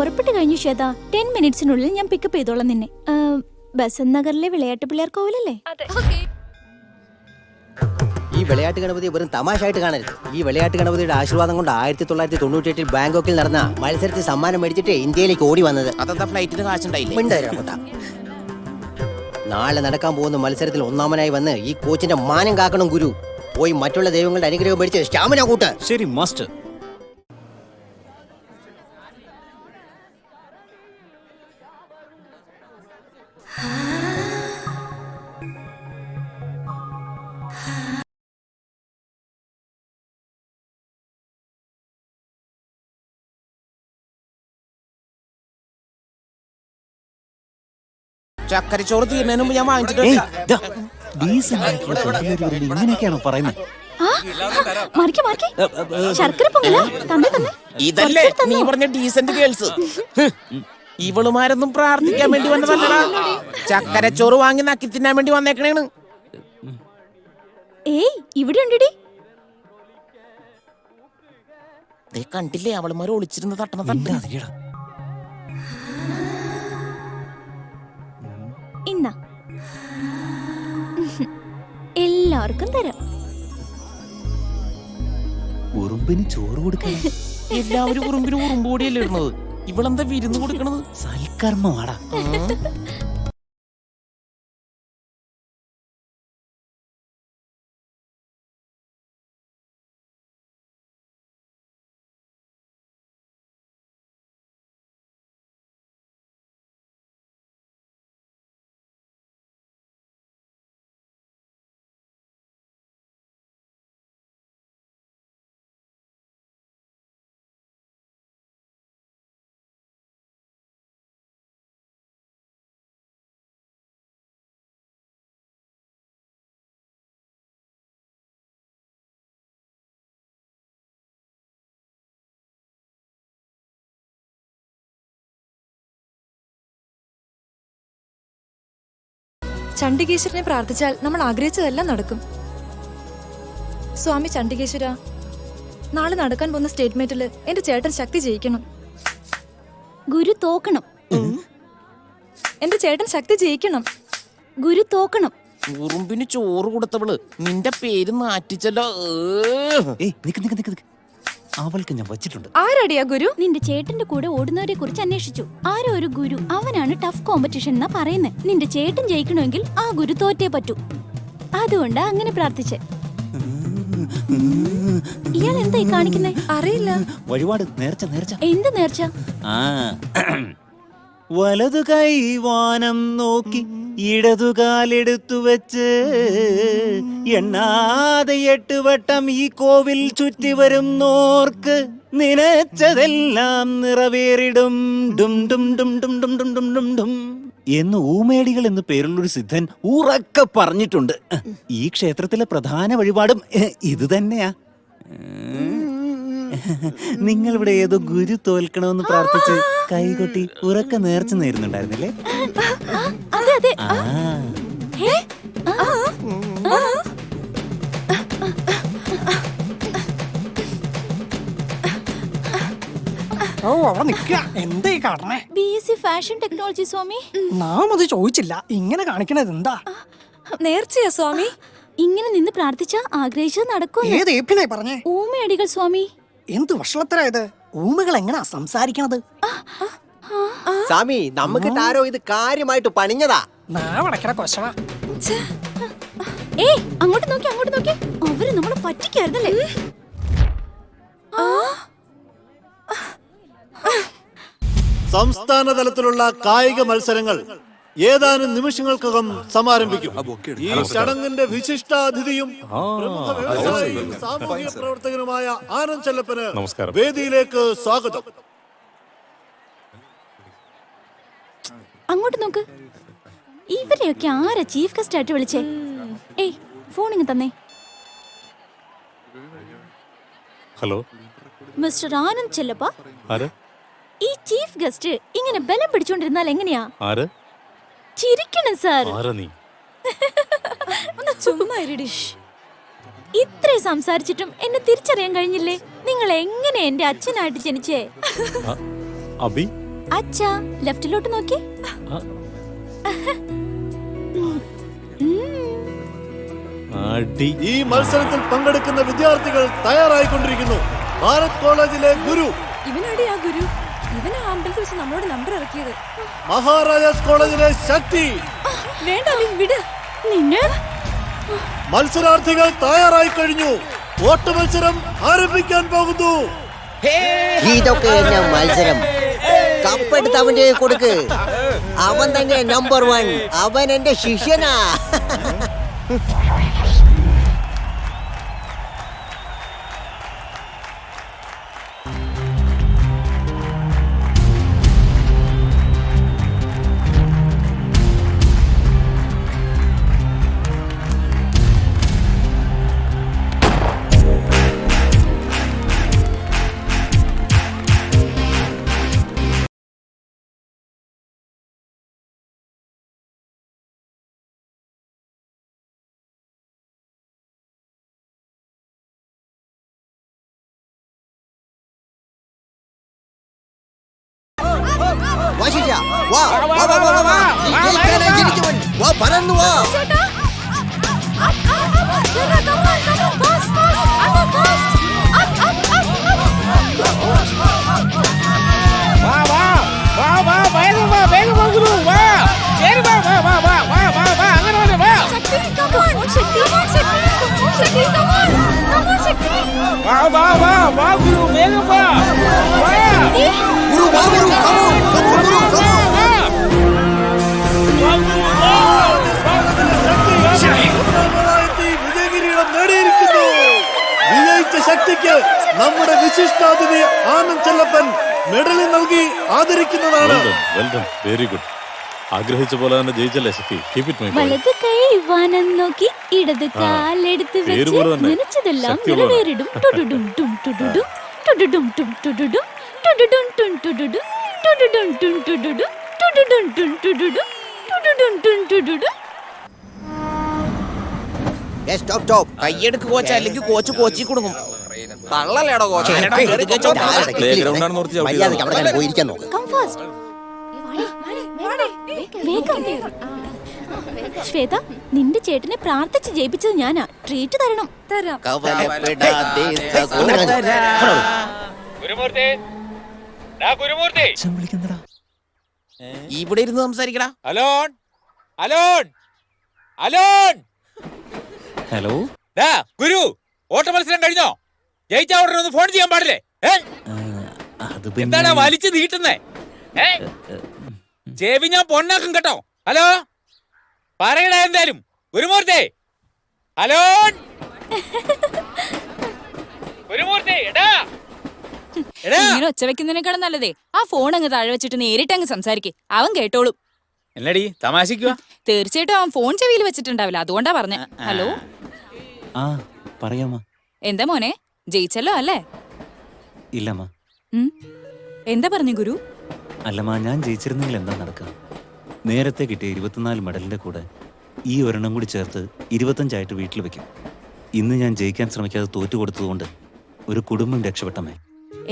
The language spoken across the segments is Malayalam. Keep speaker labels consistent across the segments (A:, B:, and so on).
A: പുറപ്പെട്ടു കഴിഞ്ഞു ശ്വേത. 10 മിനിറ്റ്സിനുള്ളിൽ ഞാൻ പിക്കപ്പ് ചെയ്തോളാം നിന്നെ. ബസന്ത് നഗറിലെ വിളയാട്ട് പിള്ളേർ കോവിലല്ലേ?
B: ഈ വിളയാട്ട് ഗണപതി വെറും തമാശയായിട്ട് കാണരുത്. ഈ വിളയാട്ട് ഗണപതിയുടെ ആശീർവാദം കൊണ്ട് 1998 ബാങ്കോക്കിൽ നടന്ന മത്സരത്തിൽ സമ്മാനം മേടിച്ചിട്ട് ഇന്ത്യയിലേക്ക് ഓടി വന്നത്.
C: അതെന്താ ഫ്ലൈറ്റിന് കാശുണ്ടായില്ലേ?
B: നാളെ നടക്കാൻ പോകുന്ന മത്സരത്തിൽ ഒന്നാമനായി വന്ന് ഈ കോച്ചിന്റെ മാനം കാക്കണം ഗുരു. പോയി മറ്റുള്ള ദൈവങ്ങളുടെ അനുഗ്രഹം മേടിച്ച് സ്റ്റാമിന കൂട്ട്.
D: ശരി മാസ്റ്റർ.
C: ചക്കരച്ചോറ് തീരുന്നതിന് മുമ്പ് ഞാൻ വാങ്ങിച്ചിട്ട്
D: ഇങ്ങനെയൊക്കെയാണോ പറയുന്നത്?
C: ഇതല്ലേ നീ പറഞ്ഞ ഡീസന്റ് ഗേൾസ്? ഇവളുമാരൊന്നും പ്രാർത്ഥിക്കാൻ വേണ്ടി വന്നതല്ലടാ, ചക്കരച്ചോറ് വാങ്ങി നക്കി തിന്നാൻ വേണ്ടി വന്നേക്കണേണ്. കണ്ടില്ലേ അവളുമാര് ഒളിച്ചിരുന്ന് തട്ടണ തട്ട.
A: എല്ലാവർക്കും തരാം.
D: ഉറുമ്പിന് ചോറ് കൊടുക്കാൻ
C: എല്ലാവരും ഉറുമ്പിന് ഉറുമ്പോടിയല്ലേ ഇടുന്നത്. ഇവളെന്താ വിരുന്ന് കൊടുക്കണത്?
D: സൽക്കർമ്മമാടാ.
E: ചണ്ഡികേശ്വരനെ പ്രാർത്ഥിച്ചാൽ നമ്മൾ ആഗ്രഹിച്ചതെല്ലാം നടക്കും. സ്വാമി ചണ്ഡികേശ്വര, നാളെ നടക്കാൻ പോകുന്ന സ്റ്റേറ്റ്മെന്റിൽ എന്റെ ചേട്ടൻ ശക്തി ജയിക്കണം.
A: ഗുരു തോക്കണം.
E: എന്റെ ചേട്ടൻ ശക്തി ജയിക്കണം.
A: ഗുരു തോക്കണം.
C: ഉറുമ്പിന് ചോറ് കൊടുത്തവള് നിന്റെ പേര് നാറ്റിച്ചല്ലോ.
D: അവൾക്ക് ഞാൻ വച്ചിട്ടുണ്ട്.
E: ആരടിയാ ഗുരു?
A: നിന്റെ ചേട്ടന്റെ കൂടെ ഓടുന്നവരെ കുറിച്ച് അന്വേഷിച്ചു. ആരോ ഒരു ഗുരു, അവനാണ് ടഫ് കോമ്പറ്റീഷൻ എന്നാ പറയുന്നത്. നിന്റെ ചേട്ടൻ ജയിക്കണമെങ്കിൽ ആ ഗുരു തോറ്റേ പറ്റൂ. അതുകൊണ്ടാ അങ്ങനെ പ്രാർത്ഥിച്ചേ. ഇയാൾ എന്തായി കാണിക്കുന്നേ?
E: അറിയില്ല.
D: വഴിപാട് നേർച്ച.
A: എന്ത് നേർച്ച?
D: വലതു കൈ വാനം നോക്കി ഇടതുകാലെടുത്തു വെച്ച് എണ്ണാതെ 8 വട്ടം ഈ കോവിൽ ചുറ്റി വരുന്നോർക്ക് നിനച്ചതെല്ലാം നിറവേറിടും ഡും ഡും ഡും ഡും ഡും ഡും ഡും ഡും ഡും എന്ന് ഊമേടികൾ എന്ന് പേരുള്ളൊരു സിദ്ധൻ ഉറക്കെ പറഞ്ഞിട്ടുണ്ട്. ഈ ക്ഷേത്രത്തിലെ പ്രധാന വഴിപാടും ഇത് തന്നെയാ. നിങ്ങളിവിടെ ഏതോ ഗുരു തോൽക്കണമെന്ന് പ്രാർത്ഥിച്ച് കൈകൊട്ടി ഉറക്കെ നേർച്ച നേരുന്നുണ്ടായിരുന്നില്ലേ?
F: എന്തായി കാണണേ?
A: BSc ഫാഷൻ ടെക്നോളജി സ്വാമി.
F: നാം അത് ചോദിച്ചില്ല. ഇങ്ങനെ കാണിക്കണത് എന്താ?
E: നേർച്ചയാ സ്വാമി.
A: ഇങ്ങനെ നിന്ന് പ്രാർത്ഥിച്ചാ ആഗ്രഹിച്ചത് നടക്കും.
F: ഏത് ഏപ്പിനായി പറഞ്ഞേ?
A: ഊമയടികൾ സ്വാമി.
F: എന്ത് വഷളത്തരായത്? ഊമകൾ എങ്ങനാ സംസാരിക്കണത്?
B: സ്വാമി, നമുക്ക് ആരോ ഇത് കാര്യമായിട്ട് പണിഞ്ഞതാ.
F: നാവടക്കണ കൊശവ.
A: അങ്ങോട്ട് നോക്കി. അവര് നമ്മളെ പറ്റിക്കായിരുന്നല്ലേ?
G: സംസ്ഥാന തലത്തിലുള്ള കായിക മത്സരങ്ങൾ ഏതാനും നിമിഷങ്ങൾക്കകം സമാരംഭിക്കും. ഈ ചടങ്ങിന്റെ വിശിഷ്ടാതിഥിയും പ്രമുഖ വ്യവസായിയും സാമൂഹിക പ്രവർത്തകനുമായ ആനന്ദ് ചെല്ലപ്പന് വേദിയിലേക്ക് സ്വാഗതം.
A: അങ്ങോട്ട് നോക്ക്. ഇവരെയൊക്കെ ആരാ ചീഫ് ഗസ്റ്റ് ആയിട്ട് വിളിച്ചേ? ഫോൺ ഇങ്ങ് തന്നേ.
H: Hello
A: mister Anand Chellappa. ഈ ചീഫ് ഗസ്റ്റ് ഇങ്ങനെ ബലം പിടിച്ചോണ്ടിരുന്നാൽ എങ്ങനെയാ? ചിരിക്കണം സാർ. ഇത്രേ സംസാരിച്ചിട്ടും എന്നെ തിരിച്ചറിയാൻ കഴിഞ്ഞില്ലേ? നിങ്ങൾ എങ്ങനെ എന്റെ അച്ഛനായിട്ട് ജനിച്ചേ?
H: അബി
A: അച്ഛാ ലെഫ്റ്റിലോട്ട് നോക്കി.
H: അടി.
G: ഈ മത്സരത്തിൽ പങ്കെടുക്കുന്ന വിദ്യാർത്ഥികൾ തയ്യാറായിക്കൊണ്ടിരിക്കുന്നു. ഭാരത് കോളേജിലെ ഗുരു,
E: ഇവനാടി ആ ഗുരു. ഇവനാ അമ്പലത്തിൽ വെച്ച് നമ്മളോട് നമ്പർ ഇറക്കിയത്.
G: മഹാരാജാസ് കോളേജിലെ ശക്തി.
E: വേണ്ട വിട്.
A: നിന്നെ
G: മത്സരാർത്ഥികൾ തയ്യാറായി കഴിഞ്ഞു. വോട്ട് മത്സരം ആരംഭിക്കാൻ പോകുന്നു.
B: ഇതൊക്കെ എന്നെ മത്സരം. കപ്പെടുത്ത് അവന്റെ കൊടുക്ക്. അവൻ തന്നെ നമ്പർ 1. അവൻ എന്റെ ശിഷ്യനാ. വാശിച്ച, വാ, വാ, വാ, വാ, വാ, വാ. ജയിക്കാനായി ജനിച്ചവൻ. വാ, പറന്നു വാ. ഗുരു, വാ, ഗുരു, come on, come on, Guru, come on.
G: വിജയകിരീടം നേടിയിരിക്കുന്നു. വിജയിച്ച ശക്തിക്ക് നമ്മുടെ വിശിഷ്ടാതിഥി ആനന്ദ് ചെല്ലപ്പൻ മെഡൽ നൽകി ആദരിക്കുന്നതാണ്.
H: Well done, very good. ആഗ്രഹിച്ച പോലെ തന്നെ ജയിച്ചല്ലേ ശക്തി. Keep it, my boy.
A: വലത് കൈ വാനം നോക്കി ഇടത് കാലെടുത്ത്
H: പേര്
A: വെച്ച്
H: പോലെ തന്നെ.
A: നനച്ചതെല്ലാം
H: ശക്തി പോലെ.
A: നിറവേറിടും. ടുടുടും ടും ടുടുടും ടുടുടും ടും ടുടുടും ടുടുടും ടും ടുടുടും ടുടുടും ടും ടുടുടും ടുടുടും ടും ടുടുടും ടുടുടും ടും ടുടുടും.
B: Yes, stop, stop.
C: കയ്യെടുക്ക് കോച്ച്, അല്ലെങ്കിൽ കോച്ച് കോച്ചി കൊടുക്കും. തള്ളലേടോ കോച്ച്.
H: Playground ആണെന്ന് ഓർത്ത് ചവിട്ടിയതാണ്.
B: മര്യാദയ്ക്ക് അവിടെ ഞാൻ പോയിരിക്കാൻ നോക്ക്.
A: Come fast. വേഗം. ശ്വേത, നിന്റെ ചേട്ടനെ പ്രാർത്ഥിച്ച് ജയിപ്പിച്ചത് ഞാനാ. ട്രീറ്റ് തരണം.
E: തരാം.
C: കവലപ്പെടാതെ സഹോദരാ. ഇവിടെ ഇരുന്ന് സംസാരിക്കടാ.
I: Alone alone alone
H: hello.
I: ദാ ഗുരു, ഓട്ട മത്സരം കഴിഞ്ഞോ? ജയിച്ച ഉടനെ ഒന്ന് ഫോൺ ചെയ്യാൻ പാടില്ലേ?
H: അത്
I: എന്താണ് വലിച്ചു നീട്ടുന്നേ? ചെവി ഞാൻ പൊണ്ണാക്കും കേട്ടോ. ഹലോ, പറയടാ എന്തായാലും. ഗുരുമൂർത്തി, അലോൺ, ഗുരുമൂർത്തി, എടാ എടാ.
J: ഇങ്ങനെ ഒച്ച വെക്കുന്നതിനേക്കാളും നല്ലതേ ആ ഫോൺ അങ്ങ് താഴെ വെച്ചിട്ട് നേരിട്ട് അങ്ങ് സംസാരിക്കേ. അവൻ കേട്ടോളും.
I: എന്നടി തമാശിക്കുവാ?
J: തീർച്ചയായിട്ടും അവൻ ഫോൺ ചെവിയിൽ വെച്ചിട്ടുണ്ടാവില്ല, അതുകൊണ്ടാ പറഞ്ഞ. ഹലോ,
D: ആ പറയാമ.
J: എന്താ മോനെ, ജയിച്ചല്ലോ അല്ലേ?
D: ഇല്ലമ്മ.
J: എന്താ പറഞ്ഞു ഗുരു?
D: അല്ലമ്മ, ഞാൻ ജയിച്ചിരുന്നെങ്കിൽ എന്താ നടക്കുക? നേരത്തെ കിട്ടിയ 24 മെഡലിന്റെ കൂടെ ഈ ഒരെണ്ണം കൂടി ചേർത്ത് 25 വീട്ടിൽ വെക്കും. ഇന്ന് ഞാൻ ജയിക്കാൻ ശ്രമിക്കാതെ തോറ്റു കൊടുത്തതുകൊണ്ട് ഒരു കുടുംബം രക്ഷപ്പെട്ടമ്മേ.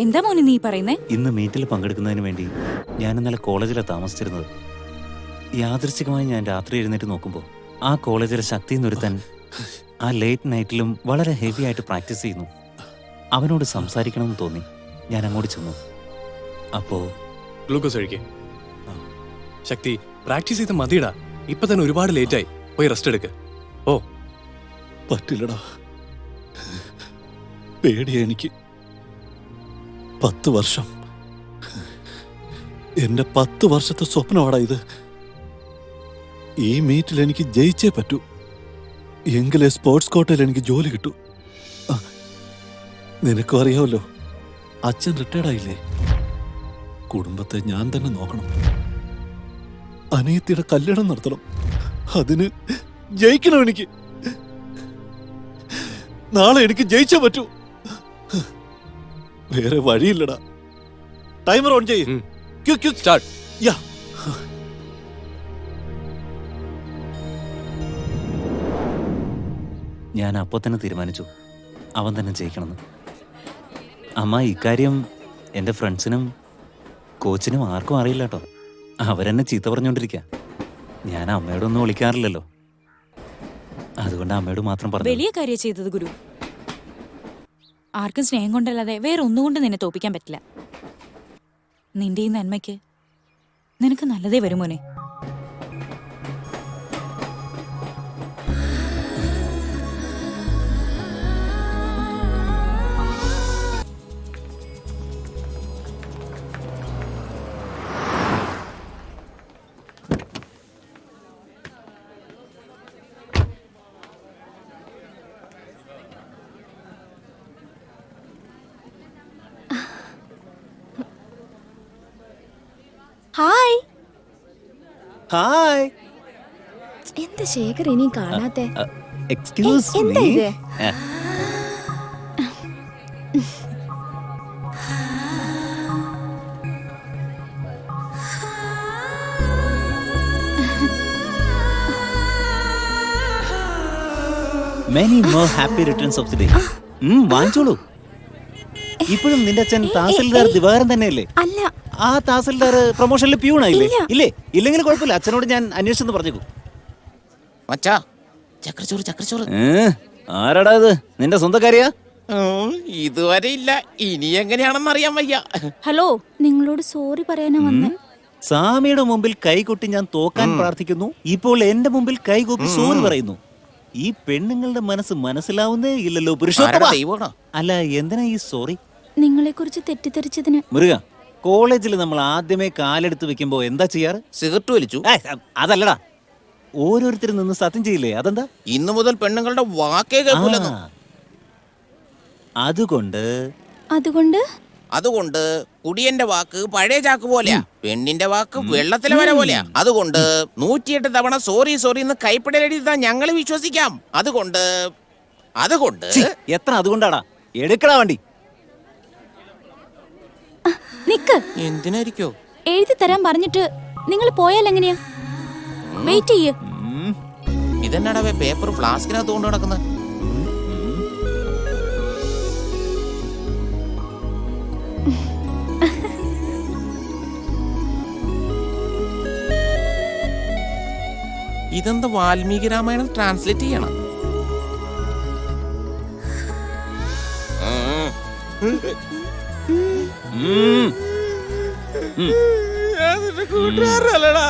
J: എന്താ മോനെ നീ പറയുന്നേ?
D: ഇന്ന് മീറ്റിൽ പങ്കെടുക്കുന്നതിന് വേണ്ടി ഞാൻ ഇന്നലെ കോളേജിലാണ് താമസിച്ചിരുന്നത്. യാദൃശ്ചികമായി ഞാൻ രാത്രി എഴുന്നേറ്റ് നോക്കുമ്പോൾ ആ കോളേജിലെ ശക്തി എന്നൊരുത്തൻ ആ ലേറ്റ് നൈറ്റിലും വളരെ ഹെവി ആയിട്ട് പ്രാക്ടീസ് ചെയ്യുന്നു. അവനോട് സംസാരിക്കണമെന്ന് തോന്നി. ഞാൻ അങ്ങോട്ട് ചെന്നു. അപ്പോ
K: ഗ്ലൂക്കോസ് കഴിക്കേ. ശക്തി, പ്രാക്ടീസ് ചെയ്ത് മതിയിടാ. ഇപ്പൊ തന്നെ ഒരുപാട് ലേറ്റായി. പോയി റെസ്റ്റ് എടുക്ക്. ഓ,
G: പറ്റില്ലടാ, പേടിയാ എനിക്ക്. 10 വർഷം, എന്റെ 10 വർഷത്തെ സ്വപ്നമാടാ ഇത്. ഈ മീറ്റിൽ എനിക്ക് ജയിച്ചേ പറ്റൂ. എങ്കിലേ സ്പോർട്സ് കോട്ടയിൽ എനിക്ക് ജോലി കിട്ടൂ. നിനക്കും അറിയാമല്ലോ, അച്ഛൻ റിട്ടയർഡായില്ലേ. കുടുംബത്തെ ഞാൻ തന്നെ നോക്കണം. അനിയത്തിയുടെ കല്യാണം നടത്തണം. അതിന് ജയിക്കണം എനിക്ക്. നാളെ എനിക്ക് ജയിച്ചേ പറ്റൂ. വേറെ വഴിയില്ലടാ. ടൈമർ ഓൺ ചെയ്യ്.
K: സ്റ്റാർട്ട്.
G: യാ.
D: ഞാൻ അപ്പോൾ തന്നെ തീരുമാനിച്ചു അവൻ തന്നെ ജയിക്കണമെന്ന്. അമ്മ, ഇക്കാര്യം എൻ്റെ ഫ്രണ്ട്സിനും കോച്ചിനും ആർക്കും അറിയില്ല കേട്ടോ. അവരെന്നെ ചീത്ത പറഞ്ഞോണ്ടിരിക്കുക. ഞാൻ അമ്മയോടൊന്നും വിളിക്കാറില്ലല്ലോ, അതുകൊണ്ട് അമ്മയോട് മാത്രം പറഞ്ഞു.
J: വലിയ കാര്യം ചെയ്തത് ഗുരു. ആർക്കും സ്നേഹം കൊണ്ടല്ലാതെ വേറെ ഒന്നുകൊണ്ട് നിന്നെ തോപ്പിക്കാൻ പറ്റില്ല. നിന്റെ ഈ നന്മയ്ക്ക് നിനക്ക് നല്ലതേ വരും മോനെ.
A: ഹായ്.
D: ഹായ്.
E: എന്താ ശേഖർ ഇനി കാണാത്തെ?
D: എക്സ്ക്യൂസ്
E: എന്താ
D: മീ.
E: ഇത്?
D: Many more happy returns of the day. വാങ്ങിച്ചോളൂ. ഇപ്പോഴും നിന്റെ അച്ഛൻ തഹസിൽദാർ ദിവാകരൻ തന്നെയല്ലേ?
A: അല്ല.
D: ആ തഹസിൽദാർ പ്രൊമോഷനിൽ പ്യൂണായില്ലേ? ഇല്ലേ? ഇല്ലെങ്കിൽ കുഴപ്പമില്ല, അച്ഛനോട് ഞാൻ അന്വേഷിച്ചെന്ന് പറഞ്ഞേക്കും.
C: മച്ചാ, ചക്രച്ചോറ് ചക്രച്ചോറ്.
D: ആരാടാ ഇത്? നിന്റെ സ്വന്തക്കാരിയാ?
C: ഇതുവരെ ഇല്ല, ഇനി എങ്ങനെയാണെന്ന് അറിയാൻ വയ്യ.
A: ഹലോ, നിങ്ങളോട് സോറി പറയാനാ വന്നേ.
D: സ്വാമിയുടെ മുമ്പിൽ കൈകൊട്ടി ഞാൻ തോക്കാൻ പ്രാർത്ഥിക്കുന്നു. ഇപ്പോൾ എന്റെ മുമ്പിൽ കൈകൊപ്പി സോറി പറയുന്നു. ഈ പെണ്ണുങ്ങളുടെ മനസ്സ് മനസ്സിലാവുന്നേ ഇല്ലല്ലോ പുരുഷോത്തമ. അല്ല, എന്തിനാ ഈ സോറി?
A: നിങ്ങളെ കുറിച്ച് തെറ്റിദ്ധരിച്ചതിന്.
D: മുരുക, കോളേജിൽ നമ്മൾ ആദ്യമേ കാലെടുത്ത് വെക്കുമ്പോ എന്താ ചെയ്യാറ്?
C: സിഗരറ്റ് വലിച്ചു.
D: അതല്ലടാ, ഓരോരുത്തരും നിന്ന് സത്യം ചെയ്യില്ലേ? അതെന്താ?
C: ഇന്നു മുതൽ പെണ്ണുങ്ങളുടെ വാക്കേ കേൾക്കൂലെന്ന്. അതുകൊണ്ട് കുടിയന്റെ വാക്ക് പഴയ ചാക്ക് പോലെയാ, പെണ്ണിന്റെ വാക്ക് വെള്ളത്തിലെ വര പോലെയാ. അതുകൊണ്ട് 108 തവണ സോറി സോറി എന്ന് കൈപ്പിടലെഴുതാൻ ഞങ്ങൾ വിശ്വസിക്കാം. അതുകൊണ്ട്
D: എത്ര അതുകൊണ്ടാടാ? എടുക്കടാ വണ്ടി.
A: നിക്ക്.
C: എന്തിനായിരിക്കോ?
A: എഴുതി തരാൻ പറഞ്ഞിട്ട് നിങ്ങൾ പോയാൽ എങ്ങനെയാ? വെയിറ്റ് ചെയ്യ്.
C: ഇതെന്നാടാ പേപ്പർ ഫ്ലാസ്കിനകത്ത് കൊണ്ട് നടക്കുന്നത്? ഇതെന്താ വാൽമീകി രാമായണം ട്രാൻസ്ലേറ്റ് ചെയ്യണം? കൂട്ടുകാരല്ലടാ.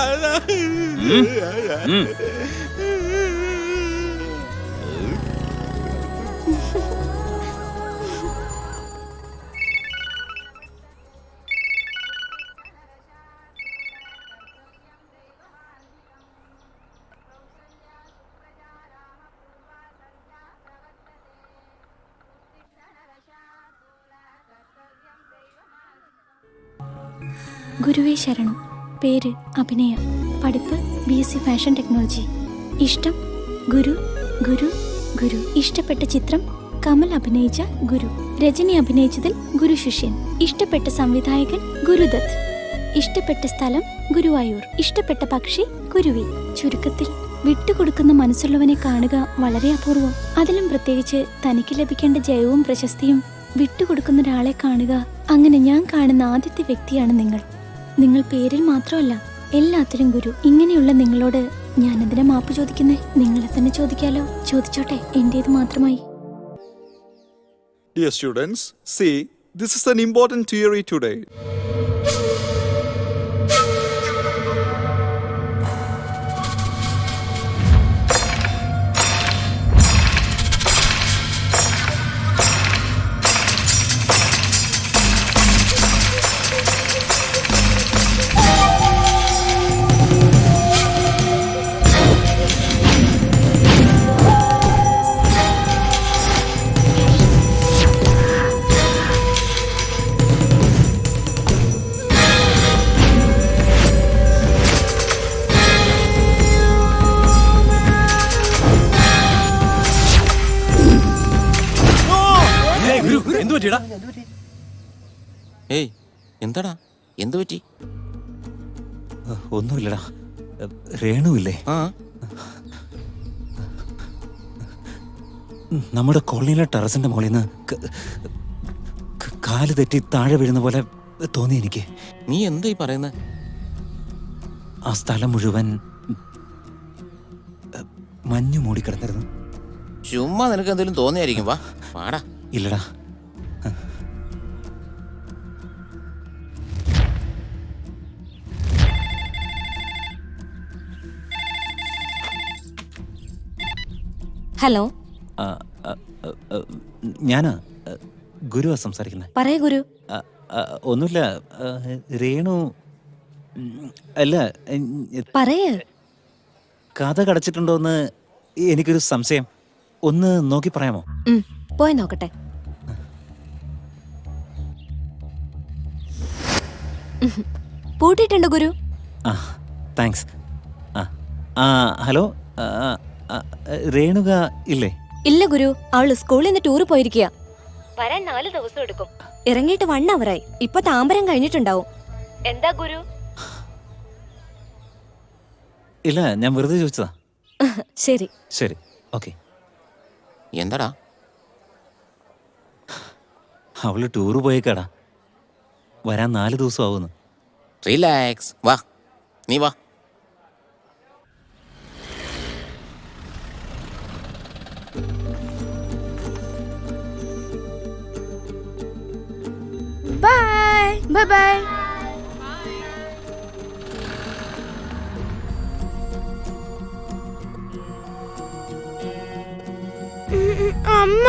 A: ഗുരുവേ ശരണം. പേര് അഭിനയ. പഠിപ്പ് BSc ഫാഷൻ ടെക്നോളജി. ഇഷ്ടം ഗുരു ഗുരു ഗുരു. ഇഷ്ടപ്പെട്ട ചിത്രം കമൽ അഭിനയിച്ച ഗുരു. രജനി അഭിനയിച്ചതിൽ ഗുരു ശിഷ്യൻ. ഇഷ്ടപ്പെട്ട സംവിധായകൻ ഗുരുദത്ത്. ഇഷ്ടപ്പെട്ട സ്ഥലം ഗുരുവായൂർ. ഇഷ്ടപ്പെട്ട പക്ഷി കുരുവി. ചുരുക്കത്തിൽ വിട്ടുകൊടുക്കുന്ന മനസ്സുള്ളവനെ കാണുക വളരെ അപൂർവം. അതിലും പ്രത്യേകിച്ച് തനിക്ക് ലഭിക്കേണ്ട ജയവും പ്രശസ്തിയും വിട്ടുകൊടുക്കുന്ന ഒരാളെ കാണുക. അങ്ങനെ ഞാൻ കാണുന്ന ആദ്യത്തെ വ്യക്തിയാണ് നിങ്ങൾ. നിങ്ങൾ പേരിൽ മാത്രമല്ല, എല്ലാത്തിലും ഗുരു. ഇങ്ങനെയുള്ള നിങ്ങളോട് ഞാൻ എന്തിനാ മാപ്പ് ചോദിക്കുന്നേ? നിങ്ങളെ തന്നെ ചോദിക്കാലോ. ചോദിച്ചോട്ടെ, എന്റേത് മാത്രമായി.
G: Dear students, see, this is an important theory today.
C: ഏയ്, എന്താടാ? എന്തു പറ്റി?
D: ഒന്നുമില്ലടാ. രേണുവില്ലേ? നമ്മുടെ കോളനിയിലെ ടെറസിന്റെ മുകളിൽ നിന്ന് കാല് തെറ്റി താഴെ വീഴുന്ന പോലെ തോന്നി എനിക്ക്.
C: നീ എന്തായി പറയുന്നത്?
D: ആ സ്ഥലം മുഴുവൻ മഞ്ഞു മൂടിക്കിടന്നിരുന്നു.
C: ചുമ്മാ നിനക്ക് എന്തെങ്കിലും തോന്നിയായിരിക്കും. വാ പാടാ.
D: ഇല്ലടാ,
J: ഹലോ,
D: ഞാനാ ഗുരുവാ സംസാരിക്കുന്നത്.
J: പറയൂ ഗുരു.
D: ഒന്നുമില്ല, രേണു അല്ല,
J: പറയേ.
D: കഥ കടച്ചിട്ടുണ്ടോന്ന് എനിക്കൊരു സംശയം. ഒന്ന് നോക്കി പറയാമോ?
J: പോയി നോക്കട്ടെ. പൂട്ടിയിട്ടുണ്ട് ഗുരു.
D: ആ, താങ്ക്സ്. ആ, ഹലോ, രേണുക ഇല്ലേ?
J: ഇല്ല ഗുരു, അവള് സ്കൂളിൽ നിന്ന് ടൂർ പോയിരിക്കുക. വരാൻ 4 ദിവസം എടുക്കും. ഇറങ്ങിയിട്ട് 1 അവറായി. ഇപ്പൊ താമ്പരം കഴിഞ്ഞിട്ടുണ്ടാവും. എന്താ ഗുരു?
D: ഇല്ല, ഞാൻ വെറുതെ ചോദിച്ചതാ.
J: ശരി
D: ശരി, ഓക്കെ.
C: എന്താടാ?
D: അവള് ടൂറ് പോയേക്കാടാ. വരാൻ 4 ദിവസം ആവുന്നു.
C: റിലാക്സ്, വാ നീ വാ.
A: Bye bye bye. അമ്മ,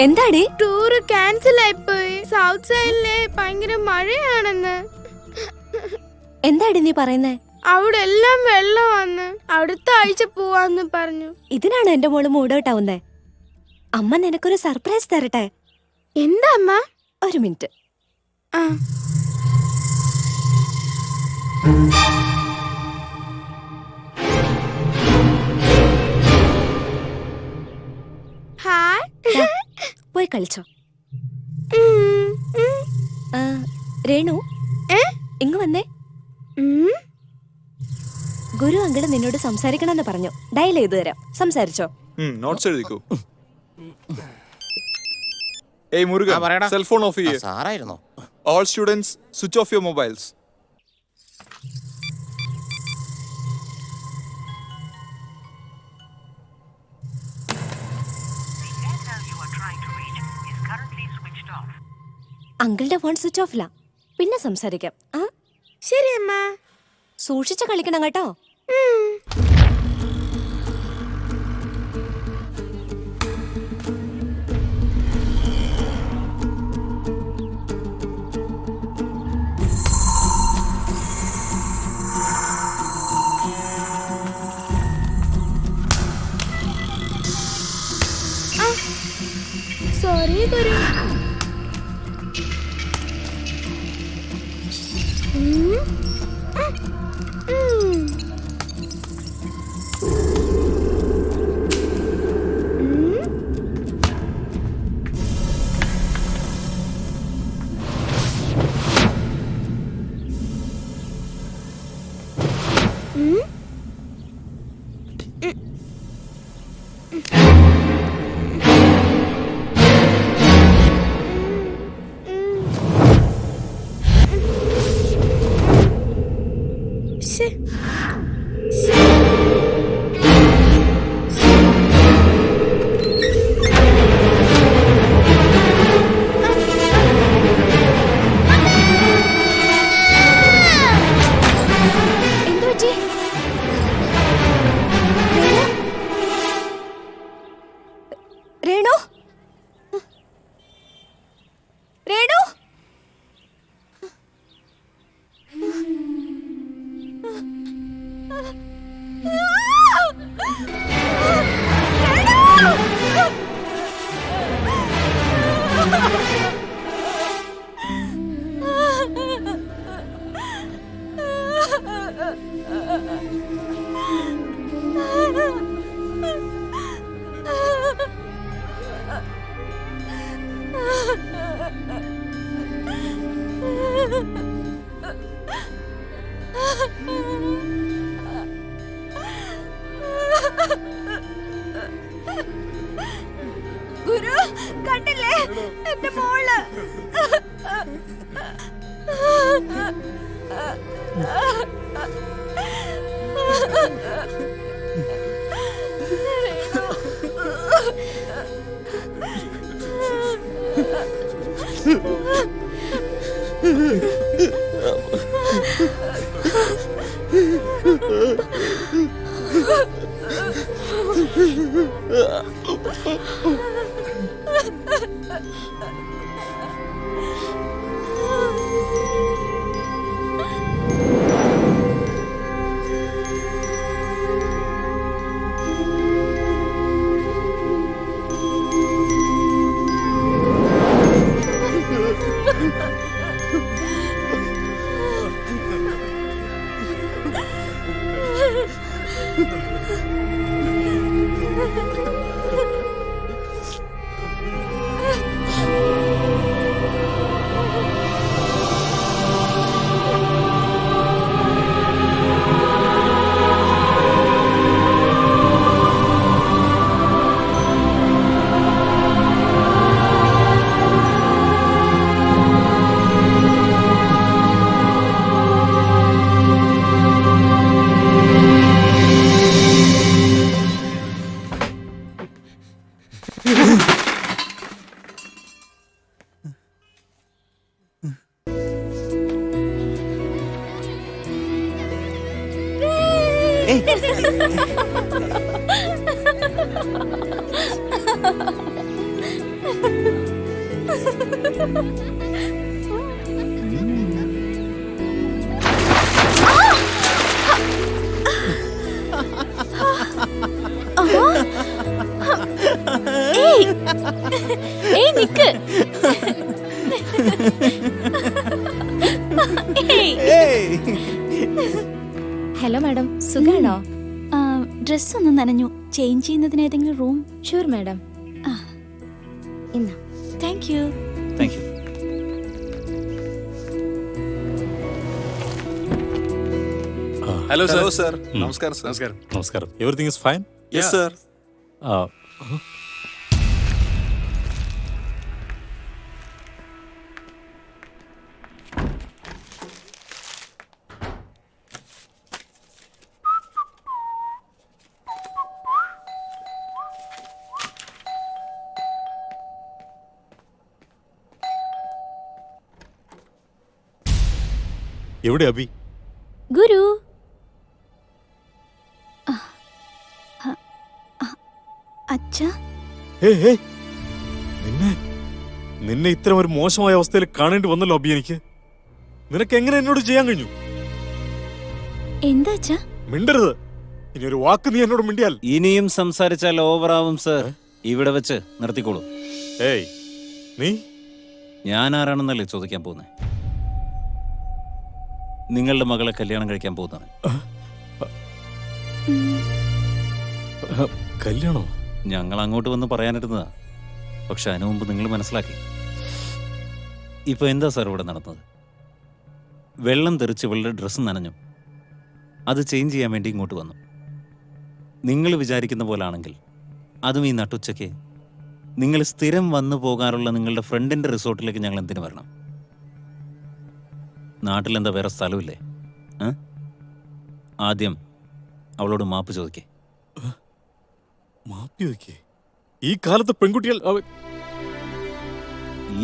J: എന്താടി?
A: ടൂറ് ക്യാൻസൽ ആയിപ്പോയി. സൗത്ത് സൈഡിലെ ഭയങ്കര മഴയാണെന്ന്.
J: എന്താടി നീ പറയുന്നേ?
A: അവിടെ എല്ലാം വെള്ളം വന്ന് അടുത്ത ആഴ്ച പോവാന്ന് പറഞ്ഞു.
J: ഇതിനാണ് എന്റെ മോള് മൂടോട്ടാവുന്നേ. അമ്മ നിനക്കൊരു സർപ്രൈസ് തരട്ടെ.
A: എന്താ അമ്മ?
J: ഒരു മിനിറ്റ്.
A: ആ, ഹായ്.
J: പോയി കളിച്ചോ. രേണു, ഇങ്ങ് വന്നേ. ഗുരു അങ്കിള് നിന്നോട് സംസാരിക്കണമെന്ന് പറഞ്ഞു. ഡയൽ ചെയ്തു തരാം, സംസാരിച്ചോ.
G: നോട്ട്സ് എഴുതിക്കോ.
C: ഏയ് മുരുകൻ, സെൽ ഫോൺ ഓഫ് ചെയ്യ്. സാറായിരുന്നോ?
G: All students, switch off your mobiles.
J: അങ്കിളുടെ ഫോൺ സ്വിച്ച് ഓഫില്ല. പിന്നെ സംസാരിക്കാം.
A: ശരി അമ്മ.
J: സൂക്ഷിച്ച് കളിക്കണം കേട്ടോ.
A: സോറി ഗുരു. രേണു, രേണു, ഗുരു കണ്ടില്ലേ എന്റെ മോള്? നിക്ക്.
J: ഹലോ മാഡം, സുഖാണോ?
A: ഡ്രസ് ഒന്ന് നനഞ്ഞു. ചേഞ്ച് ചെയ്യുന്നതിന് ഏതെങ്കിലും റൂം?
J: Sure madam. ഇന്നാ.
A: Thank you.
D: Thank you.
K: Hello sir.
H: Sir.
K: നമസ്കാരം സർ. നമസ്കാരം.
H: നമസ്കാരം. Everything is fine?
K: Yes sir.
H: എവിടെ അബി?
A: ഗുരു. അച്ഛാ,
H: നിന്നെ ഇത്തരം ഒരു മോശമായ അവസ്ഥയിൽ കാണേണ്ടി വന്നല്ലോ അബി. എനിക്ക് നിനക്ക് എങ്ങനെ എന്നോട് ചെയ്യാൻ കഴിഞ്ഞു?
A: എന്താ അച്ഛാ?
H: മിണ്ടരുത്. ഇനി ഒരു വാക്ക് നീ എന്നോട് മിണ്ടിയാൽ
D: ഇനിയും സംസാരിച്ചാൽ ഓവറാവും സർ. ഇവിടെ വെച്ച് നിർത്തിക്കോളൂ.
H: ഏയ്, നീ
D: ഞാൻ ആരാണെന്നല്ലേ ചോദിക്കാൻ പോകുന്നത്? നിങ്ങളുടെ മകളെ കല്യാണം കഴിക്കാൻ പോകുന്നത്.
H: കല്യാണോ?
D: ഞങ്ങൾ അങ്ങോട്ട് വന്ന് പറയാനിരുന്നതാ, പക്ഷെ അതിനു മുമ്പ് നിങ്ങൾ മനസ്സിലാക്കി. ഇപ്പൊ എന്താ സാർ ഇവിടെ നടന്നത്? വെള്ളം തെറിച്ച് ഇവളുടെ ഡ്രസ്സ് നനഞ്ഞു. അത് ചേഞ്ച് ചെയ്യാൻ വേണ്ടി ഇങ്ങോട്ട് വന്നു. നിങ്ങൾ വിചാരിക്കുന്ന പോലെ ആണെങ്കിൽ, അതും ഈ നട്ടുച്ചയ്ക്ക് നിങ്ങൾ സ്ഥിരം വന്നു പോകാറുള്ള നിങ്ങളുടെ ഫ്രണ്ടിന്റെ റിസോർട്ടിലേക്ക് ഞങ്ങൾ എന്തിനു വരണം? നാട്ടിലെന്താ വേറെ സ്ഥലമില്ലേ? ആദ്യം അവളോട് മാപ്പ് ചോദിക്കേ.
H: മാപ്പി ചോദിക്കേ? ഈ കാലത്തെ പെൺകുട്ടികൾ,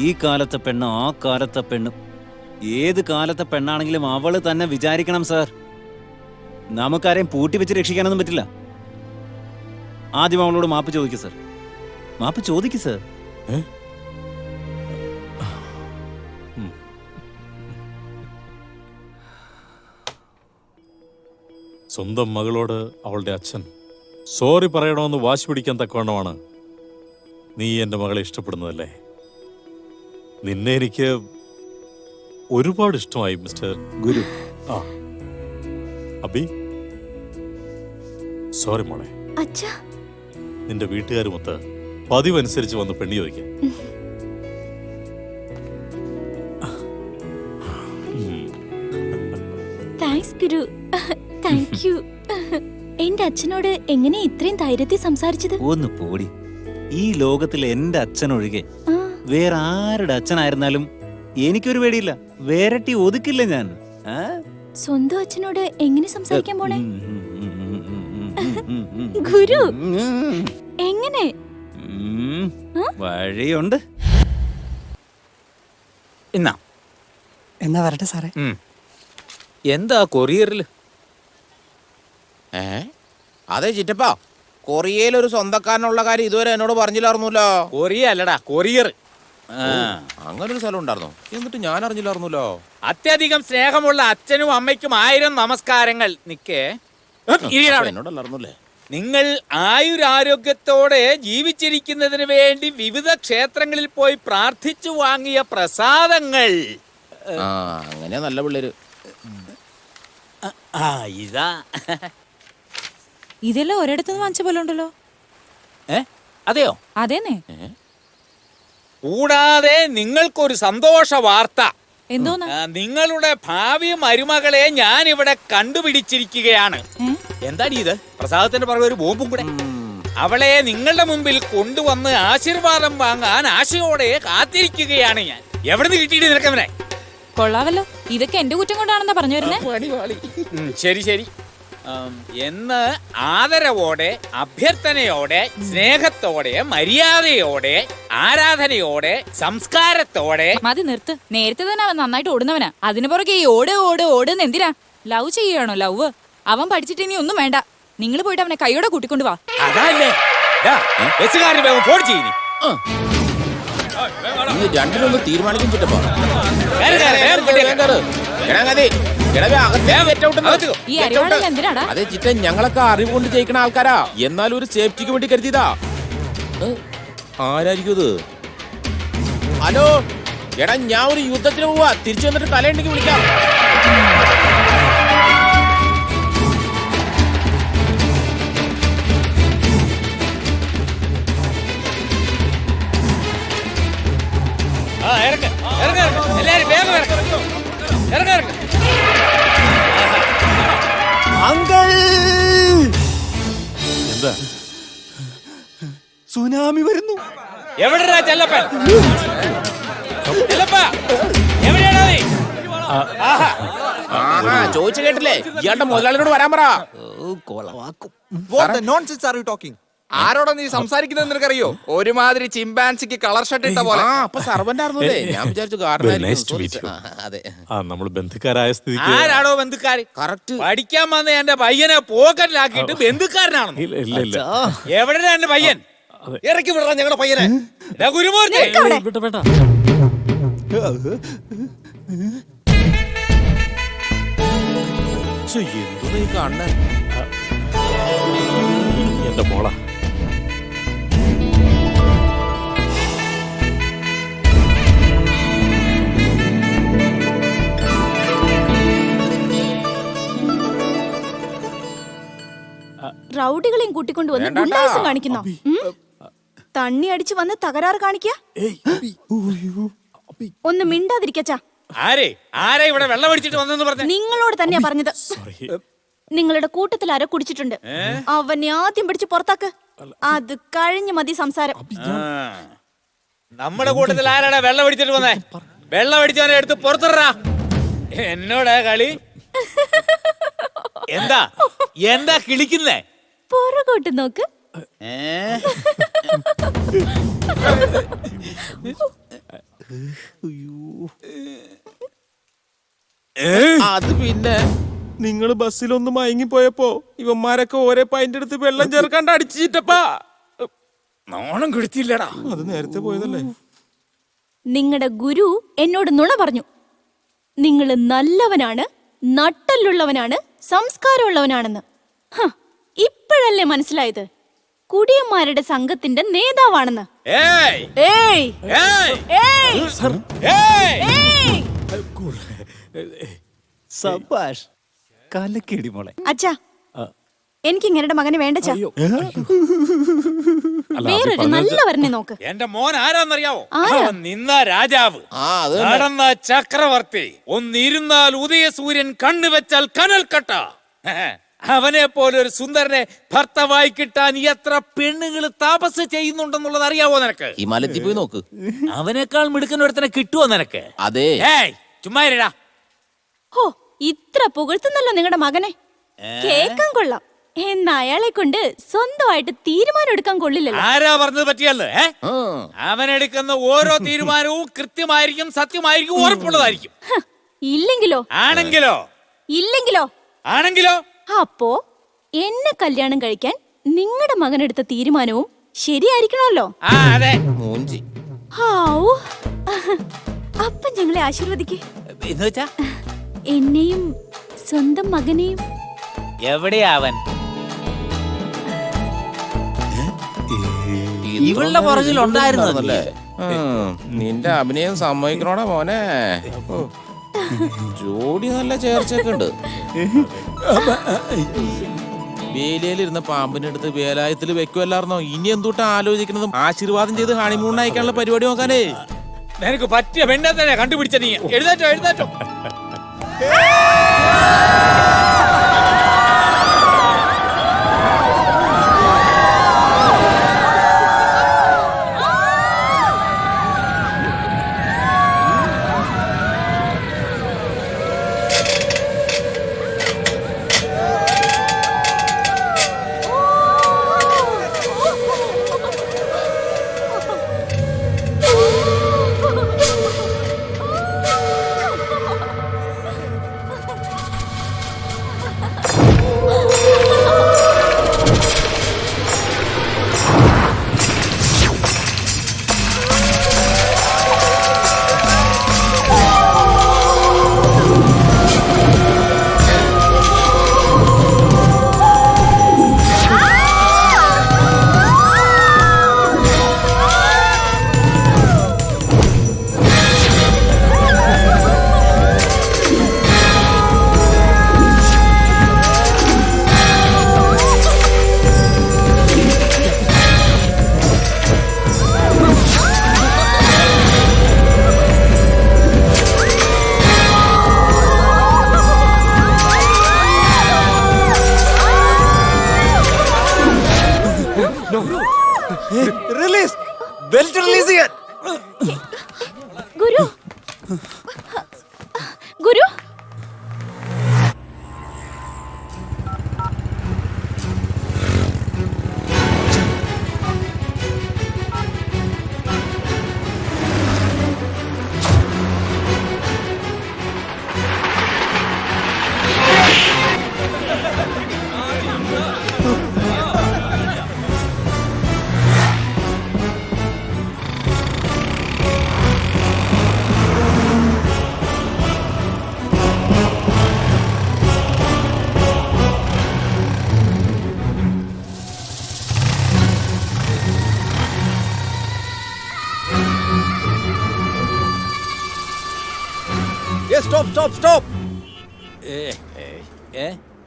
D: ഈ കാലത്തെ പെണ്ണ് ആ കാലത്തെ പെണ്ണ്, ഏത് കാലത്തെ പെണ്ണാണെങ്കിലും അവള് തന്നെ വിചാരിക്കണം സാർ. നമുക്കാരെയും പൂട്ടി വെച്ച് രക്ഷിക്കാനൊന്നും പറ്റില്ല. ആദ്യം അവളോട് മാപ്പ് ചോദിക്കൂ സാർ. മാപ്പ് ചോദിക്കൂ സാർ.
H: സ്വന്തം മകളോട് അവളുടെ അച്ഛൻ സോറി പറയണമെന്ന് വാശി പിടിക്കാൻ തക്കവണ്ണമാണ് നീ എൻ്റെ മകളെ ഇഷ്ടപ്പെടുന്നതല്ലേ? നിന്നെ എനിക്ക് ഒരുപാട് ഇഷ്ടമായി മിസ്റ്റർ
D: ഗുരു.
H: അബി, സോറി മോളെ.
A: അച്ഛാ,
H: നിന്റെ വീട്ടുകാരുമൊത്ത് പതിവനുസരിച്ച് വന്ന് പെണ്ണി ചോദിക്കാം.
A: Thanks Guru. Thank you. എന്റെ അച്ഛനോട് എങ്ങനെ ഇത്രയും ധൈര്യത്തിൽ സംസാരിച്ചത്?
D: ഒന്ന് പോടി. ഈ ലോകത്തിൽ എന്റെ അച്ഛനൊഴികെ വേറെ ആരുടെ അച്ഛനായിരുന്നാലും എനിക്കൊരു പേടിയില്ല. വേരട്ടി ഒതുക്കില്ല ഞാൻ.
A: സ്വന്തം അച്ഛനോട് എങ്ങനെ സംസാരിക്കാൻ പോണേ? ഗുരു എങ്ങനെ?
D: വഴിയുണ്ട്.
I: എന്നാ
F: എന്നാ വരട്ടെ സാറേ.
I: എന്താ കൊറിയറിൽ?
C: അതെ ചിറ്റപ്പാ, കൊറിയയിൽ ഒരു സ്വന്തക്കാരനുള്ള കാര്യം ഇതുവരെ എന്നോട് പറഞ്ഞില്ലായിരുന്നല്ലോ.
I: കൊറിയ അല്ലടാ, കൊറിയർ.
C: അങ്ങനെ ഒരു സ്ഥലം ഉണ്ടായിരുന്നോ? എന്നിട്ട് ഞാൻ അറിഞ്ഞില്ലായിരുന്നല്ലോ.
I: അത്യധികം സ്നേഹമുള്ള അച്ഛനും അമ്മയ്ക്കും 1000 നമസ്കാരങ്ങൾ. നിക്കേ,
C: എന്നോടല്ലായിരുന്നല്ലേ?
I: നിങ്ങൾ ആയുരാരോഗ്യത്തോടെ ജീവിച്ചിരിക്കുന്നതിന് വേണ്ടി വിവിധ ക്ഷേത്രങ്ങളിൽ പോയി പ്രാർത്ഥിച്ചു വാങ്ങിയ പ്രസാദങ്ങൾ.
C: അങ്ങനെ നല്ല പിള്ളേര്.
I: ഇതാ
E: ഇതെല്ലാം ഒരിടത്തുനിന്ന് വാങ്ങിച്ച പോലെ ഉണ്ടല്ലോ.
I: അതെയോ?
E: അതേന്നെ.
I: കൂടാതെ നിങ്ങൾക്കൊരു സന്തോഷ വാർത്ത.
E: എന്തോന്ന്?
I: നിങ്ങളുടെ ഭാവി മരുമകളെ ഞാൻ ഇവിടെ കണ്ടുപിടിച്ചിരിക്കുകയാണ്. എന്താടി ഇത്? പ്രസാദത്തിന്റെ പുറകെ ഒരു ബോംബും കൂടെ. അവളെ നിങ്ങളുടെ മുമ്പിൽ കൊണ്ടുവന്ന് ആശീർവാദം വാങ്ങാൻ ആശയോടെ കാത്തിരിക്കുകയാണ് ഞാൻ. എവിടെ നിന്ന് കിട്ടിയിട്ട് നിനക്കവനെ?
E: കൊള്ളാവല്ലോ. ഇതൊക്കെ എന്റെ കുറ്റം കൊണ്ടാണെന്നാ പറഞ്ഞു വരുന്നേ.
I: ശരി ശരി. എന്ന് ആദരവോടെ, അഭ്യർത്ഥനയോടെ, സ്നേഹത്തോടെ, മര്യാദയോടെ, ആരാധനയോടെ, സംസ്കാരത്തോടെ.
E: മതി നിർത്ത്. നേരത്തെ തന്നെ അവൻ നന്നായിട്ട് ഓടുന്നവനാ. അതിന് പുറകെ ഈ ഓട് ഓട് ഓടുന്ന് എന്തിനാ? ലവ് ചെയ്യുകയാണോ? ലവ് അവൻ പഠിച്ചിട്ട് ഇനി ഒന്നും വേണ്ട. നിങ്ങൾ പോയിട്ട് അവനെ കൈയോടെ കൂട്ടിക്കൊണ്ട് വാ.
I: അതല്ലേ
C: രണ്ടിനൊന്ന് തീരുമാനിക്കും ചിറ്റപ്പാ.
E: ഈ അരിവാളിൽ എന്തിനാടാ?
C: അതെ ചിറ്റ, ഞങ്ങളൊക്കെ അറിവ് കൊണ്ട് ജയിക്കണ ആൾക്കാരാ. എന്നാലും ഒരു സേഫ്റ്റിക്ക് വേണ്ടി കരുതിയതാ. ആരായിരിക്കും ഇത്? ഹലോ എടാ, ഞാൻ ഒരു യുദ്ധത്തിന് പോവാ. തിരിച്ചു വന്നിട്ട് തലയുണ്ടെങ്കിൽ വിളിക്കാം.
I: എല്ലാരും വേഗം ഇറങ്ങ.
D: അങ്കിൾ,
G: എന്താ?
D: സുനാമി വരുന്നു.
I: എവിടെടാ ചെല്ലപ്പൻ? ചെല്ലപ്പ എവിടെയാണോ നീ?
C: ചോദിച്ചു കേട്ടില്ലേ? ഇയാളുടെ മുതലാളിയോട് വരാൻ പറ.
L: ആരോടാ നീ സംസാരിക്കുന്നത് നിനക്കറിയോ? ഒരുമാതിരി ചിമ്പാൻസിക്ക് കളർ ഷർട്ട് ഇട്ട പോലെ.
C: അപ്പൊ സർവന്റ് ആയിരുന്നല്ലേ? ഞാൻ വിചാരിച്ചു അതെ.
G: നമ്മൾ ബന്ധുക്കാരായ സ്ഥിതിക്ക്.
I: ആരാണോ ബന്ധുക്കാര്?
C: കറക്റ്റ്.
I: പഠിക്കാൻ വന്ന എന്റെ പയ്യനെ പോക്കറ്റിലാക്കിയിട്ട് ബന്ധുക്കാരനാണെന്ന്.
G: ഇല്ല.
I: എവിടെയാ എന്റെ പയ്യൻ?
L: ഇറക്കി വിടറാ ഞങ്ങളുടെ പയ്യനെ.
I: ഗുരുമൂർത്തി,
C: എന്തുനാ ഈ കാണണേ?
G: എന്റെ മോള.
A: റൗഡികളെയും കൂട്ടിക്കൊണ്ട് വന്ന് ഗുണ്ടായിസം കാണിക്കുന്നോ? തണ്ണി അടിച്ചു വന്ന് തകരാറ് കാണിക്ക. ഒന്ന് മിണ്ടാതിരിക്കച്ചാ.
I: ആരെ ഇവിടെ വെള്ളം അടിച്ചിട്ട് വന്നെന്ന് പറഞ്ഞു?
A: നിങ്ങളോട് തന്നെയാ പറഞ്ഞത്. നിങ്ങളുടെ കൂട്ടത്തിൽ ആരോ കുടിച്ചിട്ടുണ്ട്. അവനെ ആദ്യം പിടിച്ച് പുറത്താക്ക്. അത് കഴിഞ്ഞ് മതി സംസാരം.
I: നമ്മുടെ കൂട്ടത്തിൽ ആരാടാ വെള്ളം അടിച്ചിട്ട് വന്നേ? വെള്ളം അടിച്ചവനെ എടുത്ത് പുറത്തിടാ. എന്നോടാ കളി? എന്താ കിളിക്കുന്നേ?
A: പുറകോട്ട് നോക്ക്.
C: അത് പിന്നെ
L: നിങ്ങൾ ബസ്സിലൊന്ന് മയങ്ങിപ്പോയപ്പോ ഇവന്മാരൊക്കെ ഒരേ പൈൻ്റെ അടുത്ത് വെള്ളം ചേർക്കാണ്ട് അടിച്ചിട്ടപ്പാ.
I: നാണം കെടുത്തില്ലടാ.
L: അത് നേരത്തെ പോയതല്ലേ.
A: നിങ്ങളുടെ ഗുരു എന്നോട് നുണ പറഞ്ഞു. നിങ്ങൾ നല്ലവനാണ്, നട്ടല്ലുള്ളവനാണ്, സംസ്കാരമുള്ളവനാണെന്ന്. ഇപ്പോഴല്ലേ മനസ്സിലായത് കുടിയന്മാരുടെ സംഘത്തിന്റെ നേതാവാണെന്ന്.
D: സബാഷ്, കലക്കിടി മോളെ.
A: അച്ഛാ, എനിക്ക് ഇങ്ങനെ മകനെ വേണ്ടച്ചാ. വേറൊരു നല്ലവരനെ നോക്ക്.
I: എന്റെ മോൻ ആരാന്നറിയാവോ? നിന്ന രാജാവ്, നടന്ന ചക്രവർത്തി, ഒന്നിരുന്നാൽ ഉദയസൂര്യൻ, കണ്ണു വെച്ചാൽ കനൽ കട്ട. അവനെ പോലെ ഒരു സുന്ദരനെ ഭർത്താവായി കിട്ടാൻ എത്ര പെണ്ണുങ്ങൾ താപസ് ചെയ്യുന്നുണ്ടെന്നുള്ളത് അറിയാവോ നിനക്ക്?
C: ഹിമാലയത്തിൽ പോയി നോക്ക്.
I: അവനേക്കാൾ മിടുക്കുന്ന ഒരുത്തനെ കിട്ടുവോ നിനക്ക്?
C: അതെ.
I: ചുമ്മാ ഇരടാ.
A: ഹോ, ഇത്ര പുകഴ്ത്തുന്നല്ലോ നിങ്ങളുടെ മകനെ. കേക്കാൻ കൊള്ളാം, എന്നാ അയാളെ കൊണ്ട് സ്വന്തമായിട്ട് തീരുമാനം എടുക്കാൻ കൊള്ളില്ലല്ലോ.
I: ആരാ പറഞ്ഞത് പറ്റിയല്ലേ? അവനെടുക്കുന്ന ഓരോ തീരുമാനവും കൃത്യമായിരിക്കും, സത്യമായിരിക്കും, ഉറപ്പുള്ളതായിരിക്കും.
A: ഇല്ലെങ്കിലോ?
I: ആണെങ്കിലോ?
A: ഇല്ലെങ്കിലോ?
I: ആണെങ്കിലോ?
A: അപ്പോ എന്നെ കല്യാണം കഴിക്കാൻ നിങ്ങളുടെ മകനെടുത്ത തീരുമാനവും ശരിയായിരിക്കണമല്ലോ.
I: അതെ.
A: ഹാവൂ. അപ്പം ഞങ്ങളെ ആശീർവദിക്ക്. എന്നെയും സ്വന്തം മകനെയും.
I: എവിടെയാ അവൻ?
C: ഇവളുടെ പുറകിൽ ഉണ്ടായിരുന്നല്ലേ? നിന്റെ അഭിനയം സമ്മതിക്കണോടാ മോനെ. ജോഡി നല്ല ചേർച്ചയൊക്കെ ഉണ്ട്. വേലയിലിരുന്ന പാമ്പിന്റെ അടുത്ത് വേലായത്തിൽ വെക്കുമല്ലായിരുന്നോ? ഇനി എന്തുട്ടാ ആലോചിക്കുന്നത്? ആശീർവാദം ചെയ്ത് ഹണിമൂൺ അയക്കാനുള്ള പരിപാടി നോക്കാനേ.
I: നിനക്ക് പറ്റിയ പെണ്ണെ തന്നെ കണ്ടുപിടിച്ച നീ. എഴുന്നേറ്റോ, എഴുന്നേറ്റോ.
D: റിലീസ്, ബെൽറ്റ് റിലീസ് ചെയ്യാൻ.
A: ഗുരു, ഗുരു.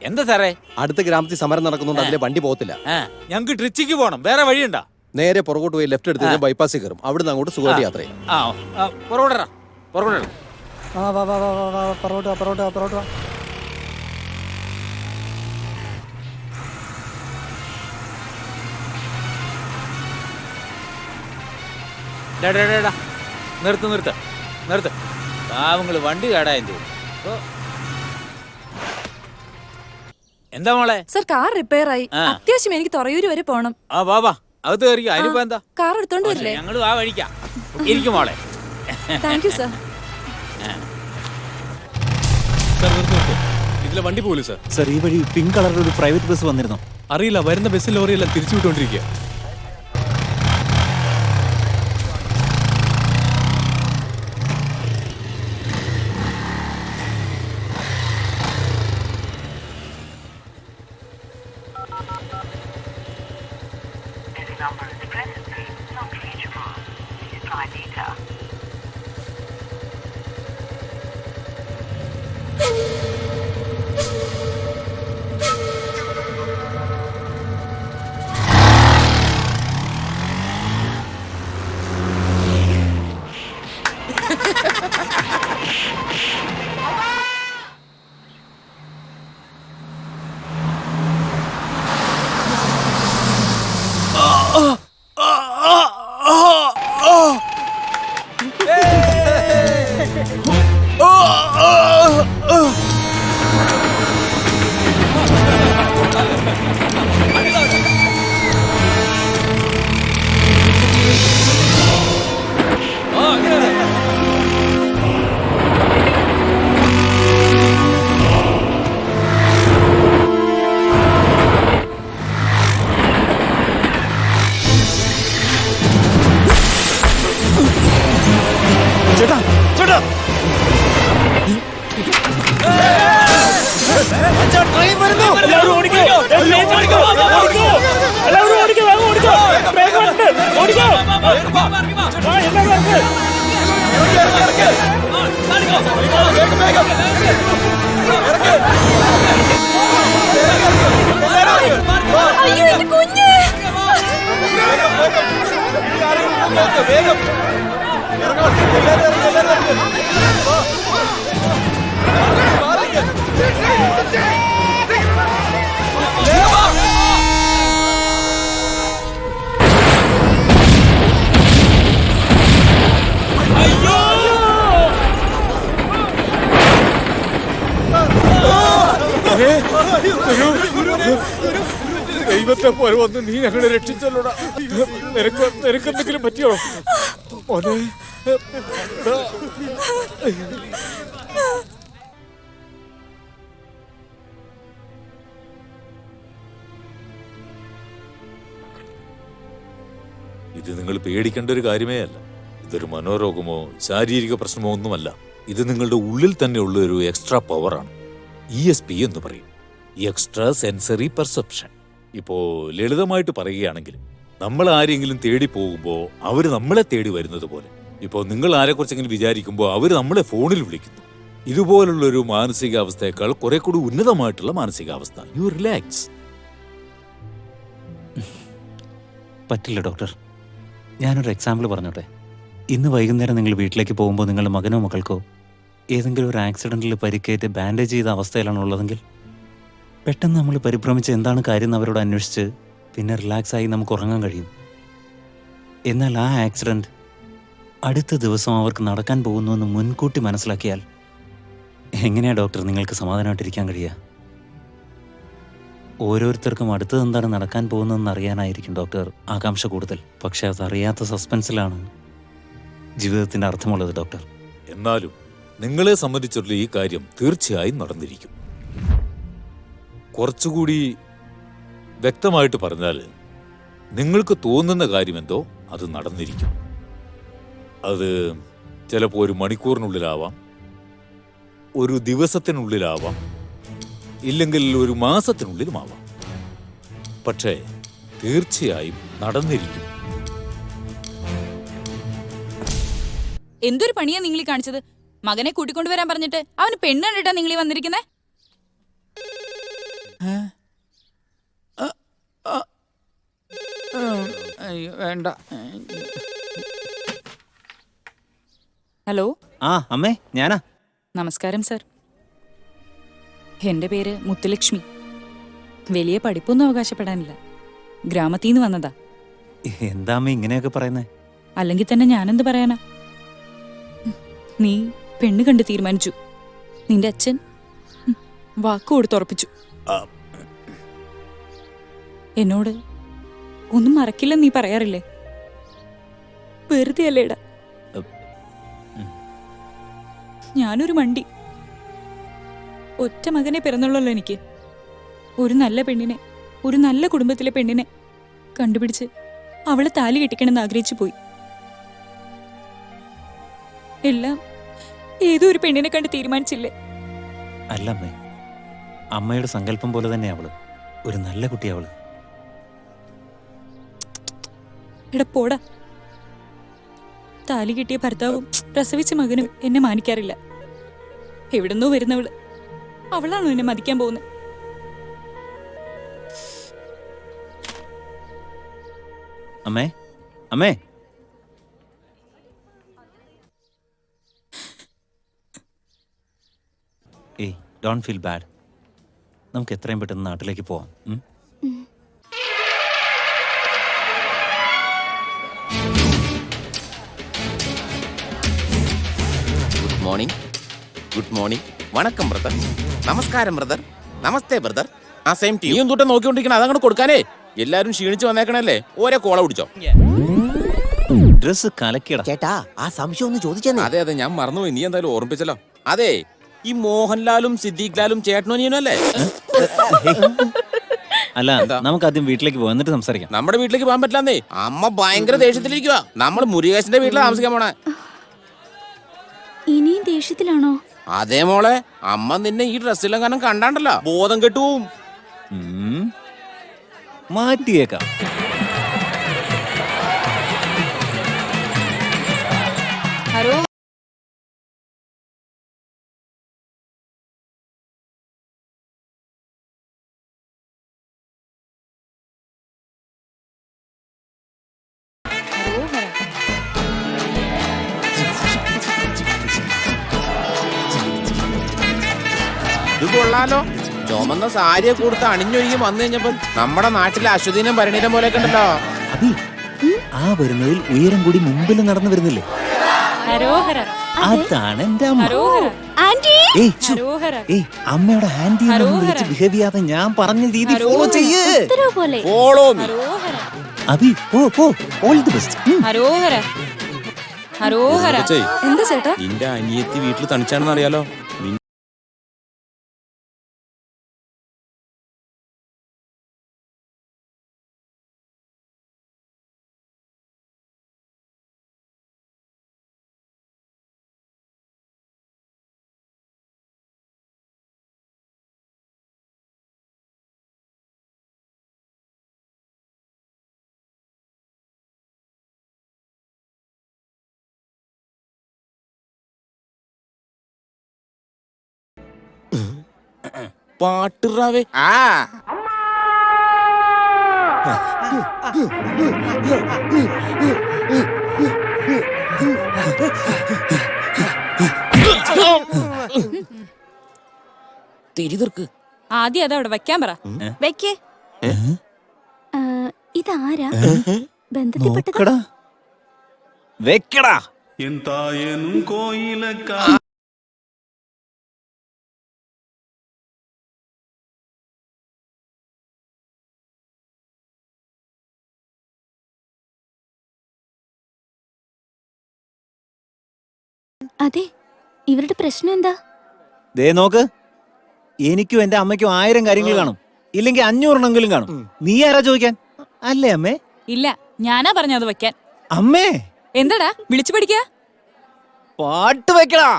I: എന്താ സാറേ?
B: അടുത്ത ഗ്രാമത്തിൽ സമരം നടക്കുന്നുണ്ട്, അതിലെ വണ്ടി പോകത്തില്ല.
I: ഞങ്ങക്ക് ട്രിച്ചിക്ക് പോണം, വേറെ വഴിയുണ്ടോ?
B: നേരെ പുറകോട്ട് പോയി ലെഫ്റ്റ് എടുത്ത് ബൈപ്പാസിൽ കയറും. അവിടുന്ന് അങ്ങോട്ട് സുഖമായിട്ട് യാത്ര ചെയ്യും.
I: പൊറോട്ട പൊറോട്ട.
F: പൊറോട്ട പൊറോട്ട.
I: നിർത്ത് നിർത്ത് നിർത്ത്. പാവങ്ങള് വണ്ടി കേടായെന്ന് തോന്നുന്നു. എന്താ മോളെ?
J: സർ, കാർ റിപ്പയർ ആയി. അത്യാവശ്യം എനിക്ക് തുറയൂര് വരെ പോണം.
I: വാ അത് കയറിയോ. അതിനിപ്പോ എന്താ?
J: കാർ എടുത്തോണ്ട് വരില്ലേ?
I: ഞങ്ങള് ആ വഴിക്കാം. ഇരിക്കും മോളെ.
J: Thank you sir.
K: ഇതിലെ വണ്ടി പോലും സാർ.
D: സർ, ഈ വഴി പിങ്ക് കളറിൽ ഒരു പ്രൈവറ്റ് ബസ് വന്നിരുന്നോ?
K: അറിയില്ല, വരുന്ന ബസ് ലോറിയെല്ലാം തിരിച്ചു വിട്ടുകൊണ്ടിരിക്കുക.
E: അയ്യോ എന്റെ കുഞ്ഞ്.
H: ദൈവത്തെ പോലെ വന്ന് നീ ഞങ്ങളെ രക്ഷിച്ചല്ലോടാ. നിനക്കെന്തെങ്കിലും പറ്റിയോ മോനെ? ഇത് നിങ്ങൾ പേടിക്കേണ്ട ഒരു കാര്യമേ അല്ല. ഇതൊരു മനോരോഗമോ ശാരീരിക പ്രശ്നമോ ഒന്നുമല്ല. ഇത് നിങ്ങളുടെ ഉള്ളിൽ തന്നെ ഉള്ള ഒരു എക്സ്ട്രാ പവറാണ്. ESP എന്ന് പറയും, എക്സ്ട്രാ സെൻസറി പെർസെപ്ഷൻ. ഇപ്പോ ലളിതമായിട്ട് പറയുകയാണെങ്കിൽ, നമ്മൾ ആരെങ്കിലും തേടി പോകുമ്പോൾ അവർ നമ്മളെ തേടി വരുന്നത് പോലെ. ഇപ്പോ നിങ്ങൾ ആരെക്കുറിച്ചെങ്കിലും വിചാരിക്കുമ്പോൾ അവർ നമ്മളെ ഫോണിൽ വിളിക്കുന്നു. ഇതുപോലുള്ളൊരു മാനസികാവസ്ഥയേക്കാൾ കുറെ കൂടി ഉന്നതമായിട്ടുള്ള മാനസികാവസ്ഥ. U relax.
D: പറ്റില്ല ഡോക്ടർ. ഞാനൊരു എക്സാമ്പിൾ പറഞ്ഞോട്ടെ. ഇന്ന് വൈകുന്നേരം നിങ്ങൾ വീട്ടിലേക്ക് പോകുമ്പോൾ നിങ്ങളുടെ മകനോ മകൾക്കോ ഏതെങ്കിലും ഒരു ആക്സിഡന്റിൽ പരിക്കേറ്റ് ബാൻഡേജ് ചെയ്ത അവസ്ഥയിലാണുള്ളതെങ്കിൽ പെട്ടെന്ന് നമ്മൾ പരിഭ്രമിച്ച് എന്താണ് കാര്യം എന്ന് അവരോട് അന്വേഷിച്ച് പിന്നെ റിലാക്സായി നമുക്ക് ഉറങ്ങാൻ കഴിയും. എന്നാൽ ആ ആക്സിഡന്റ് അടുത്ത ദിവസം അവർക്ക് നടക്കാൻ പോകുന്നുവെന്ന് മുൻകൂട്ടി മനസ്സിലാക്കിയാൽ എങ്ങനെയാ ഡോക്ടർ നിങ്ങൾക്ക് സമാധാനമായിട്ടിരിക്കാൻ കഴിയുക? ഓരോരുത്തർക്കും അടുത്തത് എന്താണ് നടക്കാൻ പോകുന്നതെന്ന് അറിയാനായിരിക്കും ഡോക്ടർ ആകാംക്ഷ കൂടുതൽ. പക്ഷെ അതറിയാത്ത സസ്പെൻസിലാണ് ജീവിതത്തിന്റെ അർത്ഥമുള്ളത് ഡോക്ടർ.
H: എന്നാലും നിങ്ങളെ സംബന്ധിച്ചുള്ള ഈ കാര്യം തീർച്ചയായും നടന്നിരിക്കും. കുറച്ചുകൂടി വ്യക്തമായിട്ട് പറഞ്ഞാൽ, നിങ്ങൾക്ക് തോന്നുന്ന കാര്യമെന്തോ അത് നടന്നിരിക്കും. അത് ചിലപ്പോൾ ഒരു മണിക്കൂറിനുള്ളിലാവാം, ഒരു ദിവസത്തിനുള്ളിലാവാം, ഇല്ലെങ്കിൽ ഒരു മാസത്തിനുള്ളിലുമാവാം. പക്ഷേ തീർച്ചയായും നടന്നിരിക്കും.
E: എന്തൊരു പണിയാ നിങ്ങൾ കാണിച്ചത്? മകനെ കൂട്ടിക്കൊണ്ടുവരാൻ പറഞ്ഞിട്ട് അവന് പെണ്ണ് കണ്ടിട്ടാ നിങ്ങൾ വന്നിരിക്കുന്നേ?
I: വേണ്ട.
E: ഹലോ.
D: ആ അമ്മേ, ഞാനാ.
E: നമസ്കാരം സർ. എന്റെ പേര് മുത്തുലക്ഷ്മി. വലിയ പഠിപ്പൊന്നും അവകാശപ്പെടാനില്ല. ഗ്രാമത്തിൽ നിന്ന് വന്നതാ.
D: എന്താ അമ്മ ഇങ്ങനെയൊക്കെ പറയുന്നേ?
E: അല്ലെങ്കിൽ തന്നെ ഞാനെന്ത് പറയാനാ? നീ പെണ്ണ് കണ്ട് തീരുമാനിച്ചു. നിന്റെ അച്ഛൻ വാക്ക് കൊടുത്തുറപ്പിച്ചു. എന്നോട് ഒന്നും മറക്കില്ലെന്ന് നീ പറയാറില്ലേ? വെറുതെ അല്ലേടാ. ഞാനൊരു മണ്ടി. ഒറ്റ മകനെ പിറന്നുള്ളല്ലോ എനിക്ക്. ഒരു നല്ല പെണ്ണിനെ, ഒരു നല്ല കുടുംബത്തിലെ പെണ്ണിനെ കണ്ടുപിടിച്ച് അവളെ താലി കെട്ടിക്കണമെന്ന് ആഗ്രഹിച്ചു പോയി. എല്ലാം ഏതോ ഒരു പെണ്ണിനെ കണ്ട് തീരുമാനിച്ചില്ലേ?
D: അല്ലമ്മേ, അമ്മയുടെ സങ്കല്പം പോലെ തന്നെ അവള് ഒരു നല്ല കുട്ടി. അവള്
E: എടാ പോടാ. താലി കിട്ടിയ ഭർത്താവും പ്രസവിച്ച മകനും എന്നെ മാനിക്കാറില്ല. എവിടുന്നോ വരുന്നവള്, അവളാണോ എന്നെ മതിക്കാൻ പോകുന്നത്?
D: അമ്മേ, അമ്മേ. ഏയ്, ഡോണ്ട് ഫീൽ ബാഡ്. നമുക്ക് എത്രയും പെട്ടെന്ന് നാട്ടിലേക്ക് പോവാം.
C: Good morning. Good morning. വണക്കം ബ്രദർ. നമസ്കാരം ബ്രദർ. നമസ്തേ ബ്രദർ. ആ സെയിം ടീം. നീയും തൊട്ട് നോക്കിക്കൊണ്ടിരിക്കണം. അതങ്ങോട്ട് കൊടുക്കാനേ. എല്ലാരും ക്ഷീണിച്ച് വന്നേക്കണല്ലേ. ഓരോ കോള പിടിച്ചോ.
D: ഡ്രസ് കലക്കിയടാ.
B: ചേട്ടാ, ആ സംശയം ഒന്ന് ചോദിച്ചെന്നേ.
C: അതെ അതെ, ഞാൻ മറന്നുപോയി. നീ എന്തായാലും ഓർമ്മിപ്പിച്ചല്ലോ. അതെ, ഈ മോഹൻലാലും സിദ്ദീഖ് ലാലും ചേട്ടനോനിയനല്ലേ?
D: അല്ല, നമുക്ക് ആദ്യം വീട്ടിലേക്ക് പോകാം, എന്നിട്ട് സംസാരിക്കാം.
C: നമ്മുടെ വീട്ടിലേക്ക് പോകാൻ പറ്റില്ലെന്നേ. അമ്മ ഭയങ്കര ദേഷ്യത്തിലിരിക്കുക. നമ്മൾ മുരുകേശന്റെ വീട്ടിലാണ് താമസിക്കാൻ പോണേ.
A: ഇനി ദേഷ്യത്തിലാണോ?
C: അതേ മോളെ, അമ്മ നിന്നെ ഈ ഡ്രസ്സിലെങ്ങാനും കണ്ടാണ്ടല്ലോ ബോധം കെട്ടുപോവും.
D: മാറ്റിയേക്കാം.
E: ഹലോ
C: ഇത് കൊള്ളാലോ. ചുമന്ന സാരിയെ കൊടുത്ത് അണിഞ്ഞൊരുങ്ങി വന്നു കഴിഞ്ഞപ്പോ നമ്മുടെ നാട്ടിലെ അശ്വതീനം ഭരണീരം പോലെ ഉണ്ടല്ലോ.
D: അബി, ആ വരുന്നതിൽ ഉയരം കൂടി മുമ്പിൽ നടന്നു വരുന്നില്ലേ?
E: ഹരോഹര
D: അതാണ് എന്റെ അമ്മ.
E: ഹരോഹര
D: ഏയ്, ഛു.
E: ഹരോഹര
D: ഏയ്, അമ്മയുടെ ആന്റി വിളിച്ച് ബിഹേവ് ചെയ്യാതെ ഞാൻ പറഞ്ഞ രീതി ഫോളോ ചെയ്യ്.
A: ഉത്തരവ് പോലെ.
C: Follow me.
E: ഹരോഹര
D: അബി, പോ ഓൾ ദി ബെസ്റ്റ്.
E: ഹരോഹര ഹരോഹര. എന്താ ചേട്ടാ?
C: നിന്റെ അനിയത്തി വീട്ടിൽ തണിച്ചാണെന്ന് അറിയാലോ. പാട്ടുറാവേ. തിരിതീർക്ക്.
E: ആദ്യം അതവിടെ വെക്കാൻ പറ.
J: വെക്കേ.
A: ഇതാരാ? ബന്ധത്തിൽപ്പെട്ടത്?
D: നോക്കടാ, വെക്കടാ.
A: അതെ, ഇവരുടെ പ്രശ്നം എന്താ?
D: ദേ നോക്ക്, എനിക്കും എന്റെ അമ്മയ്ക്കും 1000 കാര്യങ്ങൾ കാണും, ഇല്ലെങ്കിൽ 500 കാണും. നീ ആരാ ചോദിക്കാൻ? അല്ലേ അമ്മേ?
E: ഇല്ല, ഞാനാ പറഞ്ഞ അത് വെക്കാൻ.
D: അമ്മേ,
E: എന്താടാ വിളിച്ചു പഠിക്ക?
D: പാട്ട് വെക്കടാ.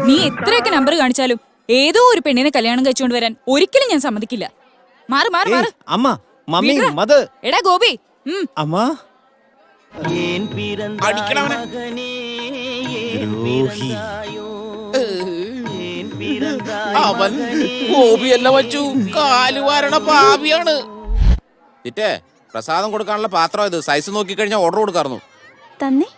E: നീ എത്രയൊക്കെ നമ്പർ കാണിച്ചാലും ഏതോ ഒരു പെണ്ണിനെ കല്യാണം കഴിച്ചുകൊണ്ട് വരാൻ ഒരിക്കലും ഞാൻ സമ്മതിക്കില്ല. മാറ് മാറ് മാറ്.
D: അമ്മ, മമ്മി, മദർ.
E: എടാ ഗോപി.
D: അമ്മ,
C: അവൻ ഗോപിയല്ല വച്ചു, കാലുവാരണ പാപിയാണ്. ചിറ്റേ, പ്രസാദം കൊടുക്കാനുള്ള പാത്രം ഇത്. സൈസ് നോക്കിക്കഴിഞ്ഞാൽ ഓർഡർ കൊടുക്കാറുന്നു.
A: തന്നെ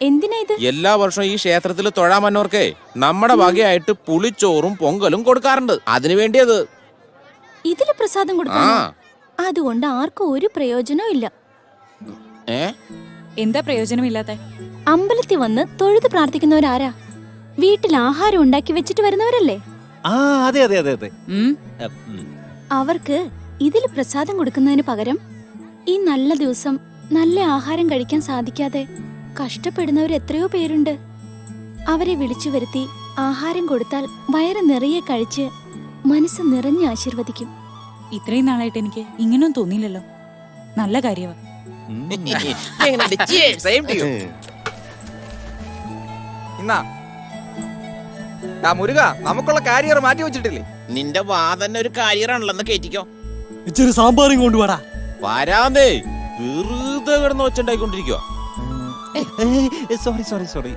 A: എന്തിനാ ഇത്?
C: എല്ലാ വർഷവും ഈ ക്ഷേത്രത്തിൽ തൊഴാൻ വന്നവർക്ക് നമ്മുടെ വകയായിട്ട് പുളിച്ചോറും പൊങ്കലും കൊടുക്കാറുണ്ട്. അതിനു വേണ്ടിയത്.
A: ഇതില് പ്രസാദം കൊടുക്കാനോ? അതുകൊണ്ട് ആർക്കും ഒരു പ്രയോജനവും ഇല്ല.
E: എന്താ പ്രയോജനമില്ലാത്ത?
A: അമ്പലത്തിൽ വന്ന് തൊഴുത് പ്രാർത്ഥിക്കുന്നവരാരാ? വീട്ടിൽ ആഹാരം ഉണ്ടാക്കി വെച്ചിട്ട് വരുന്നവരല്ലേ?
D: അതെ അതെ അതെ അതെ.
A: അവർക്ക് ഇതില് പ്രസാദം കൊടുക്കുന്നതിന് പകരം ഈ നല്ല ദിവസം നല്ല ആഹാരം കഴിക്കാൻ സാധിക്കാതെ കഷ്ടപ്പെടുന്നവർ എത്രയോ പേരുണ്ട്. അവരെ വിളിച്ചു വരുത്തി ആഹാരം കൊടുത്താൽ വയറ് നിറയെ കഴിച്ച് മനസ്സ് നിറഞ്ഞ് ആശീർവദിക്കും.
E: ഇത്രയും നാളായിട്ട് എനിക്ക് ഇങ്ങനൊന്നും തോന്നിയില്ലല്ലോ. നല്ല കാര്യവാ.
L: മുരുക, നമുക്കുള്ള കാരിയർ മാറ്റി വെച്ചിട്ടില്ലേ?
C: നിന്റെ വാ തന്നെ ഒരു കാരിയറാണല്ലോ, കേറ്റിക്കോ.
G: ഇച്ചിരി സാമ്പാറും കൊണ്ടുപോടാ.
C: വരാന്നേ, വെറുതെ കിടന്ന് ഒച്ചുണ്ടായിക്കൊണ്ടിരിക്കുക.
D: Sorry sorry sorry.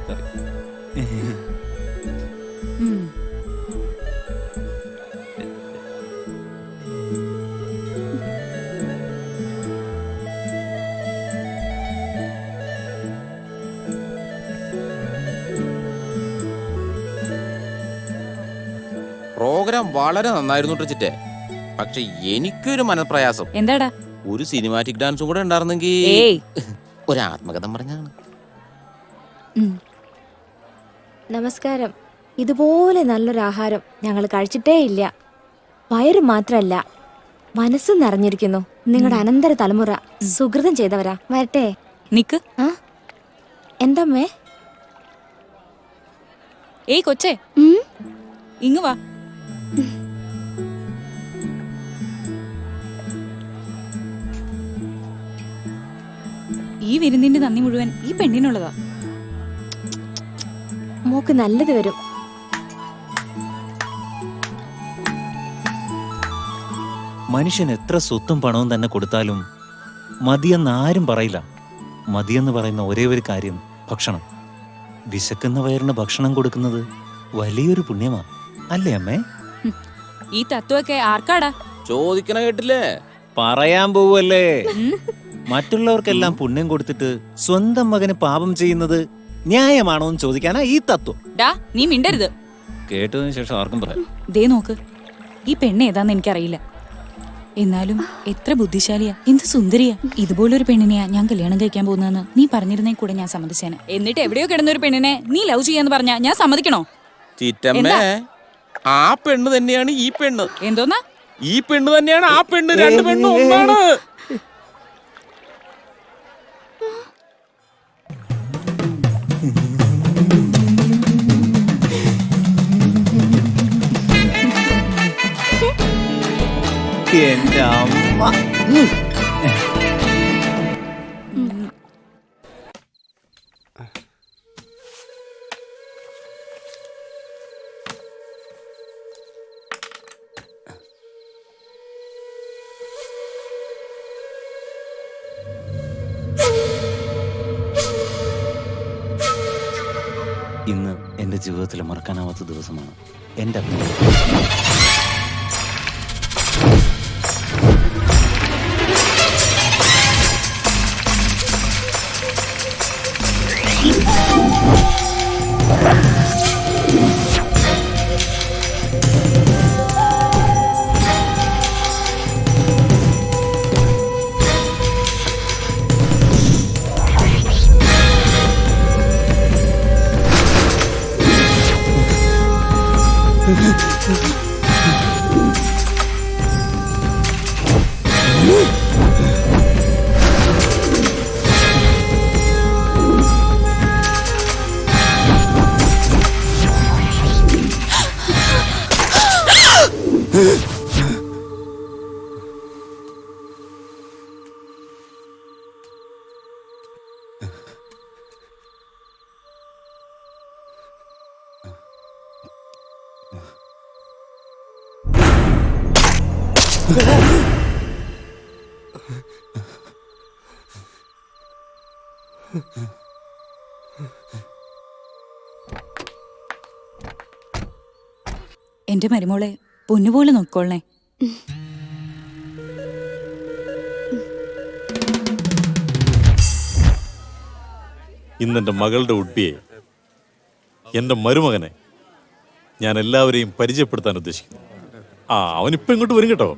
C: പ്രോഗ്രാം വളരെ നന്നായിരുന്നു ചിറ്റേ. പക്ഷെ എനിക്കൊരു മനപ്രയാസം.
E: എന്താടാ?
C: ഒരു സിനിമാറ്റിക് ഡാൻസും കൂടെ ഉണ്ടായിരുന്നെങ്കിൽ. ഒരു ആത്മകഥ പറഞ്ഞാണ്.
J: നമസ്കാരം. ഇതുപോലെ നല്ലൊരു ആഹാരം ഞങ്ങൾ കഴിച്ചിട്ടേ ഇല്ല. വയറ് മാത്രല്ല, മനസ്സും നിറഞ്ഞിരിക്കുന്നു. നിങ്ങളുടെ അനന്തര തലമുറ സുഹൃതം ചെയ്തവരാ. വരട്ടെ.
E: നിക്ക്.
J: എന്തമ്മേ?
E: ഏയ് കൊച്ചേ, ഇങ്ങ് വാ. വിരുന്നിന്റെ നന്ദി മുഴുവൻ ഈ പെണ്ണിനുള്ളതാ.
J: മോക്ക് നല്ലത് വരും.
D: മനുഷ്യൻ എത്ര സ്വത്തും പണവും തന്നെ കൊടുത്താലും മതിയെന്ന് ആരും പറയില്ല. മതിയെന്ന് പറയുന്ന ഒരേ ഒരു കാര്യം ഭക്ഷണം. വിശക്കുന്ന വയറിന് ഭക്ഷണം കൊടുക്കുന്നത് വലിയൊരു പുണ്യമാ, അല്ലേ അമ്മേ?
E: ഈ തത്വമൊക്കെ ആർക്കാടാ?
C: ചോദിക്കണ കേട്ടില്ലേ?
D: പറയാൻ പോവല്ലേ. മറ്റുള്ളവർക്കെല്ലാം പുണ്യം കൊടുത്തിട്ട് സ്വന്തം മകന് പാപം ചെയ്യുന്നത് ന്യായമാണോ എന്ന് ചോദിക്കാനാ ഈ തത്വം.
E: ഡാ നീ മിണ്ടരുത്.
D: കേട്ടതിന് ശേഷം ആർക്കും പറയാം.
E: ദേ നോക്ക്, ഈ പെണ്ണ് ഏതാന്ന് എനിക്കറിയില്ല. എന്നാലും എത്ര ബുദ്ധിശാലിയാ, എന്ത് സുന്ദരിയാ. ഇതുപോലൊരു പെണ്ണിനെയാ ഞാൻ കല്യാണം കഴിക്കാൻ പോകുന്നതെന്ന് നീ പറഞ്ഞിരുന്നേ കൂടെ ഞാൻ സമ്മതിച്ചേനെ. എന്നിട്ട് എവിടെയോ കിടന്നൊരു പെണ്ണിനെ നീ ലവ് ചെയ്യാന്ന് പറഞ്ഞാ ഞാൻ സമ്മതിക്കണോ?
C: ചിറ്റമ്മേ, ആ പെണ്ണ് തന്നെയാണ് ഈ പെണ്ണ്.
E: എന്തോന്നാ?
C: ഈ പെണ്ണ് തന്നെയാണ് ആ പെണ്ണ്. രണ്ട് പെണ്ണും ഒന്നാണ്.
D: എന്റെ അമ്മ. ഇന്ന് എന്റെ ജീവിതത്തിലെ മറക്കാനാവാത്ത ദിവസമാണ്. എന്റെ അഭിനയം
E: എന്റെ മരുമോളെ പൊന്നുപോലെ നോക്കോളണേ.
G: ഇന്നെന്റെ മകളുടെ ഉഡ്ബിയെ, എന്റെ മരുമകനെ ഞാൻ എല്ലാവരെയും പരിചയപ്പെടുത്താൻ ഉദ്ദേശിക്കുന്നു. അവനിപ്പോ ഇങ്ങോട്ട് വരും കേട്ടോ.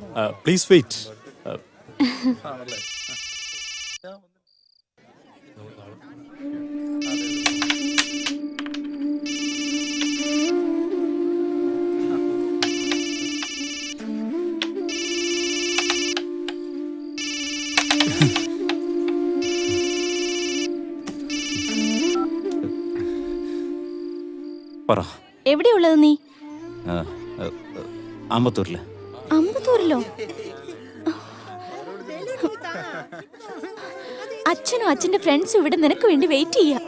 G: Please wait. പറ,
A: എവിടെയുള്ളത് നീ?
D: അമ്പത്തൂരില്.
A: അമ്പത്തൂരിലോ? അച്ഛനും അച്ഛന്റെ ഫ്രണ്ട്സും ഇവിടെ നിനക്ക് വേണ്ടി വെയിറ്റ് ചെയ്യാ.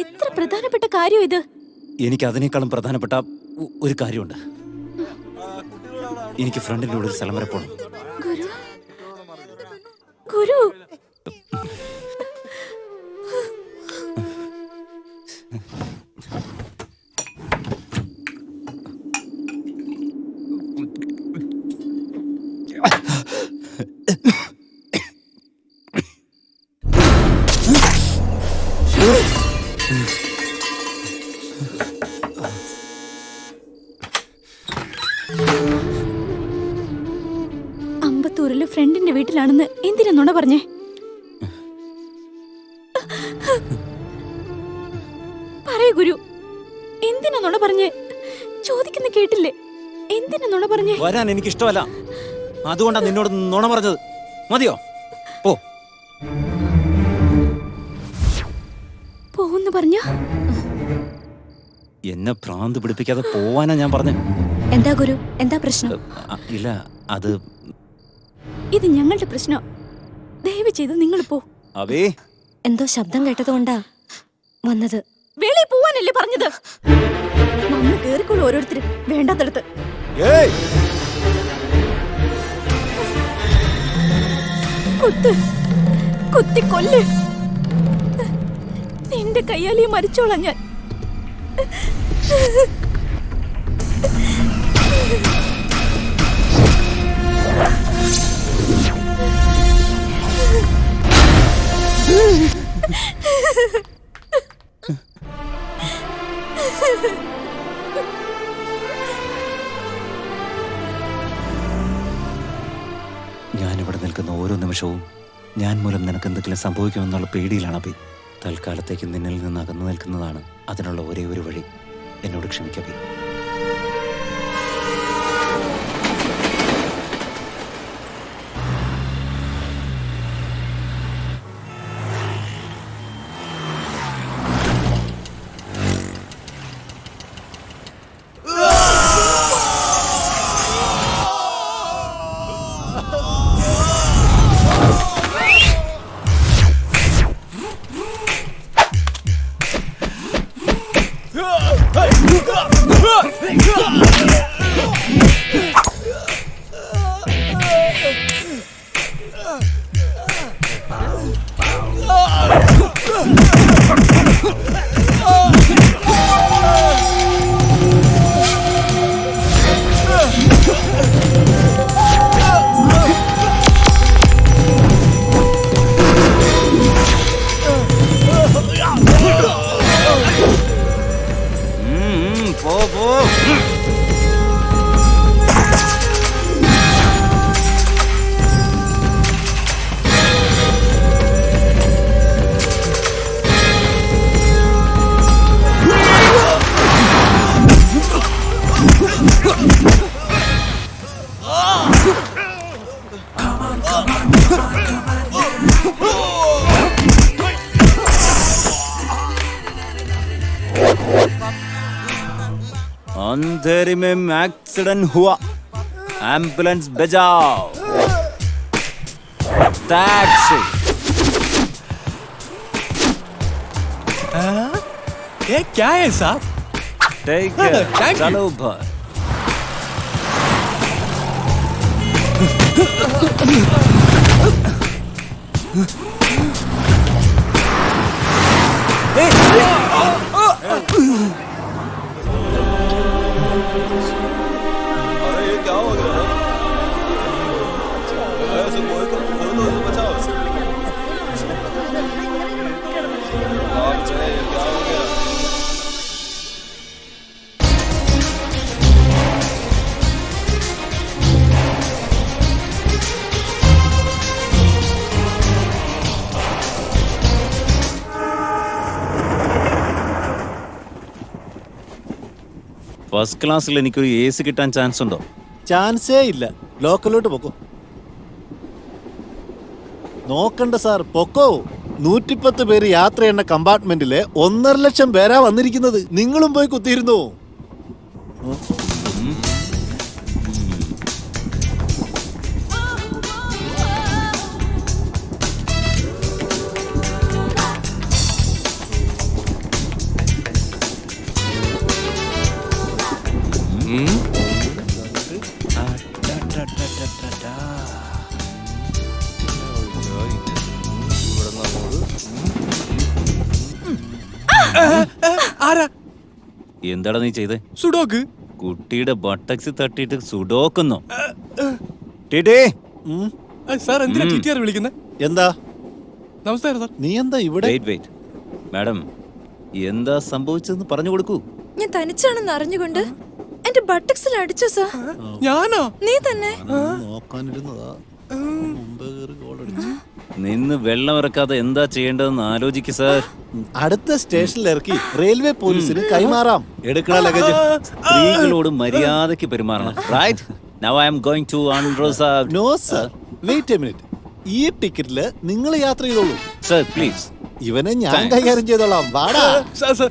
A: എത്ര പ്രധാനപ്പെട്ട കാര്യം ഇത്.
D: എനിക്ക് അതിനേക്കാളും പ്രധാനപ്പെട്ട ഒരു കാര്യമുണ്ട്. എനിക്ക് ഫ്രണ്ടിന്റെ കൂടെ ഒരു സ്ഥലം വരെ പോകണം.
A: ഗുരു, ഗുരു. അമ്പത്തൂരിലെ ഫ്രണ്ടിന്റെ വീട്ടിലാണെന്ന് എന്തിനാ നുണ പറഞ്ഞേ? പറയൂ ഗുരു, എന്തിനാ നുണ പറഞ്ഞേ? ചോദിക്കുന്ന കേട്ടില്ലേ? എന്തിനാ നുണ പറഞ്ഞേ?
D: വരാൻ എനിക്ക് ഇഷ്ടമല്ല, അതുകൊണ്ടാണ് നിന്നോട് നുണ പറഞ്ഞത്. മതിയോ? പോ.
A: പോന്ന് പറഞ്ഞ
D: എന്നെ ഭ്രാന്ത് പിടിപ്പിക്കാതെ പോവാനാ ഞാൻ പറഞ്ഞു.
J: എന്താ ഗുരു, എന്താ പ്രശ്നം?
D: ഇല്ല, അത്
A: ഇത് ഞങ്ങളുടെ പ്രശ്നം. ദയവ് ദയവ് ചെയ്ത് നിങ്ങൾ പോ.
D: അവേ
J: എന്തോ ശബ്ദം കേട്ടതുകൊണ്ടാ വന്നത്.
A: വെളിയിൽ പോവാനല്ലേ പറഞ്ഞത്? വന്ന് കേറിക്കോളൂ ഓരോരുത്തര് വേണ്ടാത്തടത്ത്.
D: ഏയ്
A: കുത്ത്, കുത്തി കൊല്ല്. നിന്റെ കയ്യാലേ മരിച്ചോളാം ഞാൻ.
D: ഞാനിവിടെ നിൽക്കുന്ന ഓരോ നിമിഷവും ഞാൻ മൂലം നിനക്ക് എന്തെങ്കിലും സംഭവിക്കുമെന്നുള്ള പേടിയിലാണ് അഭി. തൽക്കാലത്തേക്ക് നിന്നിൽ നിന്ന് അകന്നു നിൽക്കുന്നതാണ് അതിനുള്ള ഒരേ ഒരു വഴി. എന്നോട് ക്ഷമിക്കബി. अंधेरी में एक्सीडेंट हुआ, एम्बुलेंस बजाओ, टैक्सी।
K: ये क्या है साहब?
D: टेक केयर, चलो भाई। ഫസ്റ്റ് ക്ലാസ്സിൽ എനിക്കൊരു AC കിട്ടാൻ ചാൻസ് ഉണ്ടോ?
G: ചാൻസേ ഇല്ല. ലോക്കലോട്ട് പൊക്കോ. നോക്കണ്ട സാർ, പൊക്കോ. 110 പേര് യാത്ര ചെയ്യുന്ന കമ്പാർട്ട്മെന്റിലെ 1.5 ലക്ഷം പേരാ വന്നിരിക്കുന്നത്. നിങ്ങളും പോയി കുത്തിയിരുന്നു.
D: എന്താടാ നീ ചെയ്തേ?
K: സുഡോക്ക്.
D: കുട്ടിയുടെ ബട്ടക്സ് തട്ടിയിട്ട് സുഡോക്കുന്നോ?
K: സാർ എന്തിനാ TTR വിളിക്കുന്നത്?
G: എന്താ?
K: നമസ്കാരം സാർ.
G: നീ എന്താ ഇവിടെ?
D: വെയിറ്റ് മാഡം, എന്താ സംഭവിച്ചതെന്ന് പറഞ്ഞു കൊടുക്കൂ.
J: ഞാൻ തനിച്ചാണെന്ന് അറിഞ്ഞുകൊണ്ട് എന്റെ ബട്ടക്സിൽ അടിച്ചു സാർ.
K: ഞാനോ?
J: നീ തന്നെ.
G: നോക്കാനിരുന്നതാ.
D: നിന്ന് വെള്ളം ഇറക്കാതെ എന്താ ചെയ്യേണ്ടതെന്ന് ആലോചിക്ക് സാർ.
G: അടുത്ത സ്റ്റേഷനിൽ ഇറക്കി റെയിൽവേ പോലീസിന് കൈമാറാം. എടുക്കണ ലഗേജ്.
D: സ്ത്രീകളോട് മര്യാദയ്ക്ക് പെരുമാറണം. Right? Now I am going to unreserved.
G: No sir, wait a minute. ഈ ടിക്കറ്റില് നിങ്ങൾ യാത്ര ചെയ്തോളൂ.
D: Sir please.
G: ഇവനെ ഞാൻ കൈകാര്യം ചെയ്തോളാം. വാടാ.
K: സാർ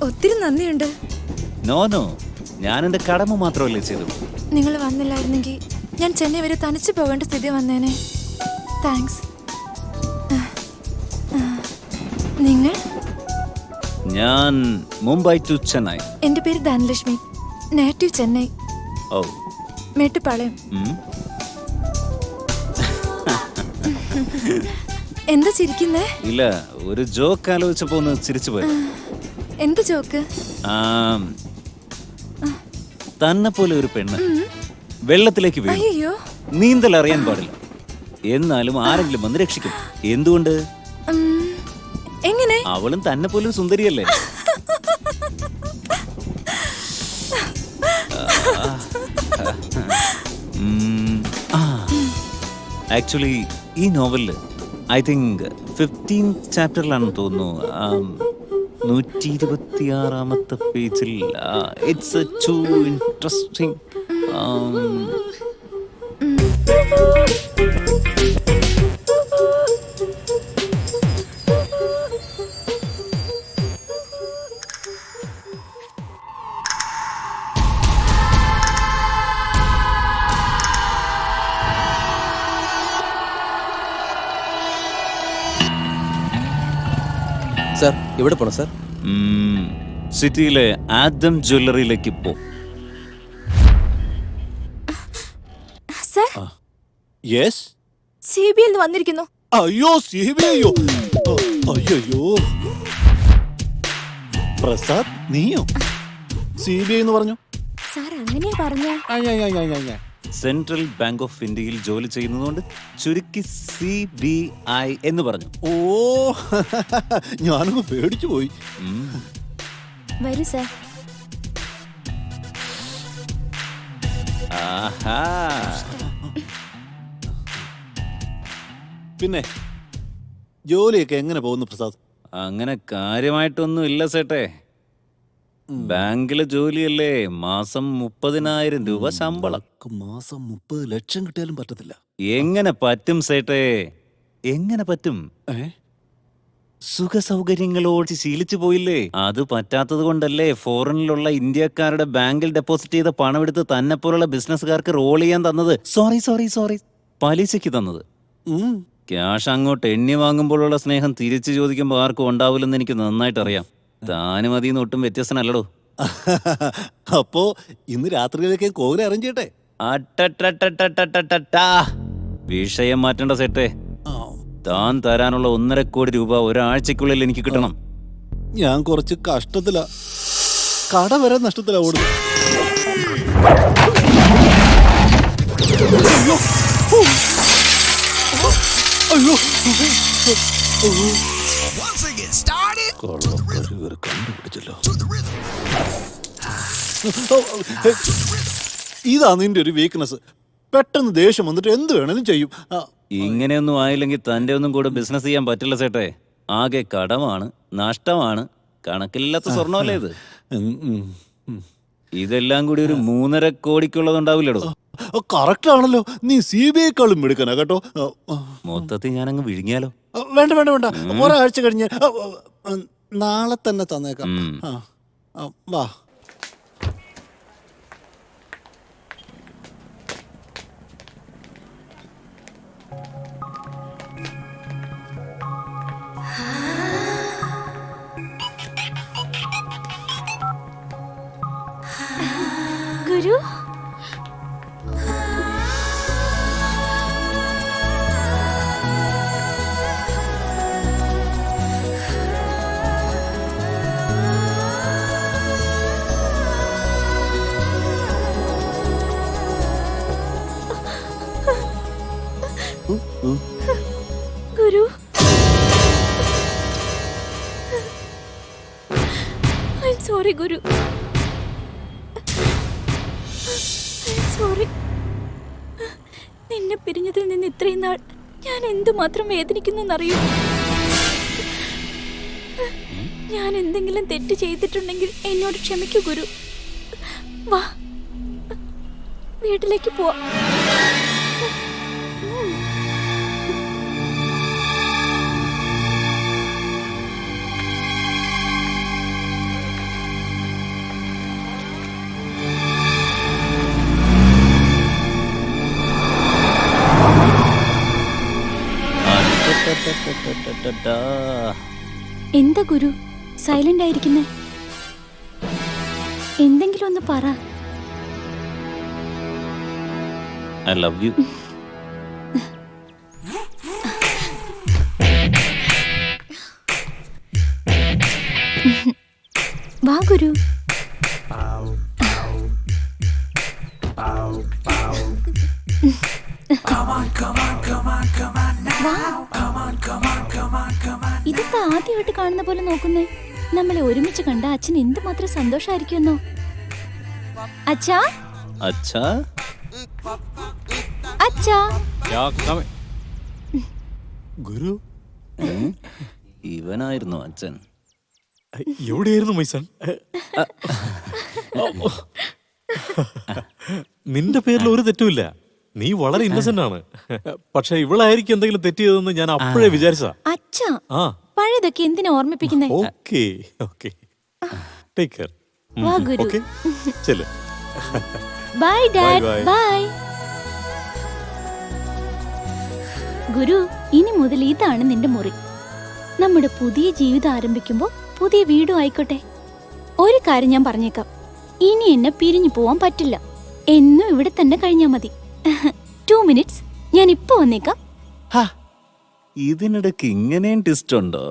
J: ഒത്തിരി നന്ദിയുണ്ട്.
D: നോ ഞാൻ എന്റെ കടമ മാത്രമല്ലേ ചെയ്തു.
J: നിങ്ങൾ വന്നില്ലായിരുന്നെങ്കിൽ ഞാൻ ചെന്നൈ വരെ തനിച്ചു പോകേണ്ട സ്ഥിതി വന്നേനെ. താങ്ക്സ്. നിങ്ങൾ?
D: ഞാൻ മുംബൈ ടു ചെന്നൈ.
J: എന്റെ പേര് ധനലക്ഷ്മി. നേറ്റീവ് ചെന്നൈ.
D: ഓ,
J: മേട്ടുപാളയം. എന്താ ചിരിക്കുന്നേ?
D: ഇല്ല, ഒരു ജോക്ക് ആലോചിച്ചപ്പോ ഒന്ന് ചിരിച്ചു പോയി.
J: എന്ത് ജോക്ക്?
D: തന്നെ പോലെ ഒരു പെണ്ണ് വെള്ളത്തിലേക്ക് വീണു.
J: അയ്യോ,
D: നീന്തൽ അറിയാൻ പാടില്ല, എന്നാലും ആരെങ്കിലും വന്ന് രക്ഷിക്കും. എന്തുകൊണ്ട്?
J: എങ്ങനെ?
D: അവളും തന്നെ പോലെ ഒരു സുന്ദരിയല്ലേ? ആക്ച്വലി ഈ നോവലില് ഐ തിങ്ക് 15th ചാപ്റ്ററിലാണെന്ന് തോന്നുന്നു, 126ാമത്തെ പേജിൽ. It's to interesting.
B: സാർ, എവിടെ പോണം സാർ?
D: സിറ്റിയിലെ ആദം ജ്വല്ലറിയിലേക്ക് പോ.
J: Sir,
G: yes.
J: CBI ന്ന് വന്നിരിക്കുന്നു.
G: അയ്യോ, CBI-യോ? അയ്യോ, പ്രസാദ്, നീയോ? CBI എന്ന് പറഞ്ഞു?
J: സാർ അങ്ങനെയാ പറഞ്ഞ?
D: സെൻട്രൽ ബാങ്ക് ഓഫ് ഇന്ത്യയിൽ ജോലി ചെയ്യുന്നതുകൊണ്ട് ചുരുക്കി CBI എന്ന് പറഞ്ഞു.
G: ഓ, ഞാനൊന്ന് പേടിച്ചു പോയി.
J: വരൂ സാർ.
D: ആഹാ.
G: പിന്നെ ജോലിയൊക്കെ എങ്ങനെ പോകുന്നു പ്രസാദ്?
D: അങ്ങനെ കാര്യമായിട്ടൊന്നും ഇല്ല സേട്ടെ. ബാങ്കിലെ ജോലിയല്ലേ, മാസം 30,000 രൂപ ശമ്പളം.
G: മാസം 30 ലക്ഷം കിട്ടിയാലും പറ്റത്തില്ല.
D: എങ്ങനെ പറ്റും സേട്ടെ, എങ്ങനെ പറ്റും? സുഖ സൗകര്യങ്ങളോട് ശീലിച്ചു പോയില്ലേ. അത് പറ്റാത്തത് കൊണ്ടല്ലേ ഫോറിനിലുള്ള ഇന്ത്യക്കാരുടെ ബാങ്കിൽ ഡെപ്പോസിറ്റ് ചെയ്ത പണം എടുത്ത് തന്നെ പോലുള്ള ബിസിനസ്സുകാർക്ക് റോൾ ചെയ്യാൻ തന്നത്. സോറി പലിശയ്ക്ക് തന്നത്. ക്യാഷ് അങ്ങോട്ട് എണ്ണി വാങ്ങുമ്പോഴുള്ള സ്നേഹം തിരിച്ചു ചോദിക്കുമ്പോൾ ആർക്കും ഉണ്ടാവില്ലെന്ന് എനിക്ക് നന്നായിട്ട് അറിയാം. താനും അതിന്ന് ഒട്ടും വ്യത്യസ്തനല്ലടോ.
G: അപ്പോ ഇന്ന് രാത്രിയിലേക്ക് കോവിൽ അറേഞ്ച് ചെയ്യട്ടെ?
D: വിഷയം മാറ്റേണ്ട സേട്ടെ. താൻ തരാനുള്ള 1.5 കോടി രൂപ ഒരാഴ്ചക്കുള്ളിൽ എനിക്ക് കിട്ടണം.
G: ഞാൻ കുറച്ച് കഷ്ടത്തിലാ, കട വരെ നഷ്ടത്തിലാ ഓടുന്നു. അയ്യോ, കണ്ടുപിടിച്ചല്ലോ. ഇതാ നിന്റെ ഒരു വീക്ക്നെസ്. പെട്ടെന്ന് ദേഷ്യം വന്നിട്ട് എന്ത് വേണമെങ്കിലും ചെയ്യും.
D: ഇങ്ങനെയൊന്നും ആയില്ലെങ്കിൽ തന്റെ ഒന്നും കൂടെ ബിസിനസ് ചെയ്യാൻ പറ്റില്ല സേട്ടെ. ആകെ കടമാണ്, നഷ്ടമാണ്, കണക്കിലില്ലാത്ത സ്വർണ്ണമല്ലേ ഇത്. ഇതെല്ലാം കൂടി ഒരു 3.5 കോടിക്കുള്ളതുണ്ടാവില്ലടോ.
G: കറക്റ്റ് ആണല്ലോ. നീ CBI-ക്കാളും എടുക്കണ കേട്ടോ.
D: മൊത്തത്തിൽ ഞാനങ്ങ് വിഴുങ്ങിയാലോ?
G: വേണ്ട, ഒരാഴ്ച കഴിഞ്ഞ് നാളെ തന്നെ തന്നേക്കാം. വാ.
A: ഗുരു, ഗുരു, I'm sorry ഗുരു. സോറി. നിന്നെ പിരിഞ്ഞതിൽ നിന്ന് ഇത്രയും നാൾ ഞാൻ എന്തുമാത്രം വേദനിക്കുന്നറിയൂ. ഞാൻ എന്തെങ്കിലും തെറ്റ് ചെയ്തിട്ടുണ്ടെങ്കിൽ എന്നോട് ക്ഷമിക്കൂ ഗുരു. വാ, വീട്ടിലേക്ക് പോവാം. എന്താ ഗുരു സൈലന്റ് ആയിരിക്കുന്നേ? എന്തെങ്കിലും ഒന്ന് പറ.
D: I love you.
A: വാ ഗുരു. ഇതൊക്കെ ആദ്യമായിട്ട് കാണുന്ന പോലെ നോക്കുന്നേ. നമ്മളെ ഒരുമിച്ച് കണ്ട അച്ഛൻ എന്തുമാത്രം സന്തോഷായിരിക്കുമെന്നോ. അച്ഛാ
D: അച്ഛാ
A: അച്ഛാ.
G: ഗുരു
D: ഇവനായിരുന്നു അച്ഛൻ.
G: എവിടെയായിരുന്നു മൈസൺ? നിന്റെ പേരിൽ ഒരു തെറ്റുമില്ല. നീ വളരെ ഇന്നസെന്റ് ആണ്. പക്ഷെ ഇവളായിരിക്കും എന്തെങ്കിലും തെറ്റിയതെന്ന് ഞാൻ അപ്പോഴേ വിചാരിച്ചാ.
A: അച്ഛാ
G: ആ
A: പഴയതൊക്കെ എന്തിനാ ഓർമ്മിപ്പിക്കുന്നേ?
G: Okay okay take care.
A: വാ ഗുരു.
G: ഓക്കേ ചെല്ല്.
A: Bye dad.
G: Bye, bye.
A: Bye Guru. ഇനി മുതൽ ഇതാണ് നിന്റെ മുറി. നമ്മുടെ പുതിയ ജീവിതം ആരംഭിക്കുമ്പോ പുതിയ വീടും ആയിക്കോട്ടെ. ഒരു കാര്യം ഞാൻ പറഞ്ഞേക്കാം, ഇനി എന്നെ പിരിഞ്ഞു പോവാൻ പറ്റില്ല. എന്നും ഇവിടെ തന്നെ കഴിഞ്ഞാ മതി. 2 minutes, ഞാൻ ഇപ്പൊ വന്നേക്കാം.
D: ഇതിനിടയ്ക്ക് ഇങ്ങനെയും ടിസ്റ്റ് ഉണ്ടോ?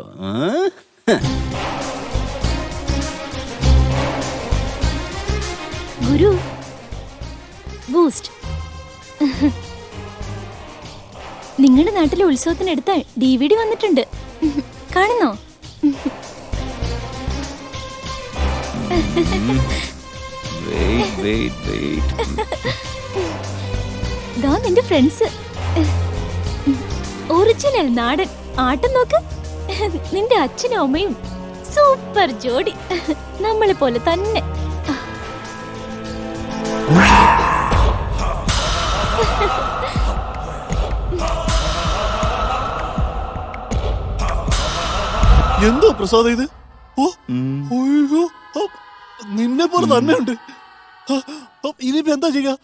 A: ഗുരു ബൂസ്റ്റ്. നിങ്ങളുടെ നാട്ടിലെ ഉത്സവത്തിനെടുത്ത DVD വന്നിട്ടുണ്ട്. കാണുന്നോ? ദാ നിന്റെ ഫ്രണ്ട്സ്. ഒറിജിനൽ നാടൻ ആട്ടം നോക്ക്. നിന്റെ അച്ഛനും അമ്മയും സൂപ്പർ ജോഡി, നമ്മളെ പോലെ തന്നെ.
G: എന്തോ പ്രസാദം ഇത്? ഓ അയ്യോ, നിന്നെ പോലെ തന്നെ ഉണ്ട്. ഇനിയിപ്പോ എന്താ ചെയ്യാ?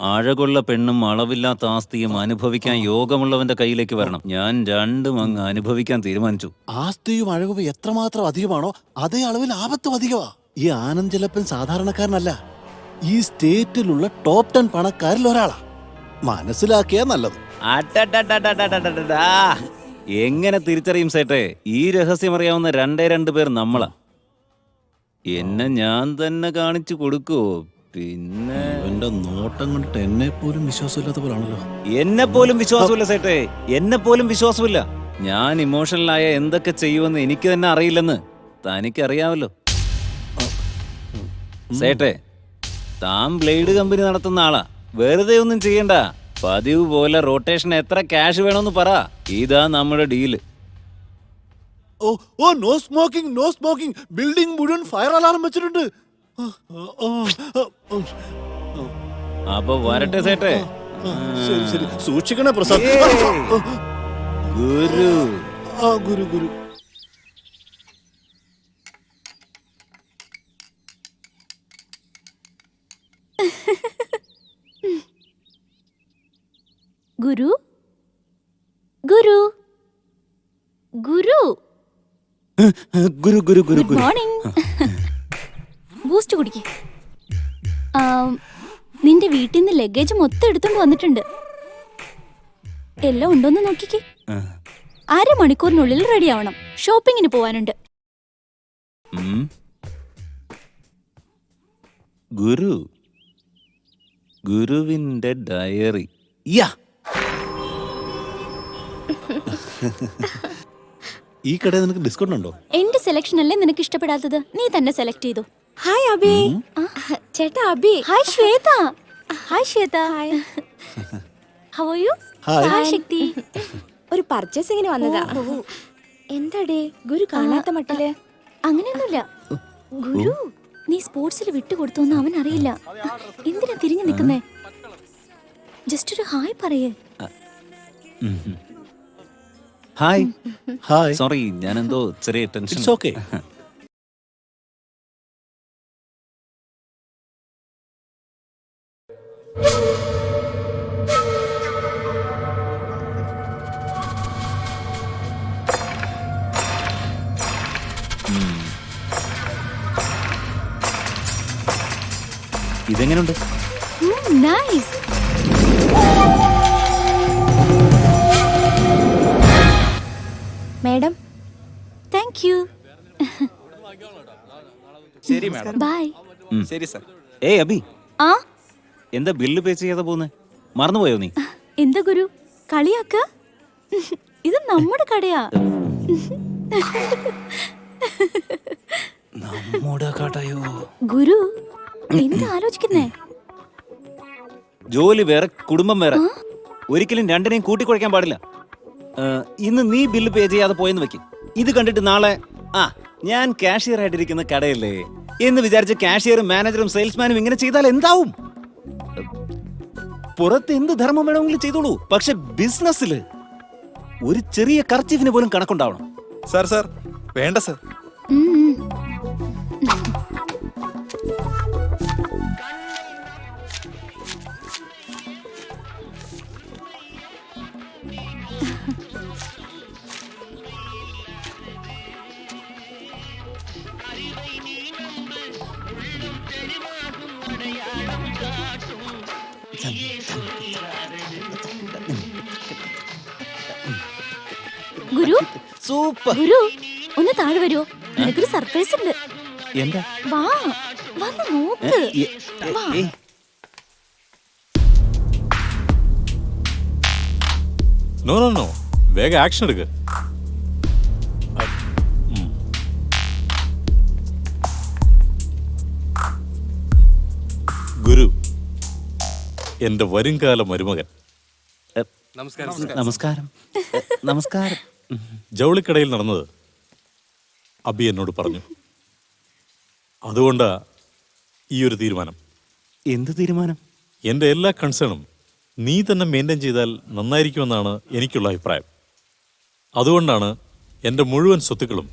D: അഴകുള്ള പെണ്ണും അളവില്ലാത്ത ആസ്തിയും അനുഭവിക്കാൻ യോഗമുള്ളവന്റെ കയ്യിലേക്ക് വരണം. ഞാൻ രണ്ടും അങ്ങ് അനുഭവിക്കാൻ തീരുമാനിച്ചു.
G: ആസ്തിയും അഴകും എത്രമാത്രം അധികമാണോ അതേ അളവിൽ ആപത്തും അധികമാ. ഈ ആനന്ദ് ജലപ്പൻ സാധാരണക്കാരനല്ല, ഈ സ്റ്റേറ്റിലുള്ള ടോപ്പ് 10 പണക്കാരിൽ ഒരാളാ. മനസ്സിലാക്കിയാ നല്ലത്.
D: എങ്ങനെ തിരിച്ചറിയും സേട്ടെ? ഈ രഹസ്യം അറിയാവുന്ന 2 പേർ നമ്മളാ. എന്നെ ഞാൻ തന്നെ കാണിച്ചു കൊടുക്കുവോ? പിന്നെ
G: എന്റെ നോട്ടം കണ്ടിട്ട് എന്നെ പോലും വിശ്വാസമില്ലാത്ത പോലാണല്ലോ.
D: എന്നെ പോലും വിശ്വാസമില്ല സേട്ടെ, എന്നെ പോലും വിശ്വാസമില്ല. ഞാൻ ഇമോഷണലായ എന്തൊക്കെ ചെയ്യുമെന്ന് എനിക്ക് തന്നെ അറിയില്ലെന്ന് തനിക്കറിയാമല്ലോ സേട്ടെ. താൻ ബ്ലേഡ് കമ്പനി നടത്തുന്ന ആളാ. വെറുതെ ഒന്നും ചെയ്യണ്ട. പതിവ് പോലെ റൊട്ടേഷൻ എത്ര ക്യാഷ് വേണമെന്ന് പറ. ഇതാ നമ്മുടെ deal.
G: Oh no smoking, no smoking. Building മുഴുവൻ ഫയർ അലാറം വെച്ചിട്ടുണ്ട്.
D: അപ്പൊ വരട്ടെ സേട്ടെ.
G: ശരി ശരി, സൂക്ഷിക്കണേ പ്രസാദ്.
D: ഗുരു
G: ഗുരു ഗുരു.
A: ഗുരു ഗുരു ഗുരു
D: ഗുരു ഗുരു ഗുരു
A: ഗുഡ് മോർണിംഗ്. ബൂസ്റ്റ് കുടിക്ക്. നിന്റെ വീട്ടിൽ നിന്ന് ലഗേജ് മൊത്തം എടുത്തോണ്ട് വന്നിട്ടുണ്ട്. എല്ലാം ഉണ്ടോന്ന് നോക്കിക്കേ. 1/2 മണിക്കൂറിനുള്ളിൽ റെഡി ആവണം. ഷോപ്പിങ്ങിന് പോവാനുണ്ട്.
D: ഗുരു ഗുരുവിന്റെ ഡയറി.
G: ഈ കടയിൽ നിനക്ക് ഡിസ്കൗണ്ട് ഉണ്ടോ?
A: എന്റെ സെലക്ഷൻ അല്ലേ നിനക്ക് ഇഷ്ടപ്പെടാത്തത്? നീ തന്നെ സെലക്ട് ചെയ്തു.
J: ഹായ് അബി. ചേട്ടാ Abi.
A: Hi Shweta. Hi Shweta. How are you? Hi Shakti.
J: ഒരു പർച്ചേസിങ്ങിന് വന്നതാ. എന്താടേ ഗുരു കാണാത്ത മട്ടില്?
A: അങ്ങനെയൊന്നുമില്ല. ഗുരു നീ സ്പോർട്സിൽ വിട്ടുകൊടുത്തോന്ന് അവൻ അറിയില്ല. എന്തിനാ തിരിഞ്ഞു നിൽക്കുന്നേ? ജസ്റ്റ് ഒരു ഹായ് പറയേ.
D: ഹായ്.
G: ഹായ്.
D: സോറി, ഞാനെന്തോ ചെറിയ ടെൻഷൻ.
G: It's okay.
D: ഇതെങ്ങനെയുണ്ട്?
A: നൈസ്.
J: Madam,
A: thank you.
D: ശരി മാഡം.
A: ബൈ.
D: ശരി സാർ. ഏയ് അബി,
A: ആ
D: എന്താ ബില്ല് പേ ചെയ്യാതെ പോകുന്നേ? മറന്നുപോയോ നീ?
A: എന്താ ഗുരു കളിയാക്ക? ഇത് നമ്മുടെ കടയാ.
D: നമ്മുടെ കടയോ?
A: ഗുരു എന്താ ആലോചിക്കുന്നേ?
D: ജോലി വേറെ, കുടുംബം വേറെ. ഒരിക്കലും രണ്ടിനെയും കൂട്ടിക്കുഴയ്ക്കാൻ പാടില്ല. ഇന്ന് നീ ബില്ല് പേ ചെയ്യാതെ പോയെന്ന് വെക്കും. ഇത് കണ്ടിട്ട് നാളെ ഞാൻ കാഷ്യർ ആയിട്ടിരിക്കുന്ന കടയല്ലേ എന്ന് വിചാരിച്ച് കാഷ്യറും മാനേജറും സെയിൽസ്മാനും ഇങ്ങനെ ചെയ്താൽ എന്താവും? പുറത്ത് എന്ത് ധർമ്മം വേണമെങ്കിലും ചെയ്തോളൂ, പക്ഷെ ബിസിനസ്സിൽ ഒരു ചെറിയ കർച്ചീഫിന് പോലും കണക്കുണ്ടാവണം.
K: സാർ സാർ വേണ്ട സാർ.
A: ഗുരു
D: സൂപ്പർ.
A: ഗുരു ഒന്ന് താഴെ വരുമോ? നിനക്കൊരു സർപ്രൈസ് ഉണ്ട്.
D: എന്താ?
A: വാ വന്ന് നോക്ക്. വാ.
H: നോ നോ നോ, വേഗം ആക്ഷൻ എടുക്ക്. ഗുരു, എന്റെ വരുംകാല മരുമകൻ.
D: നമസ്കാരം. നമസ്കാരം.
H: ജൗളിക്കടയിൽ നടന്നത് അബി എന്നോട് പറഞ്ഞു. അതുകൊണ്ടാ ഈ ഒരു തീരുമാനം.
D: എന്ത് തീരുമാനം?
H: എൻ്റെ എല്ലാ കൺസേണും നീ തന്നെ മെയിൻറ്റെയിൻ ചെയ്താൽ നന്നായിരിക്കുമെന്നാണ് എനിക്കുള്ള അഭിപ്രായം. അതുകൊണ്ടാണ് എൻ്റെ മുഴുവൻ സ്വത്തുക്കളും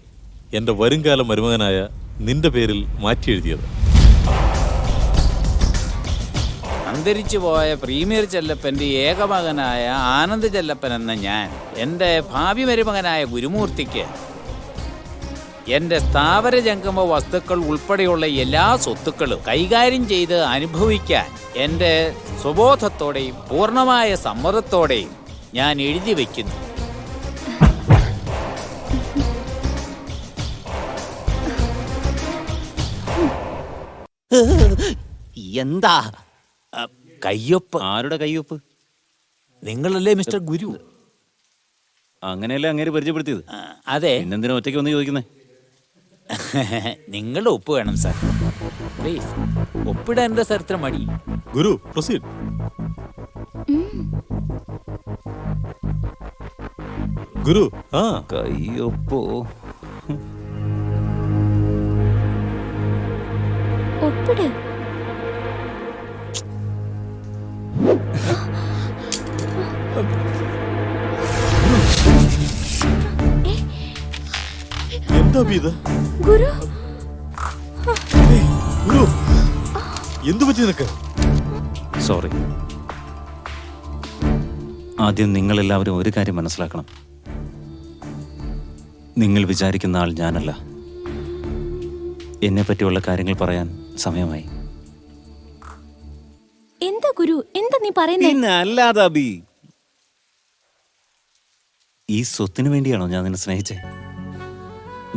H: എൻ്റെ വരുംകാല മരുമകനായ നിന്റെ പേരിൽ മാറ്റി എഴുതിയത്.
I: അന്തരിച്ചു പോയ പ്രീമിയർ ചെല്ലപ്പൻ്റെ ഏകമകനായ ആനന്ദ് ചെല്ലപ്പൻ എന്ന ഞാൻ എൻ്റെ ഭാവി മരുമകനായ ഗുരുമൂർത്തിക്ക് എൻ്റെ സ്ഥാവര ജംഗമ വസ്തുക്കൾ ഉൾപ്പെടെയുള്ള എല്ലാ സ്വത്തുക്കളും കൈകാര്യം ചെയ്ത് അനുഭവിക്കാൻ എൻ്റെ സ്വബോധത്തോടെയും പൂർണ്ണമായ സമ്മതത്തോടെയും ഞാൻ എഴുതി വയ്ക്കുന്നു.
D: എന്താ
I: കയ്യൊപ്പ്?
D: ആരുടെ കയ്യൊപ്പ്?
I: നിങ്ങളല്ലേ മിസ്റ്റർ ഗുരു?
D: അങ്ങനെയല്ലേ അങ്ങേര് പരിചയപ്പെടുത്തിയത്?
I: അതെ.
D: പിന്നെന്തിനാ ഒറ്റയ്ക്ക് വന്ന് ചോദിക്കുന്നേ?
I: നിങ്ങളുടെ ഒപ്പ് വേണം സാർ, പ്ലീസ്. ഒപ്പിടാൻ എന്താ സാർ ഇത്ര മടി?
H: ഗുരു, പ്രൊസീഡ്. ഗുരു,
D: കയ്യൊപ്പോ?
A: ഒപ്പിട്.
H: എന്താ ഇത്?
A: ഗുരു,
H: ഗുരു, എന്തു പറ്റി നിനക്ക്?
D: സോറി. ആദ്യം നിങ്ങളെല്ലാവരും ഒരു കാര്യം മനസ്സിലാക്കണം. നിങ്ങൾ വിചാരിക്കുന്ന ആൾ ഞാനല്ല. എന്നെ പറ്റിയുള്ള കാര്യങ്ങൾ പറയാൻ സമയമായി.
A: എന്താ ഗുരു, എന്താ നീ പറയുന്നേ?
D: പിന്നെ അല്ലാതെ അബി, ഈ സ്വത്തിനു വേണ്ടിയാണോ ഞാൻ നിന്നെ സ്നേഹിച്ചേ?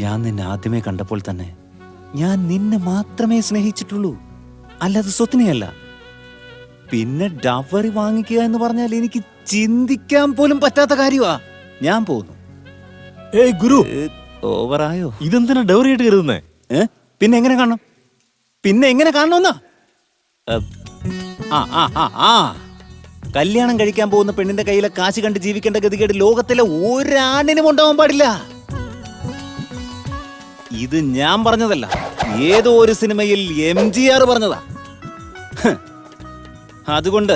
D: ഞാൻ നിന്നെ ആദ്യമേ കണ്ടപ്പോൾ തന്നെ ഞാൻ നിന്നെ മാത്രമേ സ്നേഹിച്ചിട്ടുള്ളൂ, അല്ലാതെ സ്വത്തിനെയല്ല. പിന്നെ ഡവറി വാങ്ങിക്കുക എന്ന് പറഞ്ഞാൽ എനിക്ക് ചിന്തിക്കാൻ പോലും പറ്റാത്ത കാര്യമാ. ഞാൻ പോകുന്നു.
H: ഏയ് ഗുരു,
D: ഓവറായോ?
H: ഇതെന്തിനാ ഡൗറിയായിട്ട് കരുതുന്നേ?
D: പിന്നെ എങ്ങനെ കാണണം? പിന്നെ എങ്ങനെ കാണണമെന്നാ? കല്യാണം കഴിക്കാൻ പോകുന്ന പെണ്ണിന്റെ കയ്യിലെ കാശ് കണ്ട് ജീവിക്കേണ്ട ഗതികേട് ലോകത്തിലെ ഒരാണിനും ഉണ്ടാവാൻ പാടില്ല. ഇത് ഞാൻ പറഞ്ഞതല്ല, ഏതോ ഒരു സിനിമയിൽ MGR പറഞ്ഞതാ. അതുകൊണ്ട്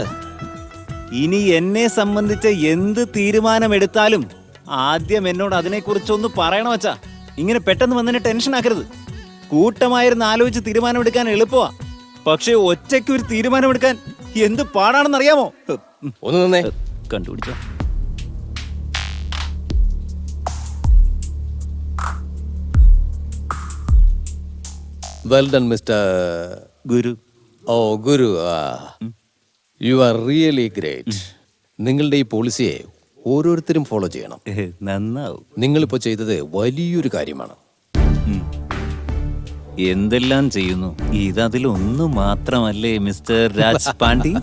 D: ഇനി എന്നെ സംബന്ധിച്ച് എന്ത് തീരുമാനമെടുത്താലും ആദ്യം എന്നോട് അതിനെക്കുറിച്ചൊന്ന് പറയണ വച്ചാ. ഇങ്ങനെ പെട്ടെന്ന് വന്നതിനെ ടെൻഷൻ ആക്കരുത്. കൂട്ടമായിരുന്ന് ആലോചിച്ച് തീരുമാനമെടുക്കാൻ എളുപ്പമാ, പക്ഷെ ഒറ്റയ്ക്ക് ഒരു തീരുമാനമെടുക്കാൻ എന്ത് പാടാണെന്നറിയാമോ?
B: ഒന്ന് നിന്നേ.
D: കണ്ടുപിടിച്ചോ?
M: Well done mister
D: Guru.
M: Oh Guru, you are really great. നിങ്ങളുടെ ഈ പോളിസിയെ ഓരോരുത്തരും ഫോളോ ചെയ്യണം.
D: നന്നാവും.
M: നിങ്ങളിപ്പോൾ ചെയ്തത് വലിയൊരു കാര്യമാണ്.
D: എന്തെല്ലാം ചെയ്യുന്നു, ഇതതിലൊന്നു മാത്രമല്ലേ മിസ്റ്റർ രാജ് പാണ്ഡി?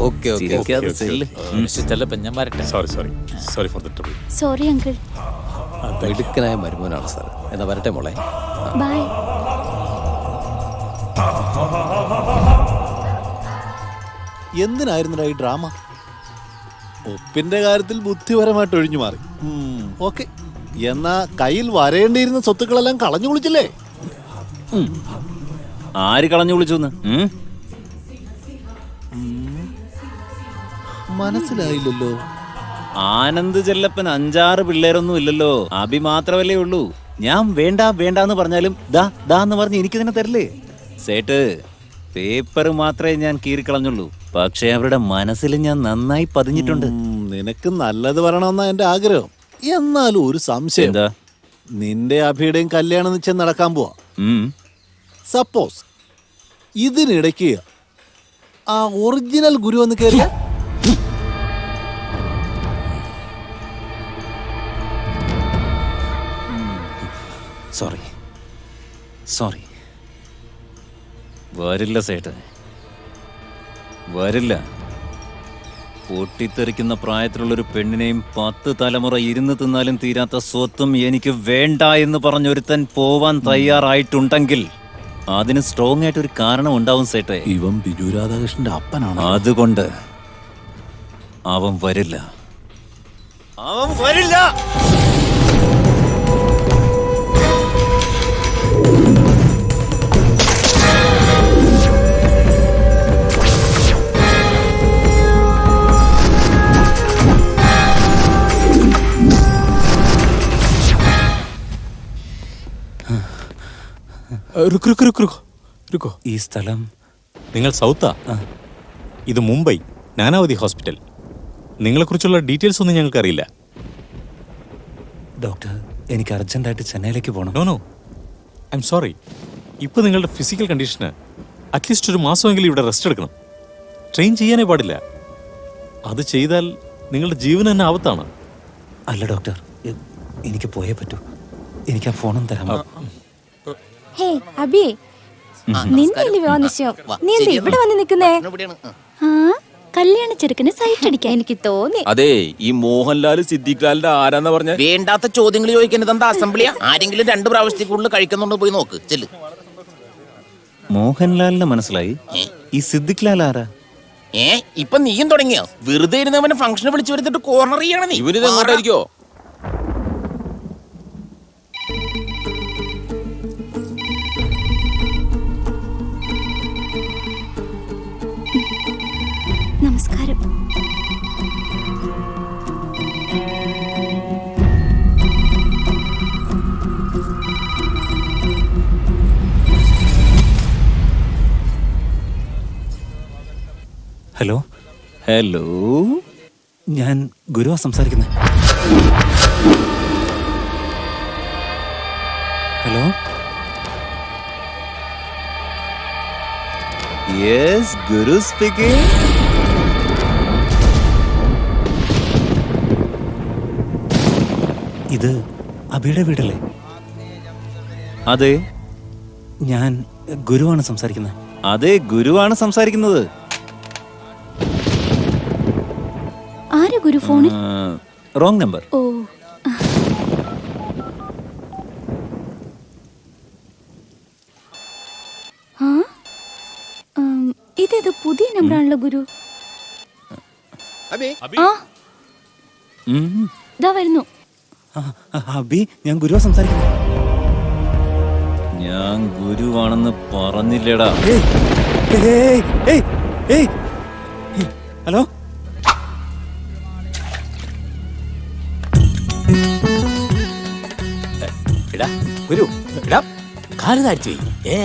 M: ഓക്കെ
H: ഞാൻ വരട്ടെ. Sorry for the trouble.
A: Sorry uncle.
M: മിടുക്കനായ മരുമോനാണ് സാർ. എന്നാ വരട്ടെ മോളെ.
A: ബൈ.
G: എന്തിനായിരുന്നു ഈ ഡ്രാമ? ഒപ്പിന്റെ കാര്യത്തിൽ ബുദ്ധിപരമായിട്ട് ഒഴിഞ്ഞു മാറി. ഓക്കെ, എന്നാ കയ്യിൽ വരേണ്ടിയിരുന്ന സ്വത്തുക്കളെല്ലാം കളഞ്ഞു കുളിച്ചില്ലേ?
D: ആര് കളഞ്ഞു വിളിച്ചു?
G: മനസ്സിലായില്ലല്ലോ.
D: ആനന്ദ് ചെല്ലപ്പൻ 5-6 പിള്ളേരൊന്നും ഇല്ലല്ലോ, അഭി മാത്രമല്ലേ ഉള്ളൂ. ഞാൻ വേണ്ട വേണ്ടാന്ന് പറഞ്ഞാലും ദാ എന്ന് പറഞ്ഞ് എനിക്ക് തന്നെ തരില്ലേ? സേട്ട്, പേപ്പർ മാത്രമേ ഞാൻ കീറിക്കളഞ്ഞുള്ളൂ, പക്ഷെ അവരുടെ മനസ്സിൽ ഞാൻ നന്നായി പതിഞ്ഞിട്ടുണ്ട്.
G: നിനക്ക് നല്ലത് വരണമെന്നാ എന്റെ ആഗ്രഹം. എന്നാലും ഒരു സംശയം.
D: എന്താ?
G: നിന്റെ അഭിയുടെയും കല്യാണം നിശ്ചയം നടക്കാൻ പോവാ. സപ്പോസ് ഇതിനിടയ്ക്ക് ആ ഒറിജിനൽ ഗുരു വന്ന് കയറിയ
D: സോറി വരില്ല സേട്ട്, വരില്ല. പൊട്ടിത്തെറിക്കുന്ന പ്രായത്തിലുള്ളൊരു പെണ്ണിനെയും 10 തലമുറ ഇരുന്ന് തിന്നാലും തീരാത്ത സ്വത്തും എനിക്ക് വേണ്ട എന്ന് പറഞ്ഞൊരുത്തൻ പോവാൻ തയ്യാറായിട്ടുണ്ടെങ്കിൽ അതിന് സ്ട്രോങ് ആയിട്ടൊരു കാരണം ഉണ്ടാവും സേട്ടെ.
G: ഇവൻ ബിജു രാധാകൃഷ്ണന്റെ അപ്പനാണ്.
D: അതുകൊണ്ട് അവൻ വരില്ല. ഈ സ്ഥലം
K: നിങ്ങൾ സൗത്താ? ഇത് മുംബൈ നാനാവതി ഹോസ്പിറ്റൽ. നിങ്ങളെക്കുറിച്ചുള്ള ഡീറ്റെയിൽസ് ഒന്നും ഞങ്ങൾക്കറിയില്ല.
D: ഡോക്ടർ, എനിക്ക് അർജന്റായിട്ട് ചെന്നൈയിലേക്ക് പോകണം.
K: No I am sorry. ഇപ്പോൾ നിങ്ങളുടെ ഫിസിക്കൽ കണ്ടീഷന് അറ്റ്ലീസ്റ്റ് ഒരു മാസമെങ്കിലും ഇവിടെ റെസ്റ്റ് എടുക്കണം. ട്രെയിൻ ചെയ്യാനേ പാടില്ല. അത് ചെയ്താൽ നിങ്ങളുടെ ജീവൻ തന്നെ ആപത്താണ്.
D: അല്ല ഡോക്ടർ, എനിക്ക് പോയേ പറ്റൂ. എനിക്ക് ആ ഫോണും തരാമോ?
J: ഹേ അബി, നിന്റെ വിവാഹ നിശ്ചയം, നീ എന്താ ഇവിടെ വന്ന് നിൽക്കുന്നേ?
A: കല്യാണ ചെറുക്കന് സൈറ്റ് അടിക്കാൻ
J: എനിക്ക് തോന്നി.
C: അതെ, ഈ മോഹൻലാൽ സിദ്ദിഖ് ലാലിന്റെ ആരാന്ന് പറഞ്ഞ വേണ്ടാത്ത ചോദ്യങ്ങൾ ചോദിക്കുന്നത് എന്താ അസംബ്ലിയാ? ആരെങ്കിലും 2 പ്രാവശ്യത്തിനുള്ളിൽ കഴിക്കുന്നുണ്ടോ പോയി നോക്ക്. ചെല്ല്.
D: മോഹൻലാലിനെ മനസ്സിലായി. ഈ സിദ്ദിഖ് ലാൽ ആരാ?
C: ഇപ്പൊ നീയും തുടങ്ങിയോ? വെറുതെ ഇരുന്നവനെ ഫംഗ്ഷന് വിളിച്ചു വരുത്തിട്ട് കോർണർ ചെയ്യണം നീ. ഇവരിത് എങ്ങോട്ടായിരിക്കോ?
A: നമസ്കാരം.
D: ഹലോ ഹലോ, ഞാൻ ഗുരുവാ സംസാരിക്കുന്നത്. ഹലോ, യെസ്, ഗുരു സ്പീക്കിംഗ്. ഇത് അബിയുടെ വീടല്ലേ? അതെ, ഞാൻ ഗുരുവാണ് സംസാരിക്കുന്നത്. അതെ, ഗുരുവാണ് സംസാരിക്കുന്നത്.
A: ആരാ ഗുരു ഫോണിൽ?
D: Wrong number.
A: ഓ, ഇതേത് പുതിയ നമ്പറാണല്ലോ ഗുരു. ദാ വരുന്നു.
D: അബി, ഞാൻ ഗുരുവാ സംസാരിക്കുന്നത്. ഞാൻ ഗുരുവാണെന്ന് പറഞ്ഞില്ലടാ. ഹലോ,
H: എടാ ഗുരു, എടാ കാല് താഴ്ച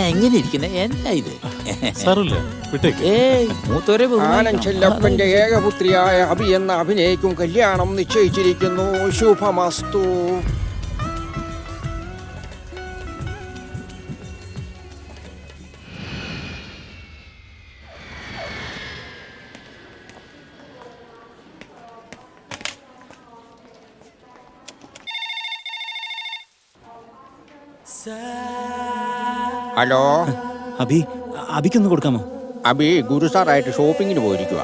H: എങ്ങനെ ഇരിക്കുന്നേ? എന്താ ഇത്? മൂത്തോരെ
L: ചെല്ലപ്പന്റെ ഏകപുത്രിയായ അഭി എന്ന അഭിനയിക്കും കല്യാണം നിശ്ചയിച്ചിരിക്കുന്നു. ശുഭമസ്തു.
I: ഹലോ
D: അബിക്കൊന്ന് കൊടുക്കാമോ?
I: അബി ഗുരു സാറായിട്ട് ഷോപ്പിങ്ങിന് പോയിരിക്കുക.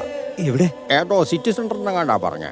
D: എവിടെ?
I: ഏതോ സിറ്റി സെന്ററിനെ കണ്ടാ പറഞ്ഞ.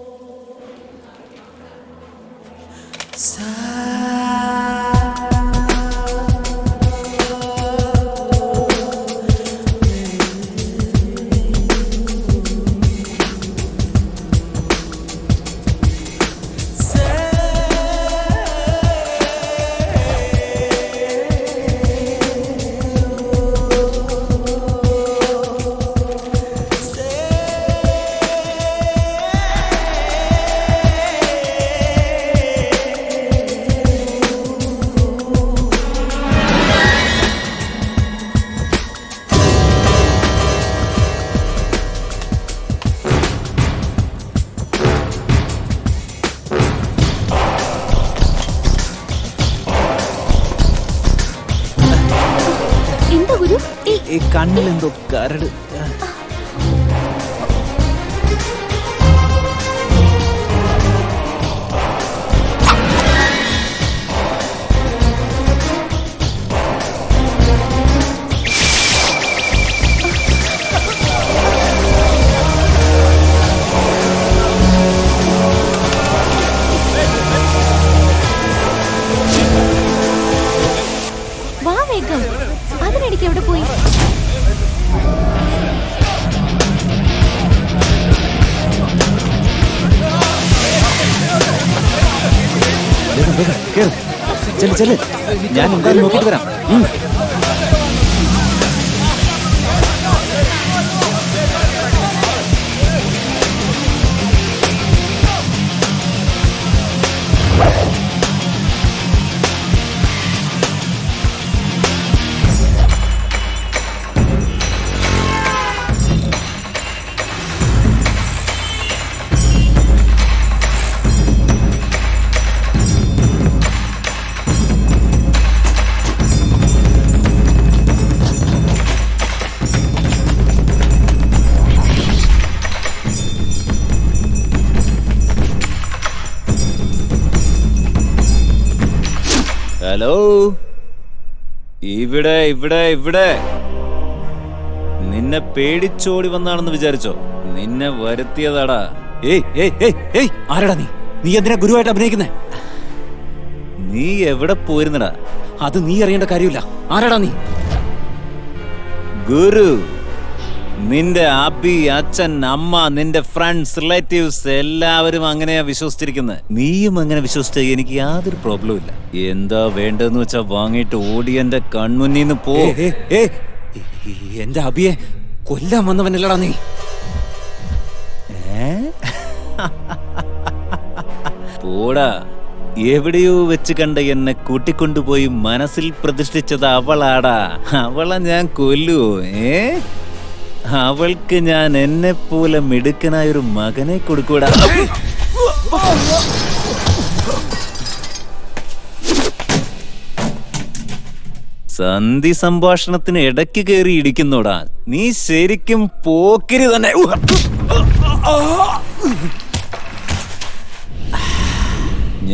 A: എന്താ ഗുരു?
D: ഈ കണ്ണിലെന്തോ കരട്.
A: വാ വേഗം. അതിനിടയ്ക്ക് എവിടെ പോയി?
D: ചെല്ല്, ഞാൻ എന്തായാലും നോക്കിട്ട് വരാം. ഹലോ, ഇവിടെ ഇവിടെ ഇവിടെ. നിന്നെ പേടിച്ചോടി വന്നാണെന്ന് വിചാരിച്ചോ? നിന്നെ വരുത്തിയതാടാ. ആരടാ നീ? നീ എന്തിനാ ഗുരുവായിട്ട് അഭിനയിക്കുന്നേ? നീ എവിടെ പോയിരുന്നടാ? അത് നീ അറിയേണ്ട കാര്യമില്ല. ആരാടാ നീ? ഗുരു. നിന്റെ അബി, അച്ഛൻ, അമ്മ, നിന്റെ ഫ്രണ്ട്സ്, റിലേറ്റീവ്സ് എല്ലാവരും അങ്ങനെയാ വിശ്വസിച്ചിരിക്കുന്നത്. നീയും അങ്ങനെ വിശ്വസിച്ച എനിക്ക് യാതൊരു പ്രോബ്ലവും ഇല്ല. എന്താ വേണ്ടെന്ന് വെച്ചാ വാങ്ങിയിട്ട് ഓടി എന്റെ കൺമുന്നിന്ന് പോ. എന്റെ അബിയെ കൊല്ലാൻ വന്നവനല്ലടാ നീ. പോടാ. എവിടെയോ വെച്ച് കണ്ട എന്നെ കൂട്ടിക്കൊണ്ടുപോയി മനസ്സിൽ പ്രതിഷ്ഠിച്ചത് അവളാടാ. അവളെ ഞാൻ കൊല്ലുവോ? അവൾക്ക് ഞാൻ എന്നെ പോലെ മിടുക്കനായൊരു മകനെ കൊടുക്കൂടാ. സന്ധി സംഭാഷണത്തിന് ഇടയ്ക്ക് കയറി ഇടിക്കുന്നോടാ. നീ ശരിക്കും പോക്കിരി തന്നെ.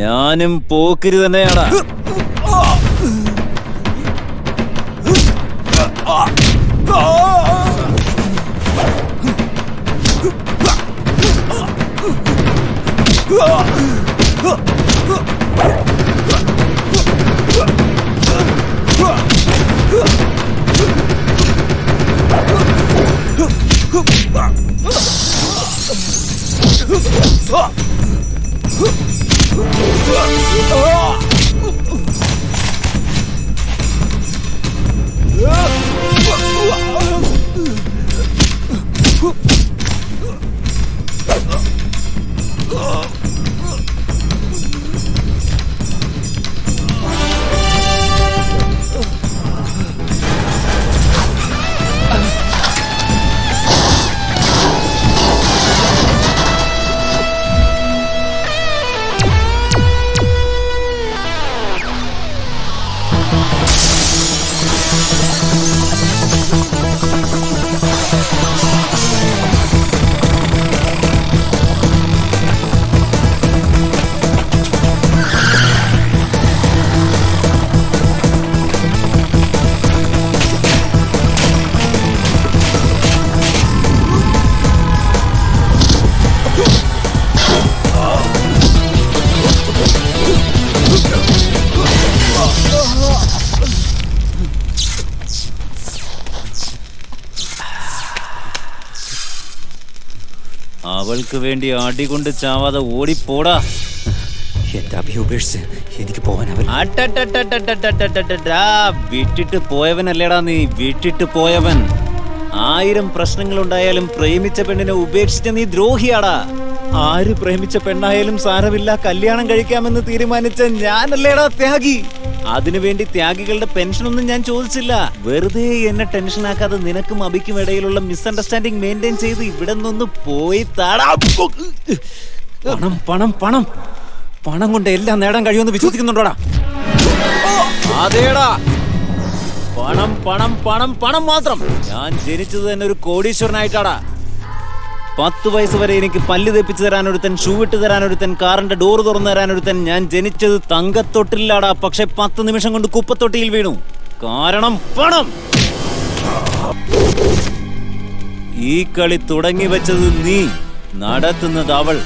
D: ഞാനും പോക്കിരി തന്നെയാടാ. അവൾക്ക് വേണ്ടി അടികൊണ്ട് ചാവാതെ ഓടിപ്പോടാ.
I: എന്റെ അഭി ഉപേക്ഷിച്ച് എനിക്ക് പോവാൻ അവൻ
D: വിട്ടിട്ട് പോയവനല്ലേടാ നീ, വിട്ടിട്ട് പോയവൻ. 1000 പ്രശ്നങ്ങളുണ്ടായാലും പ്രേമിച്ച പെണ്ണിനെ ഉപേക്ഷിച്ച നീ ദ്രോഹിയാടാ. ആര് പ്രേമിച്ച പെണ്ണായാലും സാരമില്ല, കല്യാണം കഴിക്കാമെന്ന് തീരുമാനിച്ച ഞാനല്ലേടാ ത്യാഗി. അതിനുവേണ്ടി ത്യാഗികളുടെ പെൻഷനൊന്നും ഞാൻ ചോദിച്ചില്ല. വെറുതെ എന്നെ ടെൻഷനാക്കാതെ നിനക്കും അഭിക്കും ഇടയിലുള്ള മിസ്അണ്ടർസ്റ്റാൻഡിങ് മെയിൻറ്റെയിൻ ചെയ്ത് ഇവിടെ നിന്നൊന്ന് പോയി താടാ. പണം പണം പണം പണം കൊണ്ട് എല്ലാം നേടാൻ കഴിയുമെന്ന് വിശ്വസിക്കുന്നുണ്ടോടാ? അതേടാ, പണം പണം പണം പണം മാത്രം. ഞാൻ ജനിച്ചത് തന്നെ ഒരു കോടീശ്വരനായിട്ടാടാ. 10 വയസ്സ് വരെ എനിക്ക് പല്ല് തെപ്പിച്ചു തരാനൊരുത്തൻ, ഷൂ ഇട്ട് തരാനൊരുത്തൻ, കാറിന്റെ ഡോറ് തുറന്നു തരാനൊരുത്തൻ. ഞാൻ ജനിച്ചത് തങ്കത്തൊട്ടിലാടാ, പക്ഷെ 10 നിമിഷം കൊണ്ട് കുപ്പത്തൊട്ടിയിൽ വീണു. കാരണം പണം. ഈ കളി തുടങ്ങി വെച്ചത് നീ, നടത്തുന്നത് അവൾ.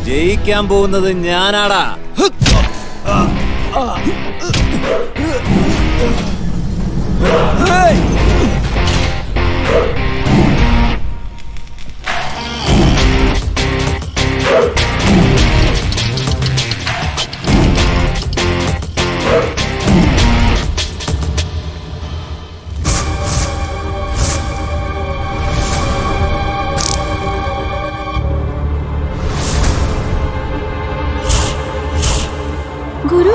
D: ജയിക്കാൻ പോകുന്നത് ഞാനാടാ.
A: ഗുരു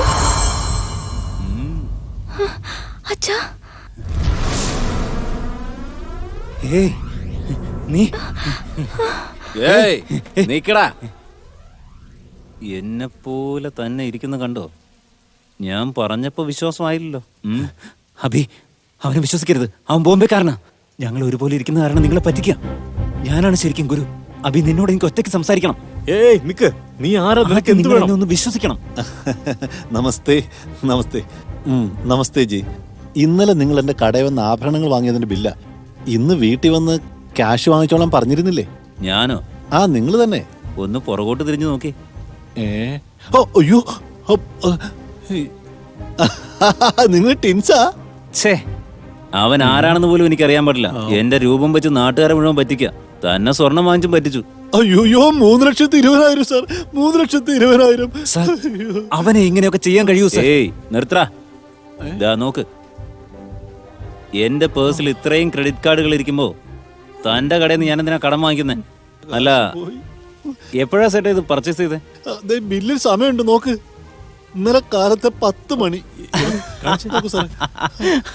A: അച്ഛാ,
D: നീ നീക്കടാ. എന്നെ പോലെ തന്നെ ഇരിക്കുന്ന കണ്ടോ? ഞാൻ പറഞ്ഞപ്പോ വിശ്വാസമായില്ലല്ലോ. അഭി, അവനെ വിശ്വസിക്കരുത്. അവൻ ബോംബെക്കാരനാ. ഞങ്ങൾ ഒരുപോലെ ഇരിക്കുന്ന കാരണം നിങ്ങളെ പറ്റിക്കാം. ഞാനാണ് ശരിക്കും ഗുരു. അഭി, നിന്നോട് എനിക്ക് ഒറ്റയ്ക്ക് സംസാരിക്കണം.
K: ഏയ് നിക്ക്, നീ ആരാ? നിനക്ക് എന്ത് വേണം?
D: ഒന്ന് വിശ്വസിക്കണം.
G: നമസ്തേ. നമസ്തേ. നമസ്തേ ജി. ഇന്നലെ നിങ്ങൾ എന്റെ കടയിൽ വന്ന് ആഭരണങ്ങൾ വാങ്ങിയതിന്റെ ബില്ല. ഇന്ന് വീട്ടിൽ വന്ന് ക്യാഷ് വാങ്ങിച്ചോളാൻ പറഞ്ഞിരുന്നില്ലേ?
D: ഞാനോ?
G: ആ, നിങ്ങൾ തന്നെ.
D: ഒന്ന് പുറകോട്ട് തിരിഞ്ഞു നോക്കി.
G: അയ്യോ, നിങ്ങൾ ടിൻസാ?
D: ഛേ, അവൻ ആരാണെന്ന് പോലും എനിക്ക് അറിയാൻ പാടില്ല. എന്റെ രൂപം വെച്ച് നാട്ടുകാരെ മുഴുവൻ പറ്റിക്ക. തന്നെ സ്വർണം വാങ്ങിച്ചും പറ്റിച്ചു.
G: അയ്യോ, 3,20,000 സാർ. 3,20,000.
D: അവനെ ഇങ്ങനെയൊക്കെ ചെയ്യാൻ കഴിയൂ സാർ? ഏയ് നിർത്തടാ. ഇതാ നോക്ക്, എന്റെ പേഴ്സിൽ ഇത്രയും ക്രെഡിറ്റ് കാർഡുകൾ ഇരിക്കുമ്പോ തന്റെ കടയിൽ നിന്ന് ഞാൻ എന്തിനാ കടം വാങ്ങിക്കുന്നേ? അല്ല, എപ്പോഴാ സെറ്റ് ചെയ്ത് പർച്ചേസ് ചെയ്തേ?
G: ബില്ലിൽ സമയമുണ്ട്, നോക്ക്. ഇന്നലെ കാലത്തെ 10 മണി.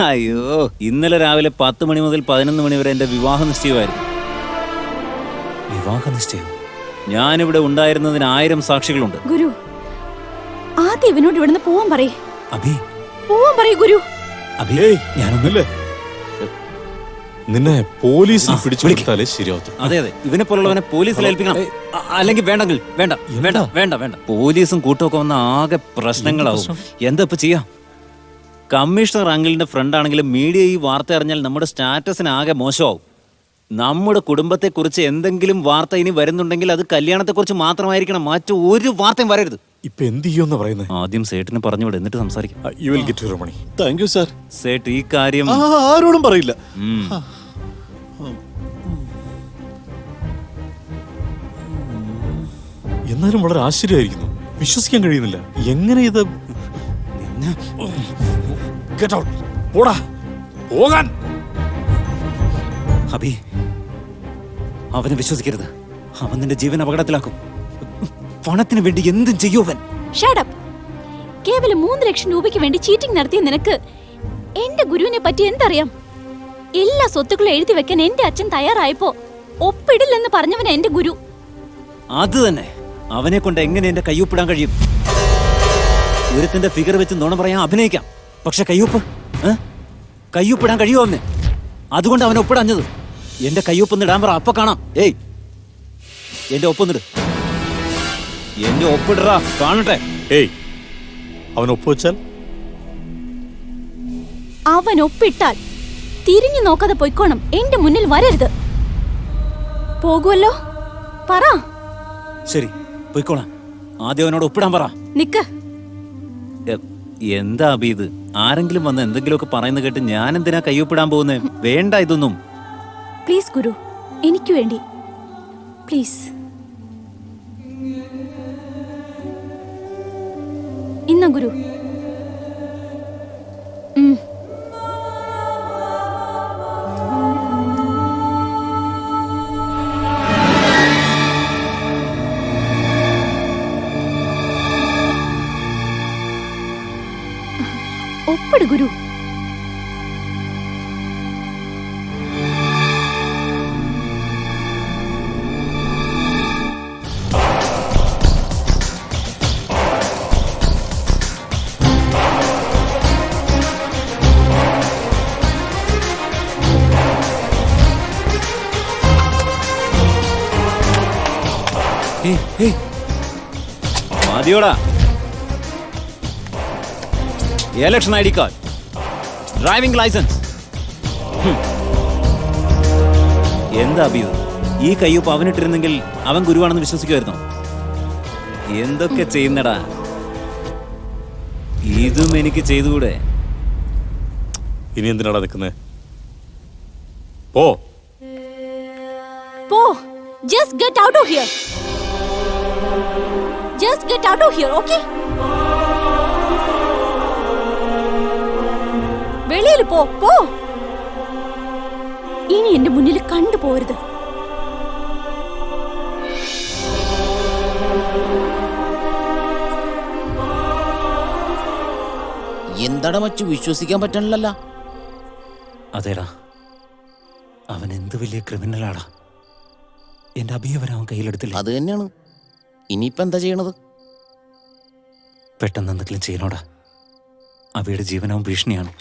D: അയ്യോ, ഇന്നലെ രാവിലെ 10 മണി മുതൽ 11 മണി വരെ എന്റെ വിവാഹ നിശ്ചയമായിരുന്നു. വിവാഹ നിശ്ചയം? ഞാനിവിടെ ഉണ്ടായിരുന്നതിന് 1000 സാക്ഷികളുണ്ട്.
A: ഗുരു, ആദ്യം ഇവനോട് ഇവിടുന്ന് പോവാൻ പറയേ.
D: അഭി,
A: പോവാൻ പറയൂ ഗുരു.
D: അഭി, ഞാനൊന്നുമില്ലേ.
K: നിന്നെ പോലീസിൽ പിടിച്ചുകൊടുത്താലേ ശരിയാവത്തു.
D: അതെ അതെ, ഇവനെ പോലുള്ളവനെ പോലീസിൽ ഏൽപ്പിക്കണം. അല്ലെങ്കിൽ വേണ്ടെങ്കിൽ വേണ്ട വേണ്ട വേണ്ട വേണ്ട. പോലീസും കൂട്ടമൊക്കെ വന്ന ആകെ പ്രശ്നങ്ങളാവും. എന്താ ഇപ്പൊ ചെയ്യാം? കമ്മീഷണർ അങ്കിളിന്റെ ഫ്രണ്ട് ആണെങ്കിലും മീഡിയ ഈ വാർത്ത അറിഞ്ഞാൽ നമ്മുടെ സ്റ്റാറ്റസിന് ആകെ മോശമാവും. നമ്മുടെ കുടുംബത്തെക്കുറിച്ച് എന്തെങ്കിലും വാർത്ത ഇനി വരുന്നുണ്ടെങ്കിൽ അത് കല്യാണത്തെക്കുറിച്ച് മാത്രമായിരിക്കണം. മറ്റു ഒരു വാർത്തയും വരരുത്.
K: ഇപ്പൊ എന്ത് ചെയ്യുമെന്ന് പറയുന്നത്?
D: ആദ്യം സേട്ടിന് പറഞ്ഞുവിട്, എന്നിട്ട് സംസാരിക്കാം.
K: You will get your money.
G: Thank you sir.
D: Seth, ഈ കാര്യം
G: ആരോടും പറയില്ല.
K: എന്നാലും വളരെ ആശ്ചര്യമായിരിക്കുന്നു. വിശ്വസിക്കാൻ കഴിയുന്നില്ല. എങ്ങനെ ഇത്?
I: Get out. പോടാ, പോകാൻ.
D: അഭി, അവനെ വിശ്വസിക്കരുത്. അവൻ നിന്റെ ജീവൻ അപകടത്തിലാക്കും. പണത്തിന് വേണ്ടി എന്തും ചെയ്യൂവൻ.
A: Shut up. കേവലം 3 ലക്ഷം രൂപയ്ക്ക് വേണ്ടി ചീറ്റിംഗ് നടത്തിയ നിനക്ക് എന്റെ ഗുരുവിനെ പറ്റി എന്തറിയാം? എല്ലാ സ്വത്തുക്കളും എഴുതി വെക്കാൻ എന്റെ അച്ഛൻ തയ്യാറായപ്പോ ഒപ്പിടില്ലെന്ന് പറഞ്ഞവനാ എന്റെ ഗുരു.
D: അത് തന്നെ. അവനെ കൊണ്ട് എങ്ങനെ എന്റെ കയ്യൊപ്പിടാൻ കഴിയും? ഒരുത്തിന്റെ ഫിഗർ വെച്ച് നുണ പറയാൻ അഭിനയിക്കാം, പക്ഷെ കയ്യൊപ്പിടാൻ കഴിയുമോ അവന്? അതുകൊണ്ട് അവനെ ഒപ്പിടാഞ്ഞത്. എന്റെ കയ്യൊപ്പൊന്നിടാൻ പറ, അപ്പൊ കാണാം. ഏയ്, എന്റെ ഒപ്പൊന്നിട്. എന്റെ ഒപ്പിടറാ, കാണട്ടെ.
K: ഏയ്, അവൻ ഒപ്പുവെച്ചാൽ?
A: അവൻ ഒപ്പിട്ടാൽ തിരിഞ്ഞു നോക്കാതെ പൊയ്ക്കോണം. എന്റെ മുന്നിൽ വരരുത്. പോകുമല്ലോ? പറ.
D: ശരി, പൊയ്ക്കോളാം. ആദ്യം അവനോട് ഒപ്പിടാൻ പറ.
A: നിക്ക്.
D: എന്താ അഭി ഇത്? ആരെങ്കിലും വന്ന് എന്തെങ്കിലുമൊക്കെ പറയുന്നത് കേട്ട് ഞാൻ എന്തിനാ കയ്യൊപ്പിടാൻ പോകുന്നേ? വേണ്ട ഇതൊന്നും.
A: പ്ലീസ് ഗുരു, എനിക്ക് വേണ്ടി പ്ലീസ്. ഇന്ന ഗുരു. ഒപ്പിട് ഗുരു.
D: മതിയോടാ. Election I D card, driving licence. എന്താ അബീത്, ഈ കയ്യൊപ്പ് അവനിട്ടിരുന്നെങ്കിൽ അവൻ ഗുരുവാണെന്ന് വിശ്വസിക്കുമായിരുന്നോ? എന്തൊക്കെ ചെയ്യുന്നടാ. ഇതും എനിക്ക് ചെയ്തുകൂടെ?
K: ഇനി എന്തിനാടാ നിൽക്കുന്നേ? പോ.
A: പോ. Just get out of here. Just get out of here, okay? വെളിയിൽ പോ. പോ. ഇനി എന്റെ മുന്നിൽ കണ്ടുപോരുത്.
C: എന്താടാ മച്ചു, വിശ്വസിക്കാൻ പറ്റണില്ലല്ലോ.
D: അതേടാ, അവൻ എന്ത് വലിയ ക്രിമിനലാടാ. എന്റെ അഭിയവൻ അവൻ കയ്യിലെടുത്തില്ല.
C: അത് തന്നെയാണ്. ഇനിയിപ്പോ എന്താ ചെയ്യണത്?
D: പെട്ടെന്ന് എന്തെങ്കിലും ചെയ്യണോടാ. അവയുടെ ജീവനവും ഭീഷണിയാണ്.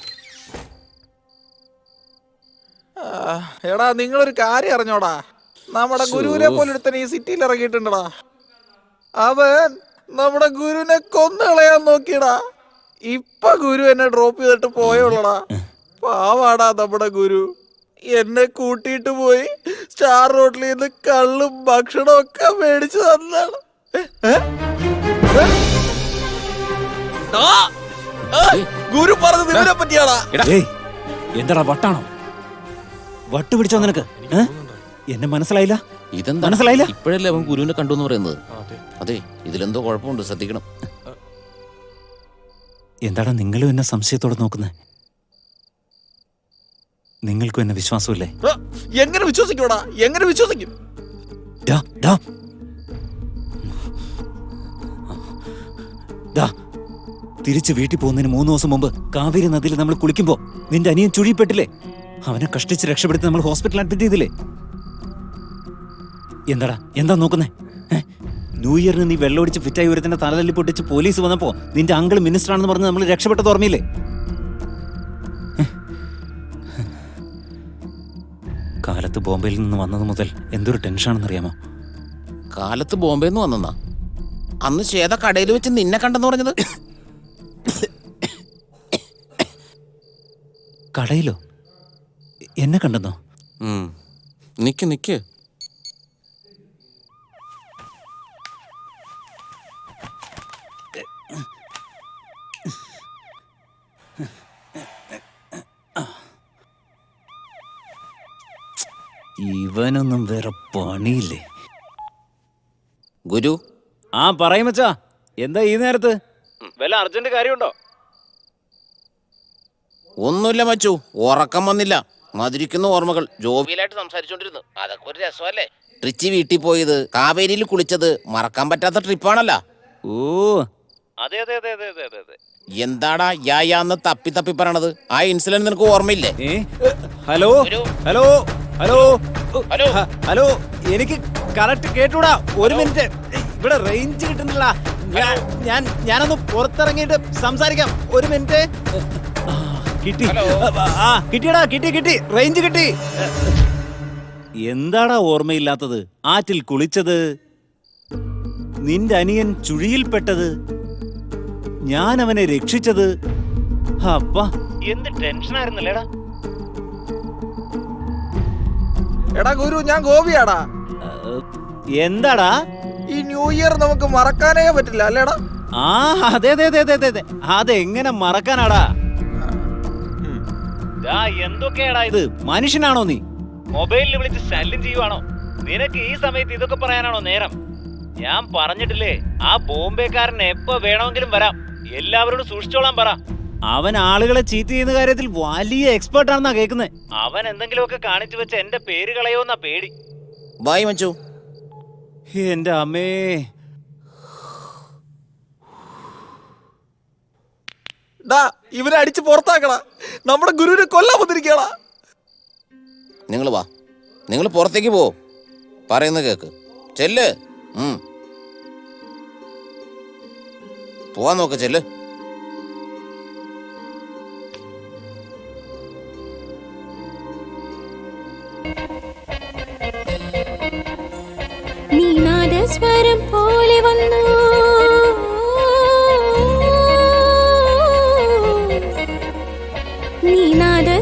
L: എടാ, നിങ്ങളൊരു കാര്യം അറിഞ്ഞോടാ, നമ്മുടെ ഗുരുവിനെ പോലെടുത്തൻ ഈ സിറ്റിയിൽ ഇറങ്ങിയിട്ടുണ്ടടാ. അവൻ നമ്മുടെ ഗുരുവിനെ കൊന്നുകളയാൻ നോക്കിയടാ. ഇപ്പൊ ഗുരു എന്നെ ഡ്രോപ്പ് ചെയ്തിട്ട് പോയുള്ളടാ. പാവാടാ നമ്മുടെ ഗുരു. എന്നെ കൂട്ടിയിട്ട് പോയി സ്റ്റാർ റോഡിൽ നിന്ന് കള്ളും ഭക്ഷണവും ഒക്കെ മേടിച്ചു തന്നാണ്. ഗുരു പറഞ്ഞത് ഇവരെ പറ്റിയാടാ.
D: എന്താടാ, വട്ടാണോ? വട്ട് പിടിച്ചോ നിനക്ക്? എന്നെ മനസ്സിലായില്ല?
C: ഇതെന്താ
D: മനസ്സിലായില്ല?
C: ഇപ്പോഴല്ലേ അവൻ ഗുരുവിനെ കണ്ടു എന്ന് പറയുന്നത്? അതെ, ഇതിലെന്തോ കുഴപ്പമുണ്ട്, ശ്രദ്ധിക്കണം.
D: എന്താടാ നിങ്ങളും എന്നെ സംശയത്തോടെ നോക്കുന്നേ? നിങ്ങൾക്കും എന്നെ വിശ്വാസമില്ലേ?
L: എങ്ങനെ വിശ്വസിക്കൂടാ? എങ്ങനെ വിശ്വസിക്കും?
D: തിരിച്ച് വീട്ടിൽ പോകുന്നതിന് 3 ദിവസം മുമ്പ് കാവേരി നദിയിൽ നമ്മൾ കുളിക്കുമ്പോ നിന്റെ അനിയൻ ചുഴിപ്പെട്ടില്ലേ? അവനെ കഷ്ടിച്ച് രക്ഷപ്പെടുത്തി നമ്മൾ ഹോസ്പിറ്റലിൽ അഡ്മിറ്റ് ചെയ്തില്ലേ? എന്താ നോക്കുന്നേ? ന്യൂ ഇയറിന് നീ വെള്ളമൊടിച്ച് ഫിറ്റായി ഒരുത്തിന്റെ തലതല്ലി പൊട്ടിച്ച് പോലീസ് വന്നപ്പോ നിന്റെ അങ്കിൾ മിനിസ്റ്റർ ആണെന്ന് പറഞ്ഞ് നമ്മൾ രക്ഷപ്പെട്ടത് ഓർമ്മയില്ലേ? കാലത്ത് ബോംബെയിൽ നിന്ന് വന്നത് മുതൽ എന്തൊരു ടെൻഷനാണെന്നറിയാമോ?
C: കാലത്ത് ബോംബെയിൽ നിന്ന് വന്നെന്നാ? അന്ന് ശ്വേത കടയിൽ വെച്ച് നിന്നെ കണ്ടെന്ന് പറഞ്ഞത്?
D: കടയിലോ? എന്നെ കണ്ടെന്നോ?
C: നിക്ക്.
D: ഇവനൊന്നും വേറെ പണിയില്ലേ?
C: ഗുരു.
D: പറയും മച്ചാ. എന്താ ഈ നേരത്ത്? വല്ല അർജന്റ് കാര്യമുണ്ടോ?
C: ഒന്നുമില്ല മച്ചു, ഉറക്കം വന്നില്ല. മധുരിക്കുന്ന ഓർമ്മകൾ. ജോവിയലായിട്ട് സംസാരിച്ചോണ്ടിരുന്നു. അതൊക്കെ ഒരു രസമല്ലേ? ട്രിച്ചി വീട്ടിൽ പോയത്, കാവേരിയിൽ കുളിച്ചത്, മറക്കാൻ പറ്റാത്ത ട്രിപ്പാണല്ലോ.
D: അതെ.
C: എന്താടാ യാന്ന് തപ്പി പറയണത്? ആ ഇൻസിഡന്റ് നിനക്ക് ഓർമ്മയില്ലേ?
D: ഹലോ, എനിക്ക് കറക്റ്റ് കേട്ടൂടാ. ഒരു മിനിറ്റ്, ഇവിടെ റേഞ്ച് കിട്ടുന്നില്ല. ഞാനൊന്ന് പുറത്തിറങ്ങിയിട്ട് സംസാരിക്കാം. ഒരു മിനിറ്റ്. കിട്ടി, റേഞ്ച് കിട്ടി. എന്താടാ ഓർമ്മയില്ലാത്തത്? ആറ്റിൽ കുളിച്ചത്, നിന്റെ അനിയൻ ചുഴിയിൽപ്പെട്ടത്, ഞാൻ അവനെ രക്ഷിച്ചത്. എന്ത് ടെൻഷനായിരുന്നല്ലേടാ.
L: എടാ ഗുരു, ഞാൻ ഗോപിയാടാ.
D: എന്താടാ?
L: ഈ ന്യൂ ഇയർ നമുക്ക് മറക്കാനേ പറ്റില്ല അല്ലേടാ?
D: അതെ. അതെങ്ങനെ മറക്കാനാടാ? എന്തൊക്കെയാടാ ഇത്? മനുഷ്യനാണോ നീ? മൊബൈലിൽ വിളിച്ച് ശല്യം ചെയ്യുവാണോ? നിനക്ക് ഈ സമയത്ത് ഇതൊക്കെ പറയാനാണോ നേരം? ഞാൻ പറഞ്ഞിട്ടില്ലേ, ആ ബോംബെക്കാരൻ എപ്പോ വേണമെങ്കിലും വരാം. എല്ലാവരോടും സൂക്ഷിച്ചോളാൻ പറ. അവൻ ആളുകളെ ചീറ്റ് ചെയ്യുന്ന കാര്യത്തിൽ വലിയ എക്സ്പേർട്ട് ആണെന്നാ കേൾക്കുന്നത്. അവൻ എന്തെങ്കിലുമൊക്കെ കാണിച്ചു വെച്ച എന്റെ പേര് കളയോന്നാ പേടി.
C: ബൈ മച്ചു.
D: എന്റെ അമ്മേ.
L: ഇവരെ അടിച്ച് പുറത്താക്കടാ. നമ്മുടെ ഗുരുവിനെ കൊല്ലാൻ വന്നിരിക്കടാ.
C: നിങ്ങൾ വാ, നിങ്ങൾ പുറത്തേക്ക് പോ. പറയുന്ന കേക്ക്. ചെല്ല്. പോവാൻ നോക്ക്, ചെല്ല്.
A: സ്വരം പോലെ വന്നു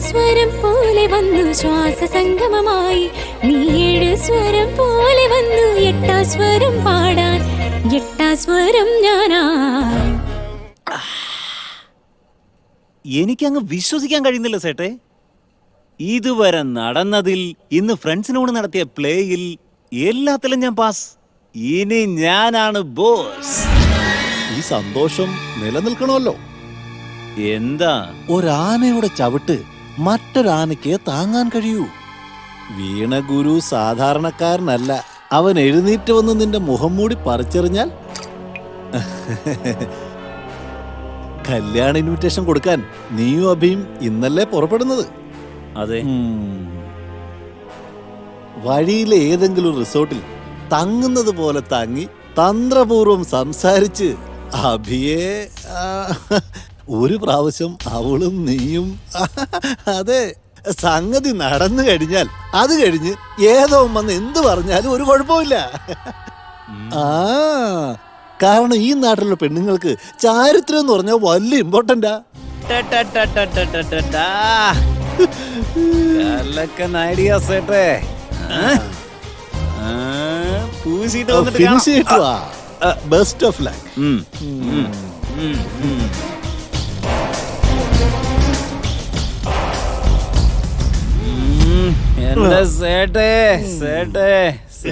A: സ്വരം പോലെ വന്നു ശ്വാസ സംഗമമായി. നീ 7 സ്വരം പോലെ വന്നു 8 സ്വരം പാടാൻ. 8 സ്വരം ഞാനാ.
D: എനിക്കങ്ങ് വിശ്വസിക്കാൻ കഴിയുന്നില്ല സേട്ടെ. ഇതുവരെ നടന്നതിൽ, ഇന്ന് ഫ്രണ്ട്സിനോട് നടത്തിയ പ്ലേയിൽ എല്ലാത്തിലും ഞാൻ പാസ്. ഇനി ഞാനാണ് ബോസ്.
G: ഈ സന്തോഷം നിലനിൽക്കണമല്ലോ.
D: എന്താ?
G: ഒരാനയുടെ ചവിട്ട് മറ്റൊരാനയ്ക്ക് താങ്ങാൻ കഴിയൂ. വീണ ഗുരു സാധാരണക്കാരനല്ല. അവൻ എഴുന്നേറ്റ് വന്ന് നിന്റെ മുഖം മൂടി പറിച്ചെറിഞ്ഞാൽ കല്യാണ ഇൻവിറ്റേഷൻ കൊടുക്കാൻ നീയും അഭിയും ഇന്നല്ലേ പുറപ്പെടുന്നത്.
D: അതെ.
G: വഴിയിലെ ഏതെങ്കിലും റിസോർട്ടിൽ തങ്ങുന്നത് പോലെ തങ്ങി തന്ത്രപൂർവം സംസാരിച്ച് അഭിയെ ഒരു പ്രാവശ്യം അവളും നീയും അതെ സംഗതി നടന്നു കഴിഞ്ഞാൽ അത് കഴിഞ്ഞ് ഏതോ വന്ന് എന്ത് പറഞ്ഞാലും ഒരു കുഴപ്പമില്ല. കാരണം ഈ നാട്ടിലുള്ള പെണ്ണുങ്ങൾക്ക് ചാരിത്രം എന്ന് പറഞ്ഞാൽ വലിയ ഇമ്പോർട്ടന്റാ.
D: ഐഡിയ സേട്ടെ.
G: Best of luck.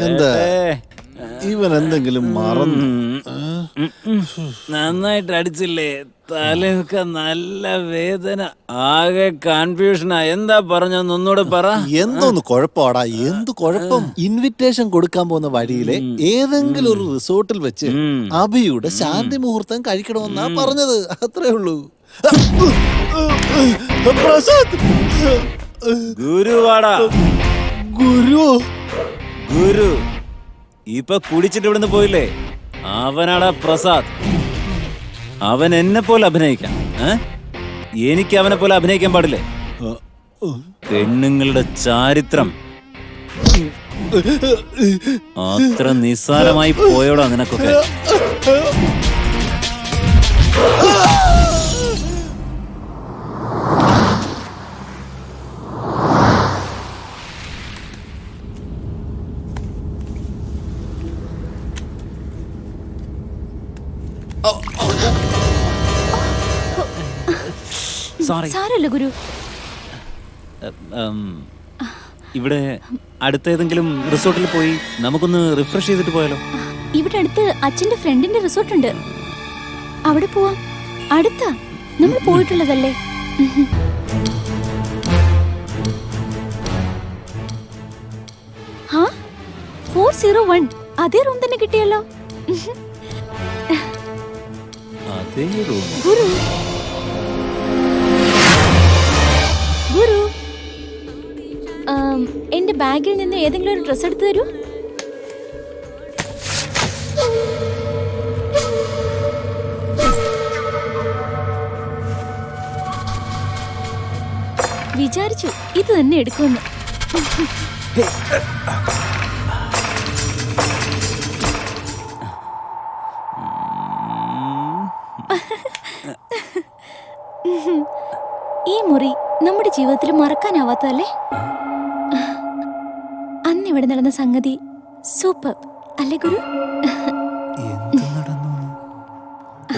G: എന്താ ഇവൻ എന്തെങ്കിലും മറന്നു?
D: നന്നായിട്ട് അടിച്ചില്ലേ? തലയൊക്കെ നല്ല വേദന, ആകെ കൺഫ്യൂഷനാ. എന്താ പറഞ്ഞൊന്ന് ഒന്നുകൂടെ പറ.
G: എന്തോന്ന് കുഴപ്പമാടാ? എന്ത് കുഴപ്പം? ഇൻവിറ്റേഷൻ കൊടുക്കാൻ പോകുന്ന വഴിയിലെ ഏതെങ്കിലും ഒരു റിസോർട്ടിൽ വെച്ച് അഭിയുടെ ശാന്തി മുഹൂർത്തം കഴിക്കണമെന്നാ പറഞ്ഞത്. അത്രേ ഉള്ളൂ.
D: ഗുരുവാടാ.
G: ഗുരു
D: ഗുരു ഇപ്പൊ കുടിച്ചിട്ട് ഇവിടുന്ന് പോയില്ലേ? അവനാടാ പ്രസാദ്. അവൻ എന്നെ പോലെ അഭിനയിക്കാം. എനിക്ക് അവനെ പോലെ അഭിനയിക്കാൻ പാടില്ലേ? പെണ്ണുങ്ങളുടെ ചാരിത്രം അത്ര നിസ്സാരമായി പോയോടാ നിനക്കൊക്കെ.
A: സാരല്ല ഗുരു.
D: ഇവിടെ അടുത്ത ഏതെങ്കിലും റിസോർട്ടിൽ പോയി നമുക്കൊന്ന് റിഫ്രഷ് ചെയ്തിട്ട് പോയാലോ?
A: ഇവിടെ അടുത്ത് അച്ഛന്റെ ഫ്രണ്ടിന്റെ റിസോർട്ട് ഉണ്ട്, അവിടെ പോവാം. അടുത്താ, നമ്മൾ പോയിട്ടുള്ളതല്ലേ. 401 അതേ റൂം തന്നെ കിട്ടിയല്ലോ.
D: അതേ റൂം.
A: ഗുരു ഗുരു എന്റെ ബാഗിൽ നിന്ന് ഏതെങ്കിലും ഒരു ഡ്രസ് എടുത്തു തരൂ. വിചാരിച്ചു ഇത് തന്നെ എടുക്കുമെന്ന്. ഈ മുറി നമ്മുടെ ജീവിതത്തിൽ മറക്കാനാവാത്തതല്ലേ? അന്ന് ഇവിടെ നടന്ന സംഗതി സൂപ്പർ അല്ലേ ഗുരു?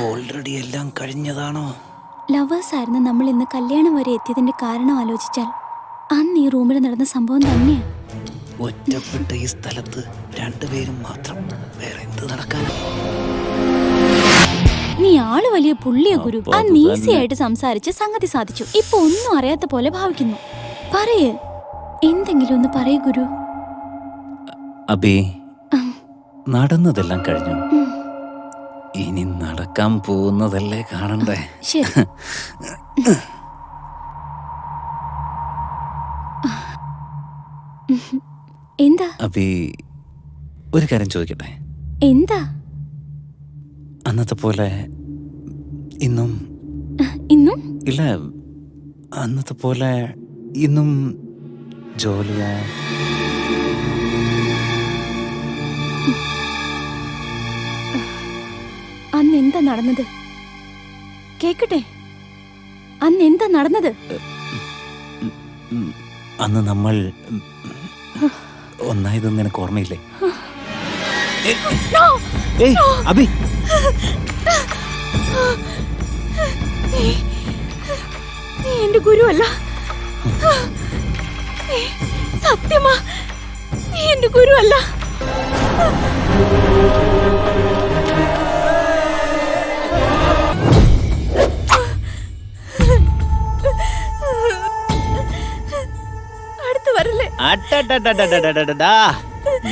D: ഓൾറെഡി എല്ലാം കഴിഞ്ഞതാണോ?
A: ലവേഴ്സ് ആയിരുന്നു നമ്മൾ ഇന്ന് കല്യാണം വരെ എത്തിയതിന്റെ കാരണം ആലോചിച്ചാൽ അന്ന് ഈ റൂമിൽ നടന്ന സംഭവം തന്നെയാണ്.
D: ഒറ്റപ്പെട്ട ഈ സ്ഥലത്ത് രണ്ടുപേരും മാത്രം, വേറെ എന്ത് നടക്കാനാ?
A: നീ ആള് വലിയ പുള്ളിയ ഗുരു. ആ നീസിയായിട്ട് സംസാരിച്ച് സംഗതി സാധിച്ചു. ഇപ്പൊ ഒന്നും അറിയാത്ത പോലെ ഭാവിക്കുന്നു. പറയേ, എന്തെങ്കിലും ഒന്ന് പറയൂ ഗുരു.
D: അബി, നടന്നതെല്ലാം കഴിഞ്ഞു. ഇനി നടക്കാൻ പോകുന്നതല്ലേ കാണണ്ടേ?
A: ശരി. എന്താ
D: അബി, ഒരു കാര്യം ചോദിക്കട്ടെ?
A: എന്താ?
D: അന്നത്തെ പോലെ ഇന്നും
A: ഇന്നും
D: ഇല്ല, അന്നത്തെ പോലെ ഇന്നും ജോലിയാ?
A: അന്ന് എന്താ നടന്നത്? കേക്കട്ടെ, അന്ന് എന്താ നടന്നത്?
D: അന്ന് നമ്മൾ ഒന്നായതൊന്നും നിനക്ക് ഓർമ്മയില്ലേ? ഏയ് അബി,
A: നീ എന്റെ ഗുരുവല്ല. സത്യമാ, നീ എന്റെ ഗുരുവല്ല. അടുത്ത് വരല്ലേ?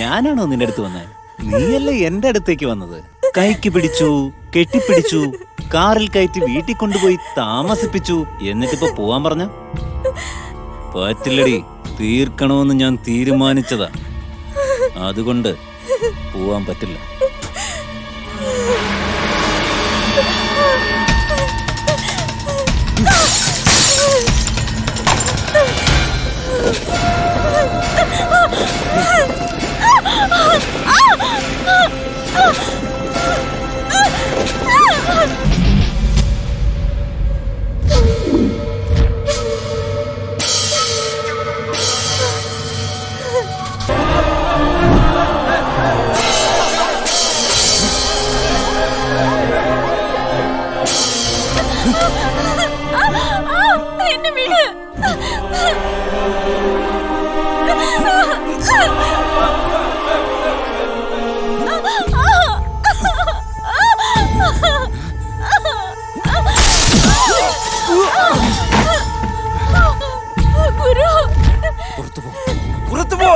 D: ഞാനാണോ നിന്റെ അടുത്ത് വന്നത്? നീയല്ലേ എന്റെ അടുത്തേക്ക് വന്നത്. കൈക്ക് പിടിച്ചു, കെട്ടിപ്പിടിച്ചു, കാറിൽ കയറ്റി വീട്ടിൽ കൊണ്ടുപോയി താമസിപ്പിച്ചു. എന്നിട്ടിപ്പോ പോവാൻ പറഞ്ഞ പറ്റില്ലടി. തീർക്കണമെന്ന് ഞാൻ തീരുമാനിച്ചതാ. അതുകൊണ്ട് പോവാൻ പറ്റില്ല.
A: എന്നെ വിട്. ഗുരു,
D: പുറത്തു പോ.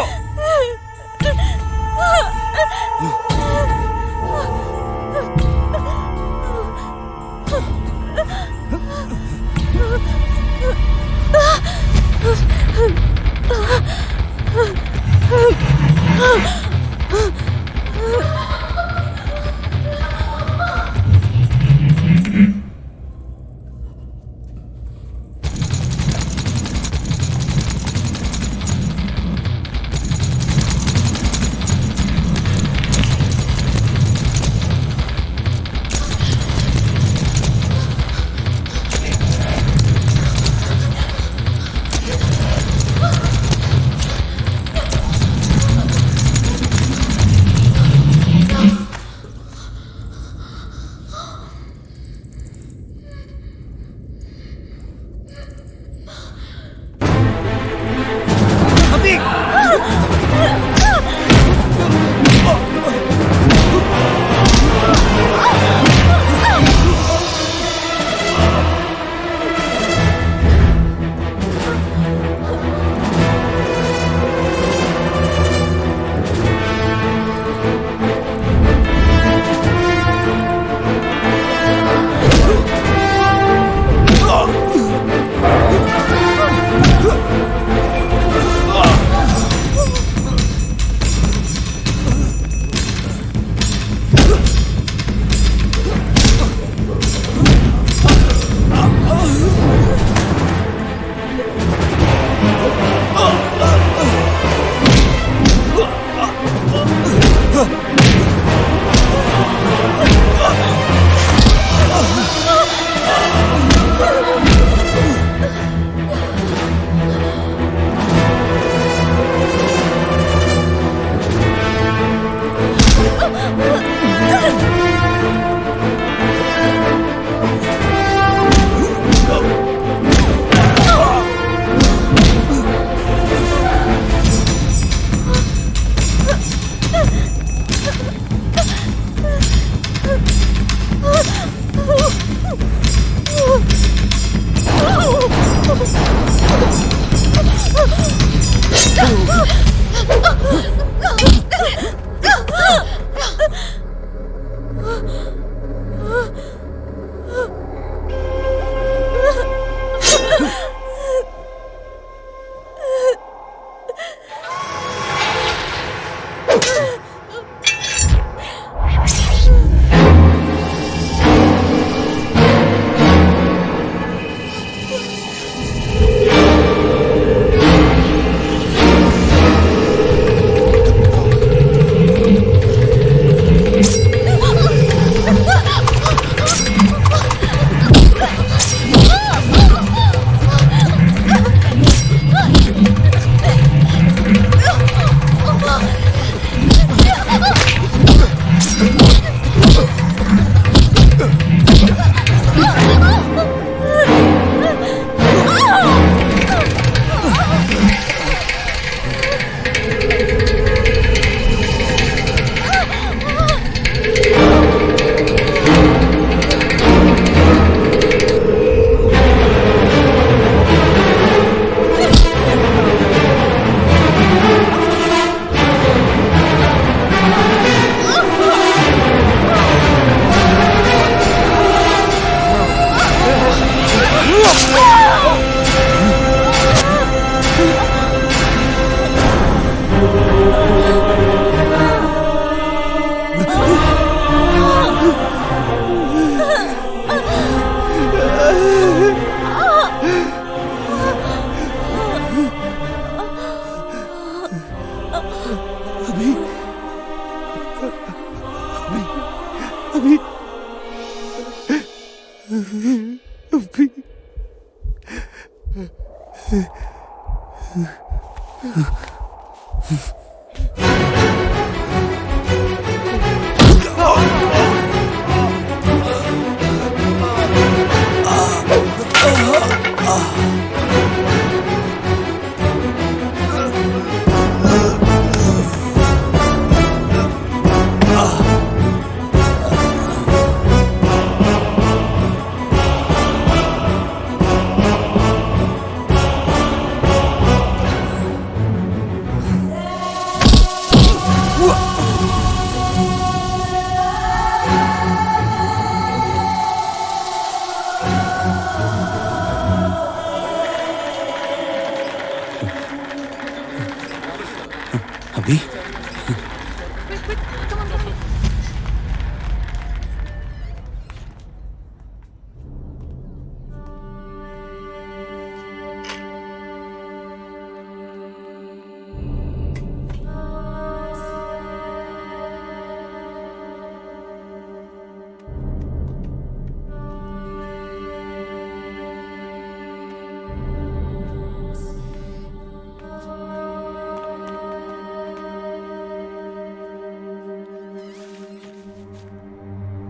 K: അഭി,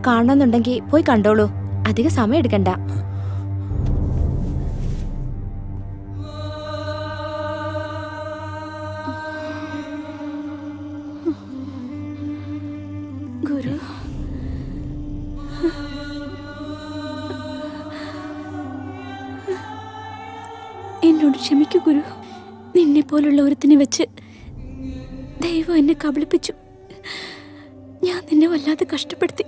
J: കാണണമെന്നുണ്ടെങ്കിൽ പോയി കണ്ടോളൂ, അധിക സമയം എടുക്കണ്ട.
A: ഗുരു, എന്നോട് ക്ഷമിക്കൂ ഗുരു. നിന്നെ പോലുള്ള ഒരുത്തിനെ വെച്ച് ദൈവം എന്നെ കബളിപ്പിച്ചു. ഞാൻ നിന്നെ വല്ലാതെ കഷ്ടപ്പെടുത്തി.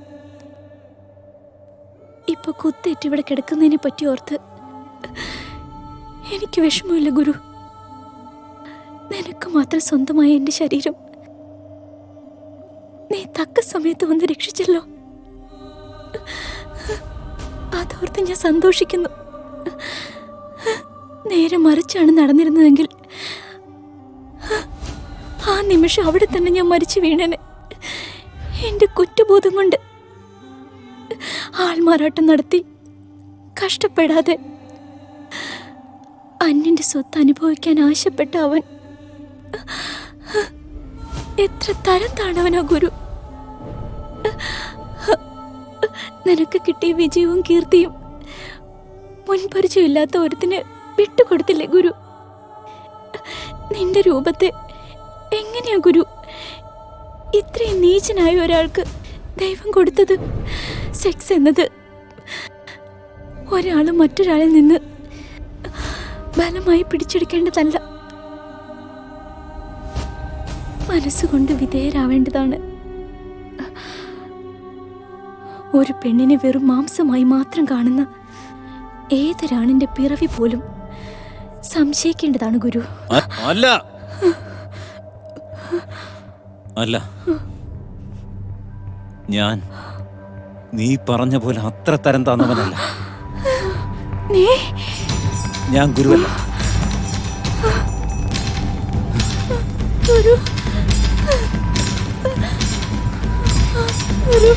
A: ഇപ്പൊ കുത്തേറ്റ് ഇവിടെ കിടക്കുന്നതിനെ പറ്റി ഓർത്ത് എനിക്ക് വിഷമമില്ല ഗുരു. നിനക്ക് മാത്രം സ്വന്തമായ എന്റെ ശരീരം നീ തക്ക സമയത്ത് വന്ന് രക്ഷിച്ചല്ലോ. അതോർത്ത് ഞാൻ സന്തോഷിക്കുന്നു. നേരെ മറിച്ചാണ് നടന്നിരുന്നതെങ്കിൽ ആ നിമിഷം അവിടെ തന്നെ ഞാൻ മരിച്ചു വീണേനെ. എന്റെ കുറ്റബോധം കൊണ്ട് ആൾമാറാട്ടം നടത്തി കഷ്ടപ്പെടാതെ അന്യന്റെ സ്വത്ത് അനുഭവിക്കാൻ ആശപ്പെട്ട അവൻ എത്ര തരം താണവനാ ഗുരു. നിനക്ക് കിട്ടിയ വിജയവും കീർത്തിയും മുൻപരിചയമില്ലാത്ത ഒരുത്തിന് വിട്ടുകൊടുത്തില്ലേ ഗുരു? നിന്റെ രൂപത്തെ എങ്ങനെയാ ഗുരു ഇത്രയും നീചനായ ഒരാൾക്ക് ദൈവം കൊടുത്തത്? സെക്സ് എന്നത് ഒരാള് മറ്റൊരാളിൽ നിന്ന് ബലമായി പിടിച്ചെടുക്കേണ്ടതല്ല, മനസ്സുകൊണ്ട് വിധേയരാവേണ്ടതാണ്. ഒരു പെണ്ണിനെ വെറും മാംസമായി മാത്രം കാണുന്ന ഏതൊരാണിന്റെ പിറവി പോലും സംശയിക്കേണ്ടതാണ് ഗുരു.
K: അല്ല അല്ല, ഞാൻ നീ പറഞ്ഞ പോലെ അത്ര തരം താന്നവനല്ല. ഞാൻ ഗുരുവല്ല.
A: ഗുരു, ഗുരു,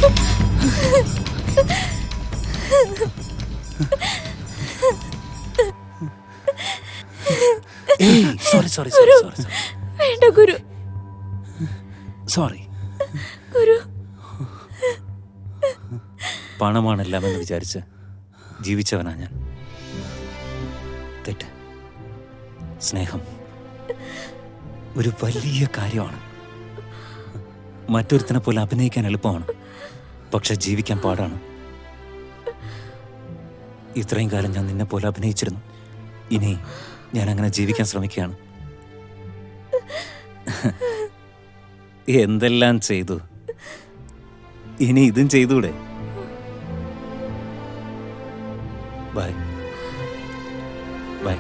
A: വേണ്ട ഗുരു.
K: സോറി.
A: ഗുരു,
K: പണമാണെല്ലാം എന്ന് വിചാരിച്ച് ജീവിച്ചവനാ ഞാൻ. തെറ്റ്. സ്നേഹം ഒരു വലിയ കാര്യമാണ്. മറ്റൊരുത്തിനെ പോലെ അഭിനയിക്കാൻ എളുപ്പമാണ്, പക്ഷെ ജീവിക്കാൻ പാടാണ്. ഇത്രയും കാലം ഞാൻ നിന്നെ പോലെ അഭിനയിച്ചിരുന്നു. ഇനി ഞാൻ അങ്ങനെ ജീവിക്കാൻ ശ്രമിക്കുകയാണ്. എന്തെല്ലാം ചെയ്തു, ഇനി ഇതും ചെയ്തൂടെ? ബൈ. ബൈ.